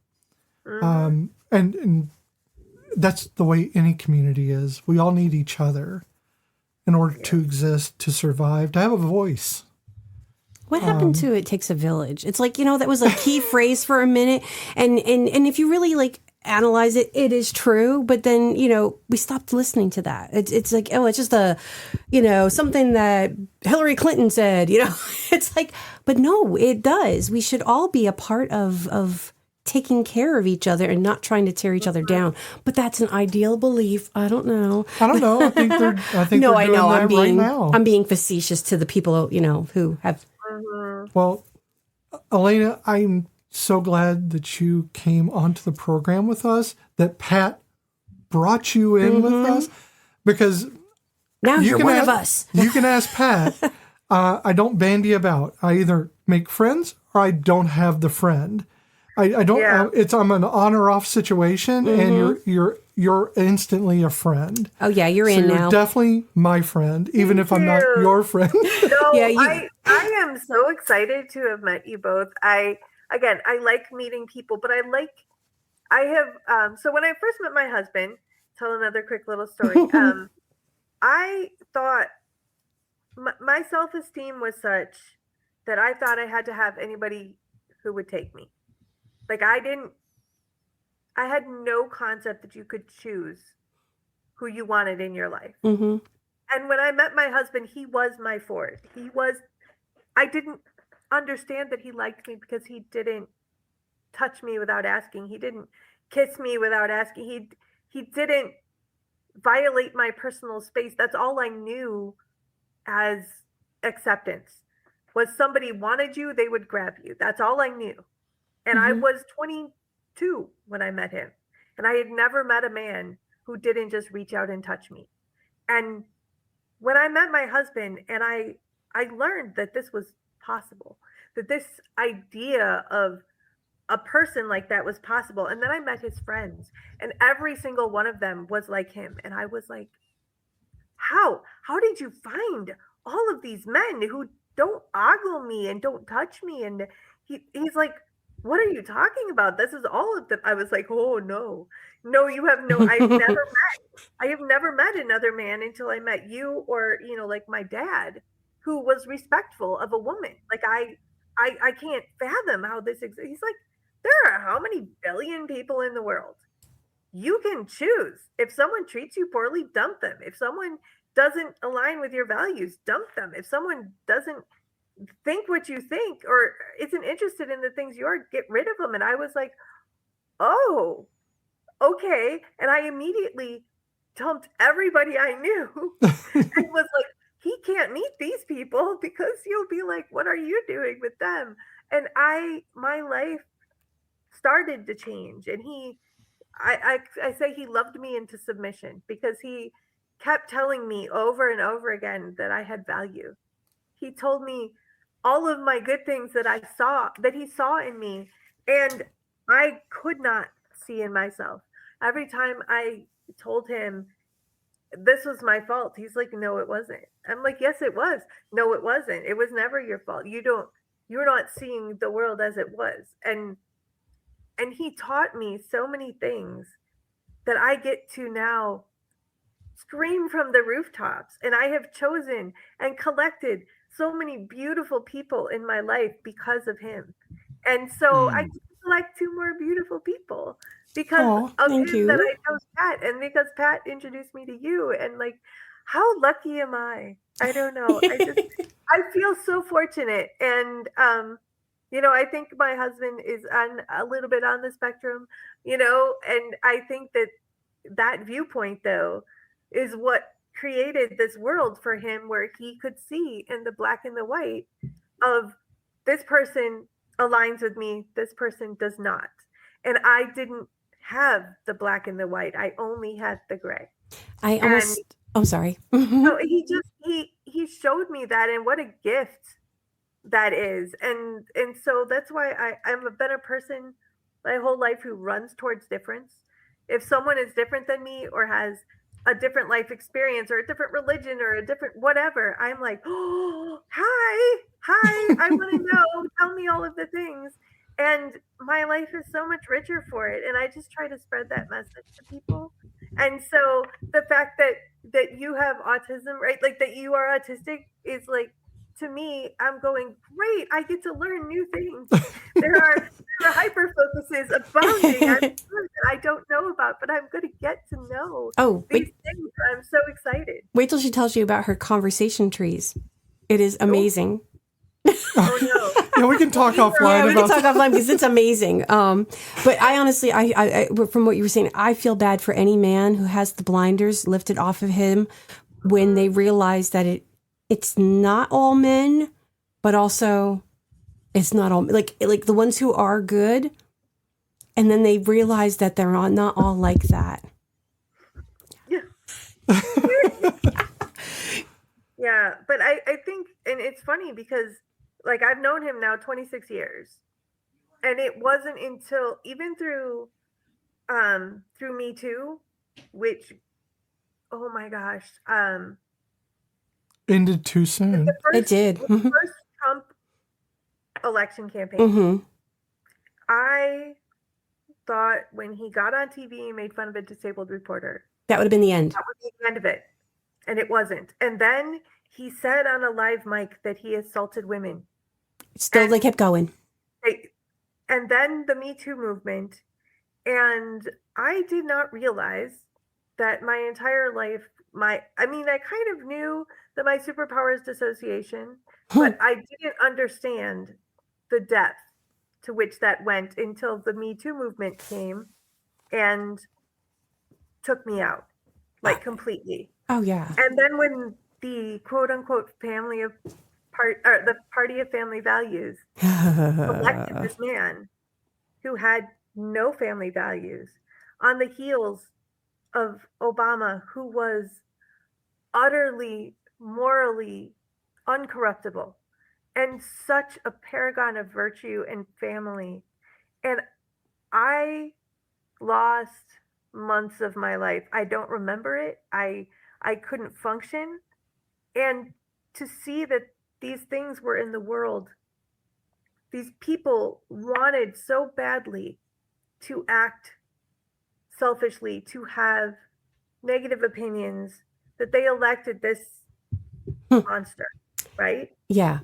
And that's the way any community is. We all need each other in order to exist, to survive, to have a voice. What happened to "it takes a village"? It's like, that was a key phrase for a minute. And if you really analyze it, it is true. But then, we stopped listening to that. It's like, oh, it's just something that Hillary Clinton said, It's like, but no, it does. We should all be a part of taking care of each other and not trying to tear each other down. But that's an ideal belief. I don't know. I think no, I know. I'm being facetious to the people, who have. Well, Allaina, I'm so glad that you came onto the program with us, that Pat brought you in with us, because now you're one of us. You can ask Pat. I don't bandy about. I either make friends or I don't have the friend. I don't. I'm an on or off situation, and you're you're instantly a friend. Oh yeah, you're So in you're now. definitely my friend, even if I'm not you. your friend. No, Yeah, I am so excited to have met you both. I like meeting people, but I have so when I first met my husband, tell another quick little story. I thought my self-esteem was such that I thought I had to have anybody who would take me. Like I had no concept that you could choose who you wanted in your life. hmm And when I met my husband, he was my Ford. I didn't understand that he liked me because he didn't touch me without asking. He didn't kiss me without asking. He didn't violate my personal space. That's all I knew as acceptance. Was somebody wanted you, they would grab you. That's all I knew. And I was 22 when I met him. And I had never met a man who didn't just reach out and touch me. And when I met my husband and I learned that this was possible, that this idea of a person like that was possible. And then I met his friends, and every single one of them was like him. And I was like, how did you find all of these men who don't ogle me and don't touch me? And he's like, what are you talking about? This is all of them. I was like, oh no, you have no, I have never met another man until I met you, or, like my dad, who was respectful of a woman. Like I can't fathom how this exists. He's like, there are how many billion people in the world? You can choose. If someone treats you poorly, dump them. If someone doesn't align with your values, dump them. If someone doesn't think what you think or isn't interested in the things you are, get rid of them. And I was like, oh, okay. And I immediately dumped everybody I knew and was like, he can't meet these people because you'll be like, what are you doing with them? And my life started to change. And I say he loved me into submission because he kept telling me over and over again that I had value. He told me all of my good things that he saw in me, and I could not see in myself. Every time I told him this was my fault, he's like, no, it wasn't. I'm like, yes, it was. No, it wasn't. It was never your fault. You're not seeing the world as it was. And he taught me so many things that I get to now scream from the rooftops. And I have chosen and collected so many beautiful people in my life because of him. And so I select 2 more beautiful people because of thank him you. that I chose Pat, and because Pat introduced me to you. And like, how lucky am I? I don't know. I feel so fortunate. And I think my husband is on a little bit on the spectrum, and I think that viewpoint though is what created this world for him, where he could see in the black and the white of this person aligns with me, this person does not. And I didn't have the black and the white. I only had the gray. Sorry. So he showed me that, and what a gift that is. And so that's why I'm a better person my whole life who runs towards difference. If someone is different than me or has a different life experience or a different religion or a different whatever, I'm like, oh, hi, I want to know, tell me all of the things. And my life is so much richer for it. And I just try to spread that message to people. And so the fact that you have autism, right? Like that you are autistic is like, to me, I'm going, great, I get to learn new things. There are hyper focuses abounding that I don't know about, but I'm going to get to know these things. I'm so excited. Wait till she tells you about her conversation trees. It is amazing. Oh no. Yeah, we can talk offline. Yeah, we can talk offline because it's amazing. But I honestly, I from what you were saying, I feel bad for any man who has the blinders lifted off of him when they realize that it's not all men, but also it's not all like the ones who are good, and then they realize that they're not all like that. Yeah. Yeah, but I think, and it's funny because like I've known him now 26 years, and it wasn't until even through Me Too which, oh my gosh, Ended too soon. It did. the first Trump election campaign. Mm-hmm. I thought when he got on TV and made fun of a disabled reporter, That would have been the end. that would be the end of it. And it wasn't. And then he said on a live mic that he assaulted women. Still, they kept going. And then the Me Too movement. And I did not realize that my entire life, I kind of knew that my superpower is dissociation, but I didn't understand the depth to which that went until the Me Too movement came and took me out, like completely. Oh, yeah. And then when the quote unquote the party of family values elected this man who had no family values on the heels of Obama, who was utterly morally uncorruptible and such a paragon of virtue and family. And I lost months of my life. I don't remember it. I couldn't function. And to see that these things were in the world, these people wanted so badly to act selfishly, to have negative opinions, that they elected this monster, right? Yeah.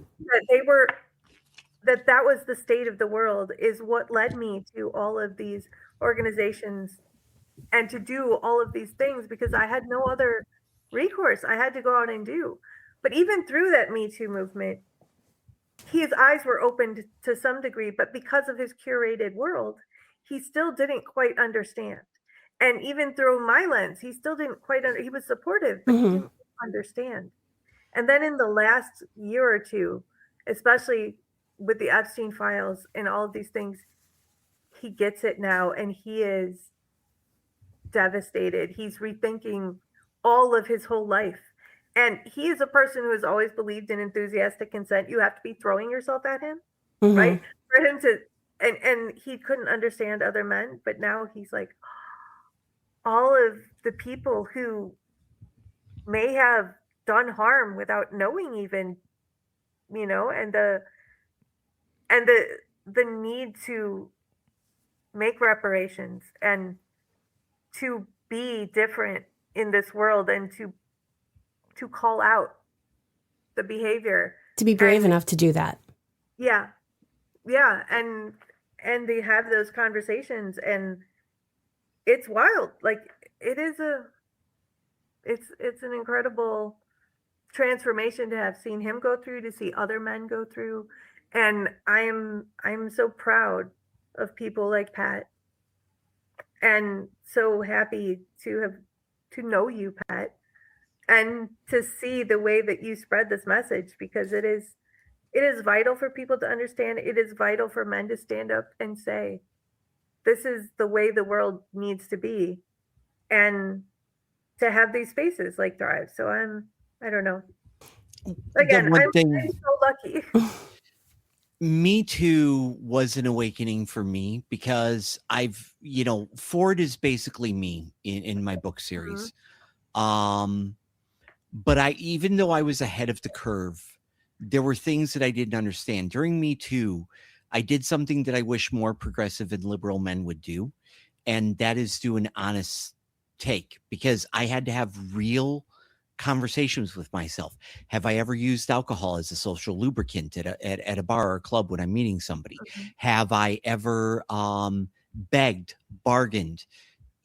That was the state of the world, is what led me to all of these organizations and to do all of these things, because I had no other recourse. I had to go out and do. But even through that Me Too movement, his eyes were opened to some degree, but because of his curated world, he still didn't quite understand. And even through my lens, he still didn't quite he was supportive, but he didn't understand. And then in the last year or two, especially with the Epstein files and all of these things, he gets it now, and he is devastated. He's rethinking all of his whole life. And he is a person who has always believed in enthusiastic consent. You have to be throwing yourself at him, right? For him to, and he couldn't understand other men, but now he's like, all of the people who may have done harm without knowing even, and the need to make reparations and to be different in this world and to call out the behavior, to be brave enough to do that. Yeah, and they have those conversations, and it's wild. Like, it's an incredible transformation to have seen him go through, to see other men go through, and I'm so proud of people like Pat, and so happy to know you, Pat, and to see the way that you spread this message, because it is vital for people to understand. It is vital for men to stand up and say, this is the way the world needs to be, and to have these spaces like Thrive. So I don't know. Again, I'm so lucky. Me Too was an awakening for me, because Ford is basically me in my book series. But even though I was ahead of the curve, there were things that I didn't understand. During Me Too, I did something that I wish more progressive and liberal men would do, and that is do an honest take, because I had to have real conversations with myself. Have I ever used alcohol as a social lubricant at a bar or a club when I'm meeting somebody? Have I ever begged, bargained,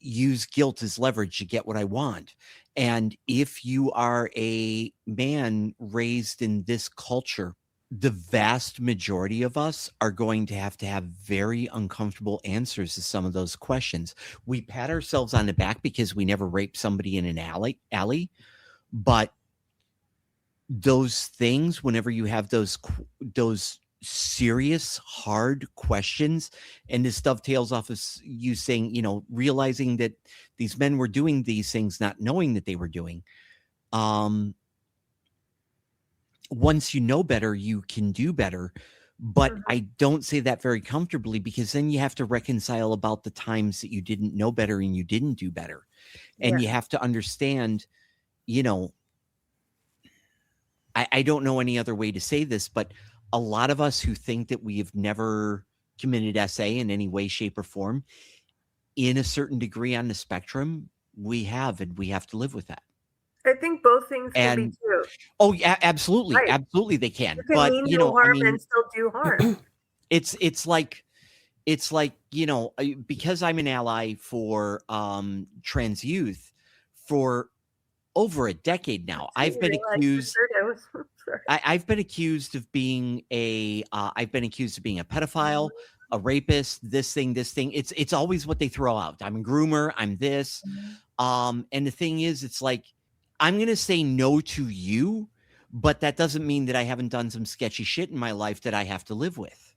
used guilt as leverage to get what I want? And if you are a man raised in this culture, the vast majority of us are going to have very uncomfortable answers to some of those questions. We pat ourselves on the back because we never raped somebody in an alley, but those things, whenever you have those serious, hard questions, and this dovetails off of you saying, realizing that these men were doing these things, not knowing that they were doing. Once you know better, you can do better. But I don't say that very comfortably, because then you have to reconcile about the times that you didn't know better and you didn't do better. And you have to understand, you know, I don't know any other way to say this, but a lot of us who think that we have never committed SA in any way, shape, or form, in a certain degree on the spectrum, we have, and we have to live with that. I think both things can be true. Oh, yeah, absolutely. Right. Absolutely they can. You can But, mean you no know, harm I mean, and still do harm. it's like, you know, because I'm an ally for trans youth for over a decade now. I've been accused. I've been accused of being a pedophile, a rapist, this thing. It's always what they throw out. I'm a groomer. I'm this. And the thing is, it's like, I'm going to say no to you, but that doesn't mean that I haven't done some sketchy shit in my life that I have to live with.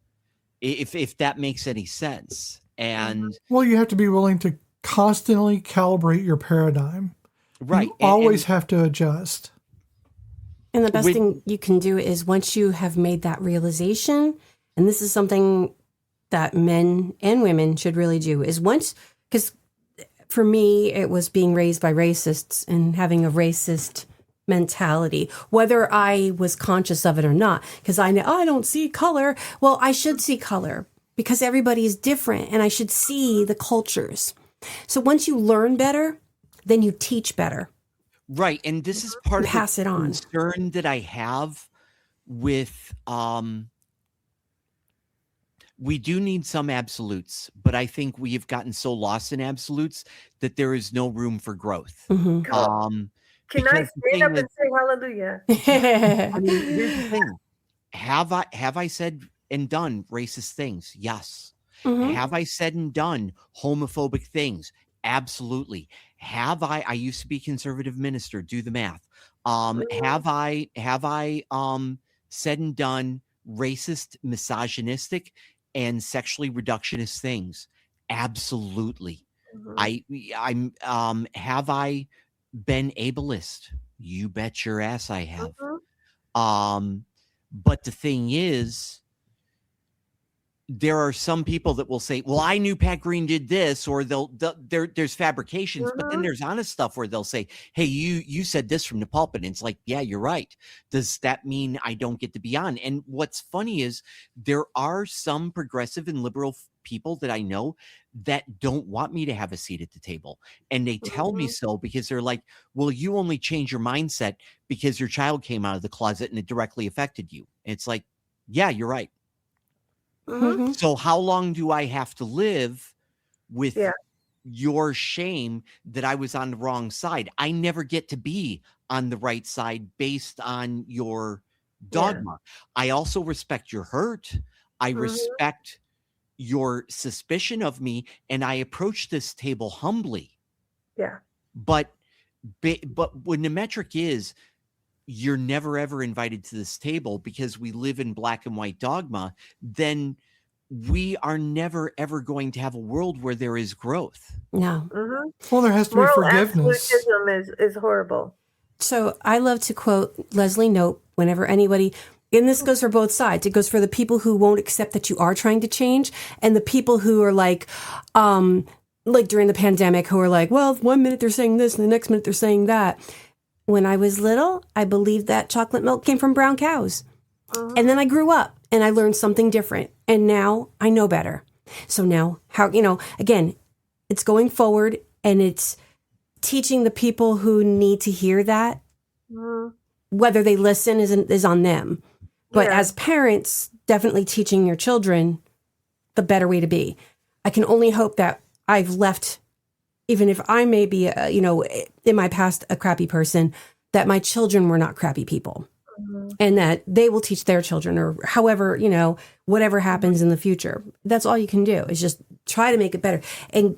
If that makes any sense. And well, you have to be willing to constantly calibrate your paradigm. Right. You always have to adjust. And the best thing you can do is, once you have made that realization, and this is something that men and women should really do, is once, because for me, it was being raised by racists and having a racist mentality, whether I was conscious of it or not, because I know, I don't see color. Well, I should see color because everybody is different, and I should see the cultures. So once you learn better, then you teach better. Right. And this is part of the concern that I have with, we do need some absolutes, but I think we have gotten so lost in absolutes that there is no room for growth. Can I stand up and say hallelujah? I mean, here's the thing. Have I said and done racist things? Yes. Have I said and done homophobic things? Absolutely. Have I used to be conservative minister, do the math. Have I said and done racist, misogynistic, and sexually reductionist things? Absolutely. I'm have I been ableist? You bet your ass I have. But the thing is, there are some people that will say, well, I knew Pat Green did this, or there's fabrications, but then there's honest stuff where they'll say, hey, you said this from the pulpit. And it's like, yeah, you're right. Does that mean I don't get to be on? And what's funny is there are some progressive and liberal people that I know that don't want me to have a seat at the table. And they tell me so because they're like, well, you only change your mindset because your child came out of the closet and it directly affected you. And it's like, yeah, you're right. So how long do I have to live with your shame that I was on the wrong side? I never get to be on the right side based on your dogma. I also respect your hurt. I respect your suspicion of me, and I approach this table humbly. But when the metric is, you're never ever invited to this table because we live in black and white dogma, then we are never ever going to have a world where there is growth. No. Well, there has to be forgiveness. Absolutism is horrible. So I love to quote Leslie Knope whenever anybody, and this goes for both sides. It goes for the people who won't accept that you are trying to change, and the people who are like during the pandemic, who are like, well, 1 minute they're saying this and the next minute they're saying that. When I was little, I believed that chocolate milk came from brown cows. And then I grew up and I learned something different. And now I know better. So now, again, it's going forward, and it's teaching the people who need to hear that. Whether they listen is on them. But as parents, definitely teaching your children the better way to be. I can only hope that I've left, even if I may be, in my past a crappy person, that my children were not crappy people. And that they will teach their children, or however, whatever happens in the future. That's all you can do, is just try to make it better. And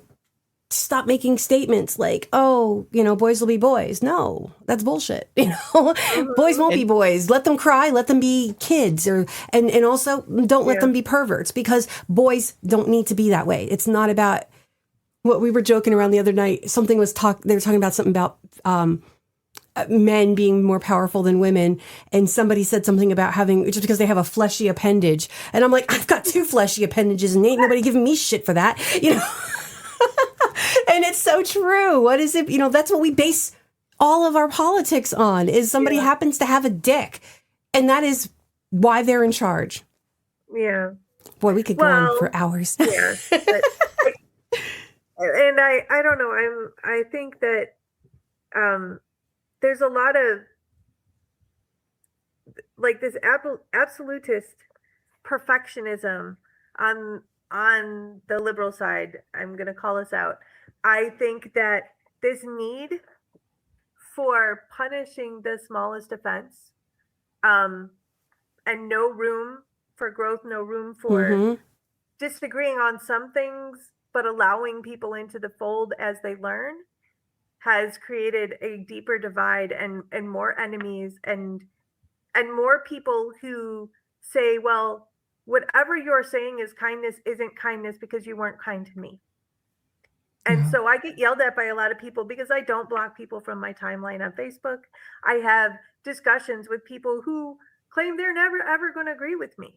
stop making statements like, oh, boys will be boys. No, that's bullshit. Boys won't be boys. Let them cry. Let them be kids. And also don't let them be perverts, because boys don't need to be that way. It's not about what we were joking around the other night. They were talking about something about men being more powerful than women, and somebody said something about having, just because they have a fleshy appendage, and I'm like, I've got 2 fleshy appendages and ain't nobody giving me shit for that, you know. And it's so true. What is it? You know, that's what we base all of our politics on, is somebody happens to have a dick, and that is why they're in charge. Yeah. Boy, we could go on for hours. Yeah. And I don't know. I think that there's a lot of like this absolutist perfectionism on the liberal side. I'm going to call us out. I think that this need for punishing the smallest offense, and no room for growth, no room for disagreeing on some things, but allowing people into the fold as they learn, has created a deeper divide and more enemies and more people who say, well, whatever you're saying is kindness isn't kindness because you weren't kind to me. And so I get yelled at by a lot of people because I don't block people from my timeline on Facebook. I have discussions with people who claim they're never, ever going to agree with me.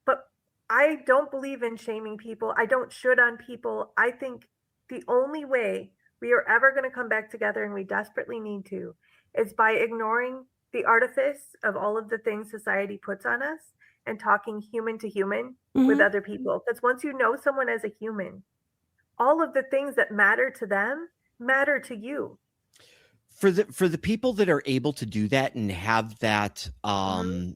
But I don't believe in shaming people. I don't should on people. I think the only way we are ever going to come back together, and we desperately need to, is by ignoring the artifice of all of the things society puts on us and talking human to human with other people. Because once you know someone as a human, all of the things that matter to them matter to you. For the people that are able to do that and have that, I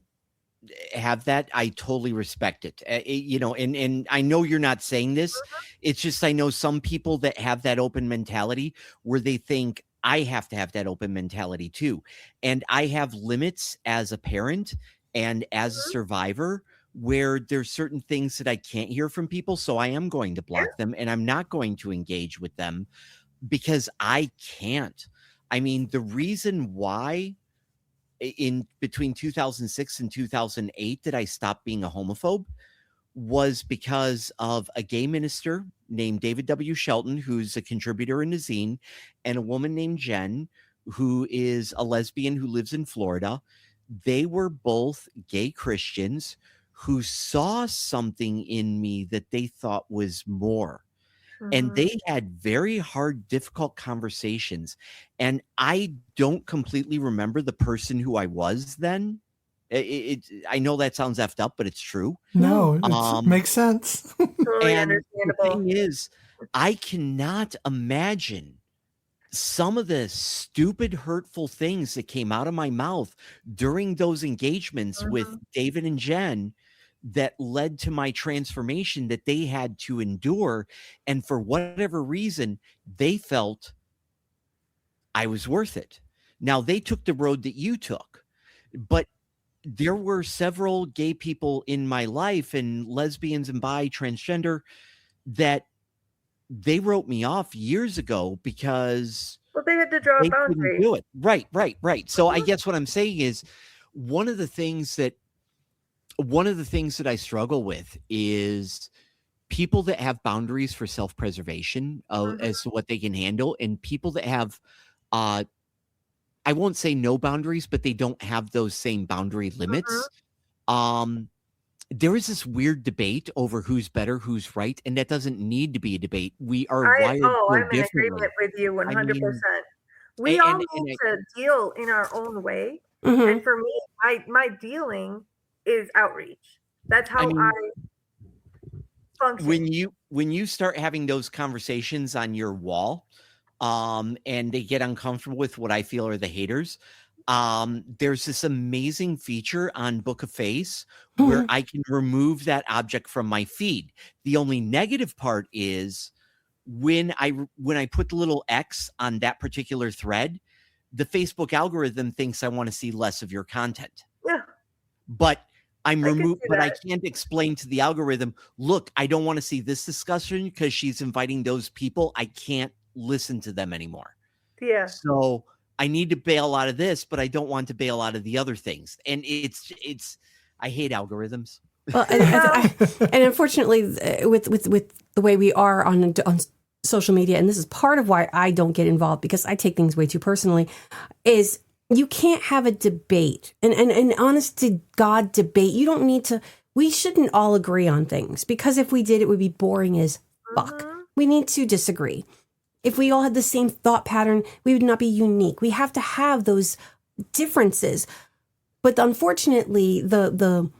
totally respect it. You know, and I know you're not saying this. It's just, I know some people that have that open mentality where they think I have to have that open mentality too. And I have limits as a parent and as a survivor, where there's certain things that I can't hear from people. So I am going to block them, and I'm not going to engage with them because I can't. I mean, the reason why in between 2006 and 2008 that I stopped being a homophobe was because of a gay minister named David W. Shelton, who's a contributor in the zine, and a woman named Jen, who is a lesbian who lives in Florida. They were both gay Christians who saw something in me that they thought was more. And they had very hard, difficult conversations. And I don't completely remember the person who I was then. I know that sounds effed up, but it's true. No, it makes sense. Totally And understandable. the thing is, I cannot imagine some of the stupid, hurtful things that came out of my mouth during those engagements with David and Jen that led to my transformation that they had to endure. And for whatever reason, they felt I was worth it. Now, they took the road that you took, but there were several gay people in my life, and lesbians and bi, transgender, that they wrote me off years ago because they had to draw a they couldn't boundary. do it. Right. So I guess what I'm saying is one of the things that I struggle with is people that have boundaries for self-preservation as to what they can handle, and people that have, I won't say no boundaries, but they don't have those same boundary limits. There is this weird debate over who's better, who's right, and that doesn't need to be a debate. We are wired so I'm in differently. agreement with you 100%. I mean, We all need to deal in our own way. And for me, my dealing is outreach. That's how I function. When you start having those conversations on your wall, and they get uncomfortable with what I feel are the haters, there's this amazing feature on Book of Face where I can remove that object from my feed. The only negative part is when I put the little X on that particular thread, the Facebook algorithm thinks I want to see less of your content. Yeah. But but I can't explain to the algorithm, look, I don't want to see this discussion because she's inviting those people. I can't listen to them anymore. Yeah. So I need to bail out of this, but I don't want to bail out of the other things. And I hate algorithms. Well, and unfortunately, with the way we are on social media, and this is part of why I don't get involved because I take things way too personally, is you can't have a debate. And honest to God debate, you don't need to, we shouldn't all agree on things because if we did, it would be boring as fuck. We need to disagree. If we all had the same thought pattern, we would not be unique. We have to have those differences. But unfortunately, the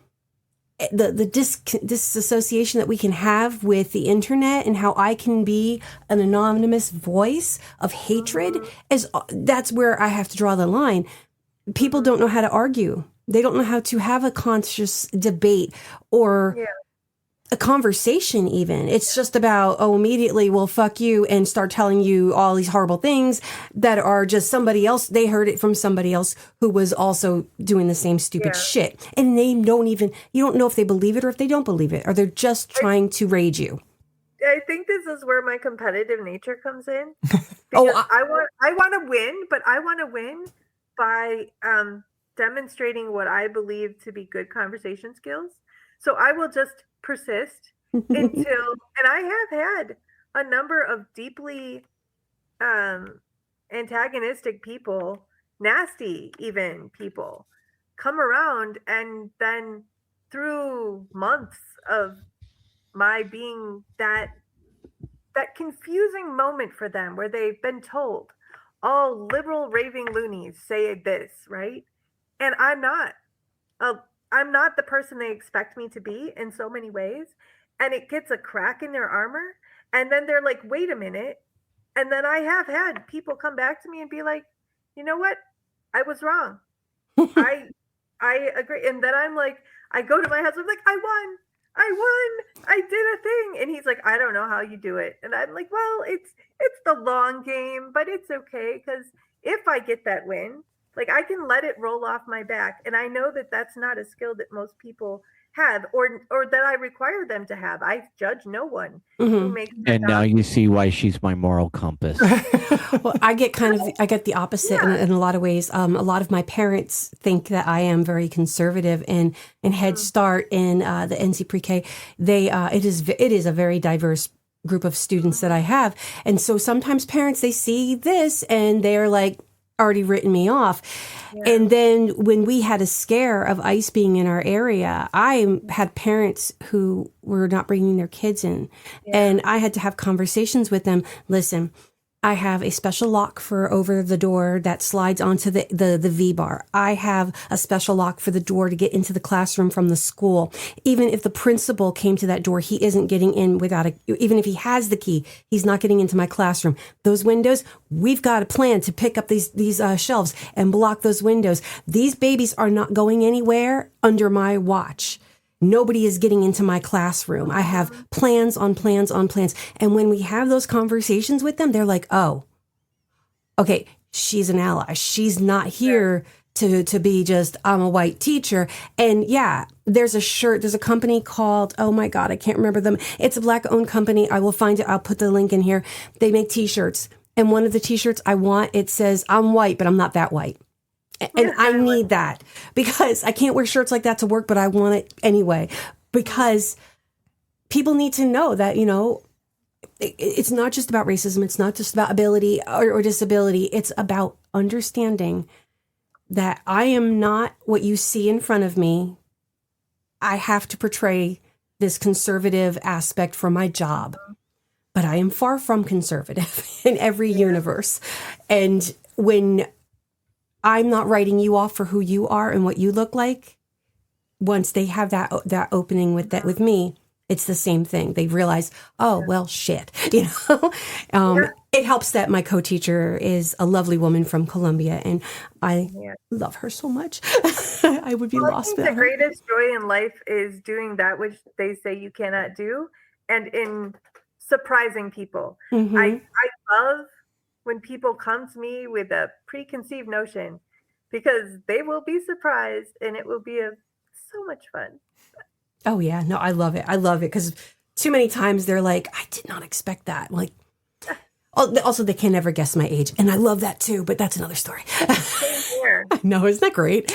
disassociation that we can have with the internet and how I can be an anonymous voice of hatred that's where I have to draw the line. People don't know how to argue. They don't know how to have a conscious debate or a conversation even. It's just about, immediately, well, fuck you, and start telling you all these horrible things that are just somebody else. They heard it from somebody else who was also doing the same stupid shit. And they don't even, you don't know if they believe it or if they don't believe it, or they're just trying to rage you. I think this is where my competitive nature comes in. Because I want to win, but I want to win by demonstrating what I believe to be good conversation skills. So I will just persist until, and I have had a number of deeply antagonistic people, nasty even people, come around, and then through months of my being that confusing moment for them where they've been told, all liberal raving loonies say this, right? And I'm not the person they expect me to be in so many ways. And it gets a crack in their armor. And then they're like, wait a minute. And then I have had people come back to me and be like, you know what? I was wrong. I agree. And then I'm like, I go to my husband, like, I won. I did a thing. And he's like, I don't know how you do it. And I'm like, well, it's the long game, but it's okay. Because if I get that win, like, I can let it roll off my back. And I know that that's not a skill that most people have or that I require them to have. I judge no one who makes and now you see why she's my moral compass. Well, I get the opposite in a lot of ways. A lot of my parents think that I am very conservative, and in Head Start and the NC Pre-K, it is a very diverse group of students that I have. And so sometimes parents, they see this and they're like, already written me off. Yeah. And then when we had a scare of ICE being in our area, I had parents who were not bringing their kids in. Yeah. And I had to have conversations with them. Listen, I have a special lock for over the door that slides onto the V-bar. I have a special lock for the door to get into the classroom from the school. Even if the principal came to that door, he isn't getting in even if he has the key, he's not getting into my classroom. Those windows, we've got a plan to pick up these shelves and block those windows. These babies are not going anywhere under my watch. Nobody is getting into my classroom. I have plans on plans on plans. And when we have those conversations with them, they're like, oh, okay, she's an ally. She's not here to be just, I'm a white teacher. And yeah, there's a company called, oh my God, I can't remember them. It's a Black owned company. I will find it. I'll put the link in here. They make t-shirts. And one of the t-shirts I want, it says, I'm white, but I'm not that white. And I need that because I can't wear shirts like that to work, but I want it anyway, because people need to know that, it's not just about racism. It's not just about ability or disability. It's about understanding that I am not what you see in front of me. I have to portray this conservative aspect for my job, but I am far from conservative in every universe. And when I'm not writing you off for who you are and what you look like, once they have that opening with me, it's the same thing. They realize, oh, well, shit. It helps that my co-teacher is a lovely woman from Colombia, and I love her so much. I would be lost without her. The greatest joy in life is doing that which they say you cannot do, and in surprising people. Mm-hmm. I love when people come to me with a preconceived notion, because they will be surprised and it will be so much fun. Oh yeah, no, I love it. Because too many times they're like, I did not expect that. Like, also they can never guess my age, and I love that too. But that's another story. Same here. No, isn't that great?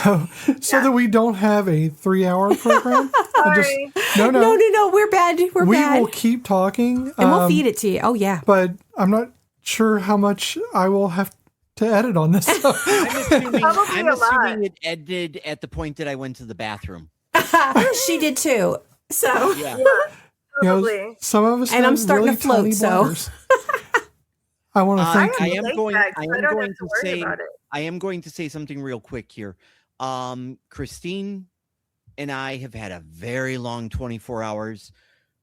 so that we don't have a 3-hour program. Sorry. No. We're bad. We bad. will keep talking. And we'll feed it to you. Oh, yeah. But I'm not sure how much I will have to edit on this. I'm assuming it ended at the point that I went to the bathroom. She did too. So Yeah, You probably. know, some of us and have I'm starting really to float. tiny So bladders. I want to thank I you. am going. Latex, I I am don't have going to to worry say. about it. I am going to say something real quick here. Christine and I have had a very long 24 hours.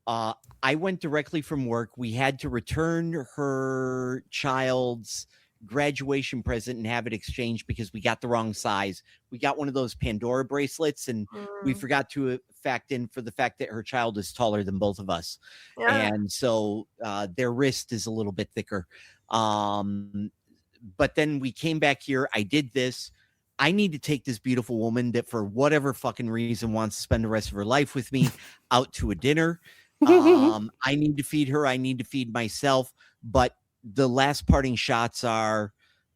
I went directly from work. We had to return her child's graduation present and have it exchanged because we got the wrong size. We got one of those Pandora bracelets, and we forgot to fact in for the fact that her child is taller than both of us. Yeah. And so their wrist is a little bit thicker. But then we came back here. I did this. I need to take this beautiful woman that for whatever fucking reason wants to spend the rest of her life with me out to a dinner. I need to feed her. I need to feed myself. But the last parting shots are,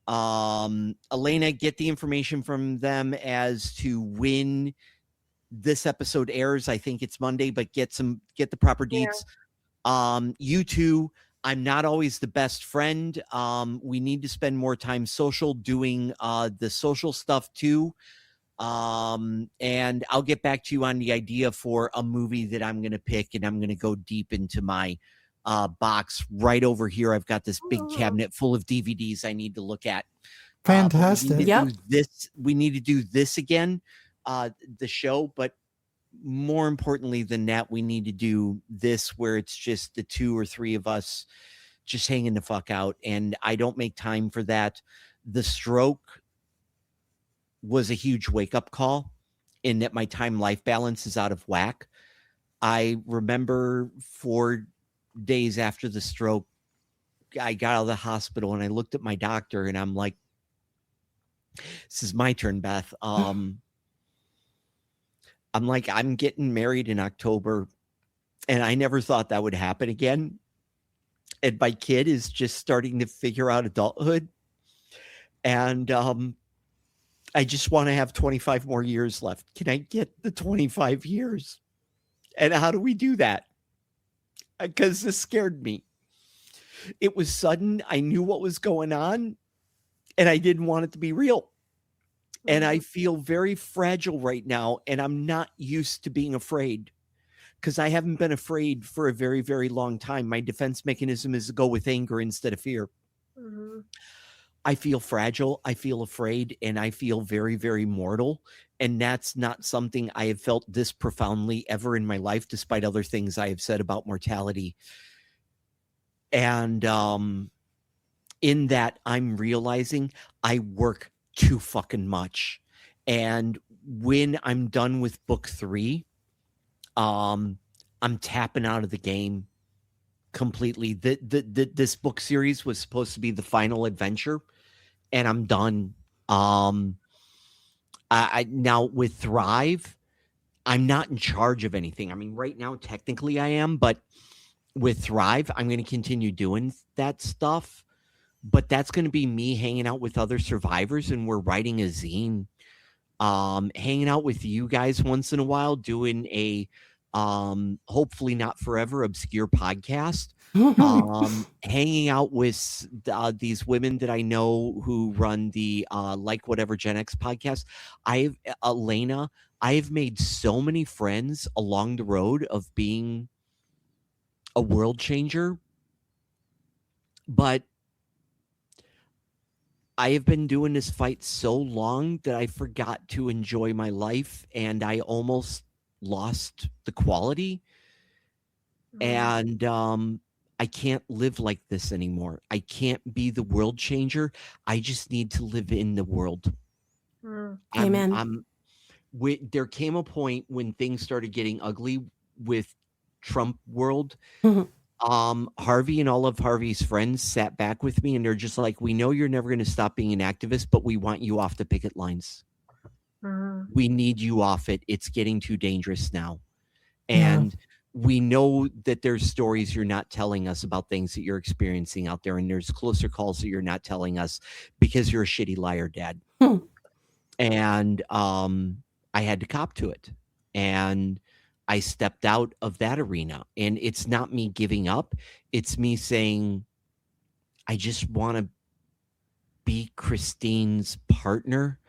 Allaina, get the information from them as to when this episode airs. I think it's Monday, but get the proper deets. You two, I'm not always the best friend. We need to spend more time social doing the social stuff too. And I'll get back to you on the idea for a movie that I'm going to pick, and I'm going to go deep into my box right over here. I've got this big cabinet full of DVDs I need to look at. Fantastic. We need to do this again, the show, but more importantly than that, we need to do this where it's just the 2 or 3 of us just hanging the fuck out. And I don't make time for that. The stroke was a huge wake-up call in that my time-life balance is out of whack. I remember 4 days after the stroke, I got out of the hospital and I looked at my doctor and I'm like, this is my turn, Beth. I'm like, I'm getting married in October, and I never thought that would happen again. And my kid is just starting to figure out adulthood. And I just want to have 25 more years left. Can I get the 25 years? And how do we do that? Because this scared me. It was sudden. I knew what was going on, and I didn't want it to be real. And I feel very fragile right now, and I'm not used to being afraid because I haven't been afraid for a very, very long time. My defense mechanism is to go with anger instead of fear. I feel fragile, I feel afraid, and I feel very, very mortal. And that's not something I have felt this profoundly ever in my life, despite other things I have said about mortality. And in that, I'm realizing I work too fucking much. And when I'm done with book 3, I'm tapping out of the game completely. This book series was supposed to be the final adventure, and I'm done. I now with Thrive, I'm not in charge of anything. I mean, right now, technically I am, but with Thrive, I'm going to continue doing that stuff. But that's going to be me hanging out with other survivors, and we're writing a zine, hanging out with you guys once in a while, doing a hopefully not forever obscure podcast, hanging out with these women that I know who run the Like Whatever Gen X podcast. Allaina, I have made so many friends along the road of being a world changer, but I have been doing this fight so long that I forgot to enjoy my life, and I almost lost the quality. And I can't live like this anymore. I can't be the world changer. I just need to live in the world. Amen. There came a point when things started getting ugly with Trump world. Harvey and all of Harvey's friends sat back with me, and they're just like, we know you're never going to stop being an activist, but we want you off the picket lines. We need you off it. It's getting too dangerous now. And we know that there's stories you're not telling us about things that you're experiencing out there, and there's closer calls that you're not telling us because you're a shitty liar, Dad. And I had to cop to it. And I stepped out of that arena. And it's not me giving up. It's me saying, I just want to be Christine's partner.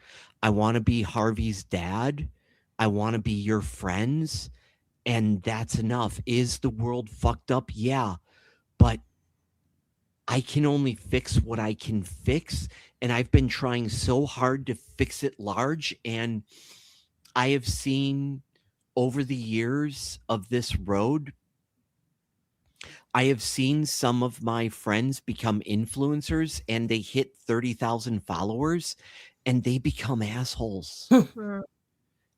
I want to be Harvey's dad. I want to be your friends. And that's enough. Is the world fucked up? Yeah. But I can only fix what I can fix. And I've been trying so hard to fix it large. And I have seen over the years of this road, I have seen some of my friends become influencers and they hit 30,000 followers and they become assholes. Mhm.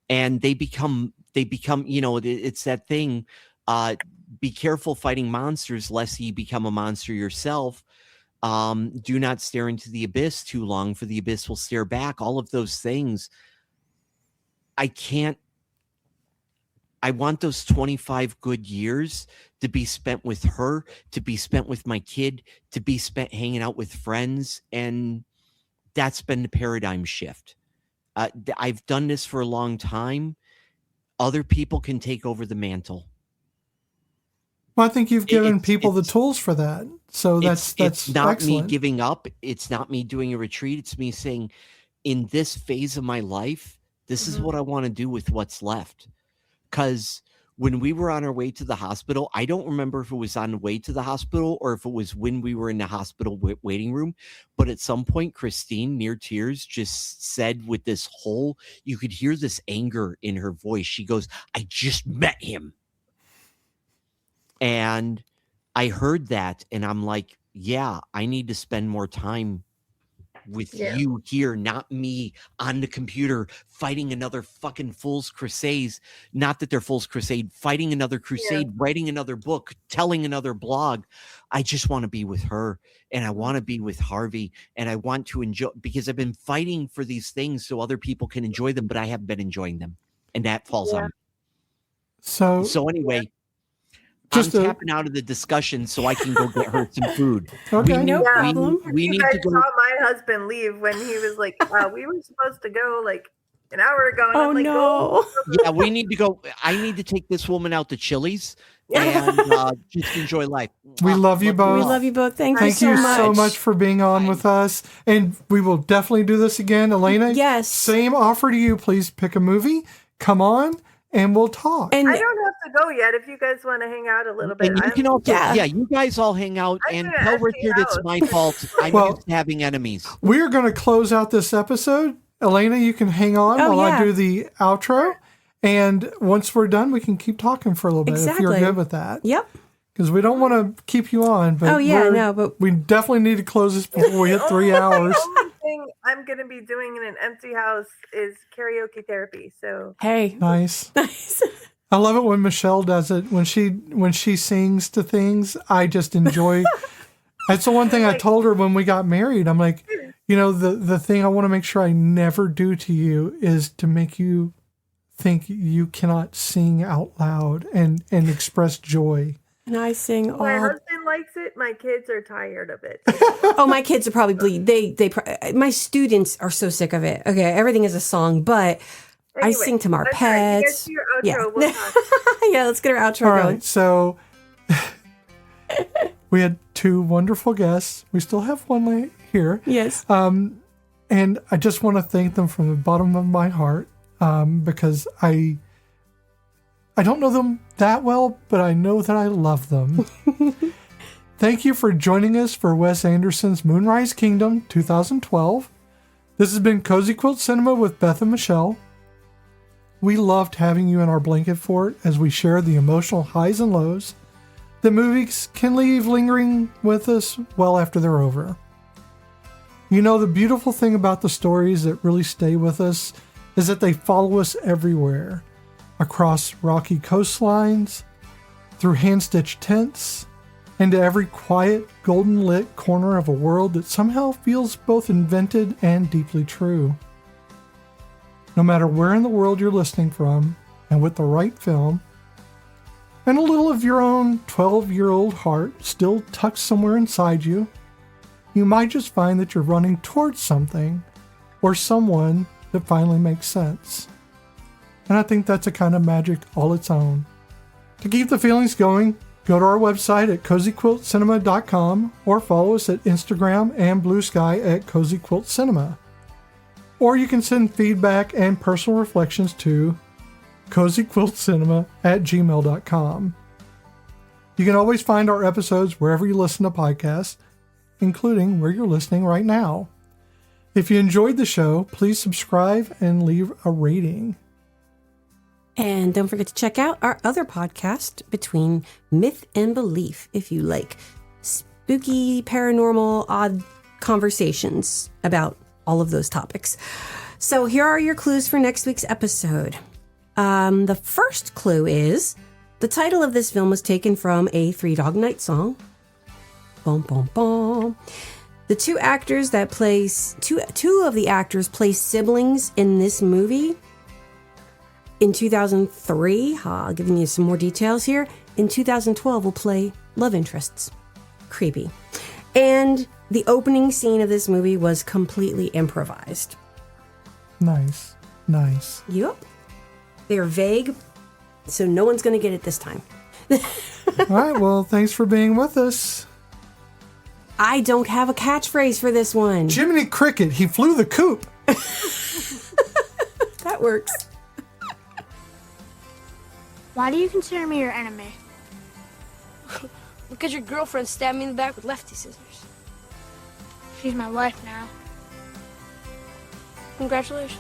And they become, it's that thing, be careful fighting monsters lest ye become a monster yourself. Do not stare into the abyss too long, for the abyss will stare back. All of those things. I want those 25 good years to be spent with her, to be spent with my kid, to be spent hanging out with friends. And that's been the paradigm shift. I've done this for a long time. Other people can take over the mantle. Well, I think you've given people the tools for that. So that's not excellent. Me giving up. It's not me doing a retreat. It's me saying, in this phase of my life, this is what I want to do with what's left. Because when we were on our way to the hospital, I don't remember if it was on the way to the hospital or if it was when we were in the hospital waiting room. But at some point, Christine, near tears, just said with this whole, you could hear this anger in her voice. She goes, I just met him. And I heard that and I'm like, yeah, I need to spend more time with you here, not me on the computer fighting another fucking Fool's Crusade. Not that they're Fool's Crusade, fighting another crusade, writing another book, telling another blog. I just want to be with her and I want to be with Harvey and I want to enjoy, because I've been fighting for these things so other people can enjoy them, but I haven't been enjoying them. And that falls on me. So anyway, I'm tapping out of the discussion so I can go get her some food. Okay. No problem. We need to go. Saw my husband leave when he was like, we were supposed to go like an hour ago. And I'm like, no. Yeah, we need to go. I need to take this woman out to Chili's and just enjoy life. We love you both. We love you both. Thank you so much for being on with us. And we will definitely do this again. Allaina, yes. Same offer to you. Please pick a movie. Come on. And we'll talk. And I don't have to go yet if you guys want to hang out a little bit. And you can also, you guys all hang out and tell Richard it's my fault. I'm used to having enemies. We're going to close out this episode. Allaina, you can hang on while I do the outro. And once we're done, we can keep talking for a little bit if you're good with that. Yep. Because we don't want to keep you on. But but we definitely need to close this before we hit 3 hours. The only thing I'm going to be doing in an empty house is karaoke therapy. So hey, nice. I love it when Michelle does it. When she sings to things, I just enjoy. That's the one thing I told her when we got married. I'm like, the thing I want to make sure I never do to you is to make you think you cannot sing out loud and express joy. And I sing all. My husband likes it. My kids are tired of it. Oh, my kids are probably bleed. My students are so sick of it. Okay, everything is a song, but anyway, I sing to our pets. Your outro. We'll talk. Yeah, let's get our outro all going. Right, so we had 2 wonderful guests. We still have one here. Yes. And I just want to thank them from the bottom of my heart because I don't know them that well, but I know that I love them. Thank you for joining us for Wes Anderson's Moonrise Kingdom 2012. This has been Cozy Quilt Cinema with Beth and Michelle. We loved having you in our blanket fort as we share the emotional highs and lows that movies can leave lingering with us well after they're over. The beautiful thing about the stories that really stay with us is that they follow us everywhere. Across rocky coastlines, through hand-stitched tents, into every quiet, golden-lit corner of a world that somehow feels both invented and deeply true. No matter where in the world you're listening from, and with the right film, and a little of your own 12-year-old heart still tucked somewhere inside you, you might just find that you're running towards something or someone that finally makes sense. And I think that's a kind of magic all its own. To keep the feelings going, go to our website at cozyquiltcinema.com or follow us at Instagram and Blue Sky at Cozy Quilt Cinema. Or you can send feedback and personal reflections to cozyquiltcinema@gmail.com. You can always find our episodes wherever you listen to podcasts, including where you're listening right now. If you enjoyed the show, please subscribe and leave a rating. And don't forget to check out our other podcast, Between Myth and Belief, if you like spooky, paranormal, odd conversations about all of those topics. So here are your clues for next week's episode. The first clue is the title of this film was taken from a Three Dog Night song. Boom, boom, boom. The two actors that plays two of the actors play siblings in this movie. In 2003, giving you some more details here. In 2012, will play love interests. Creepy. And the opening scene of this movie was completely improvised. Nice. Yep. They're vague, so no one's going to get it this time. All right, well, thanks for being with us. I don't have a catchphrase for this one. Jiminy Cricket, he flew the coop. That works. Why do you consider me your enemy? Because your girlfriend stabbed me in the back with lefty scissors. She's my wife now. Congratulations.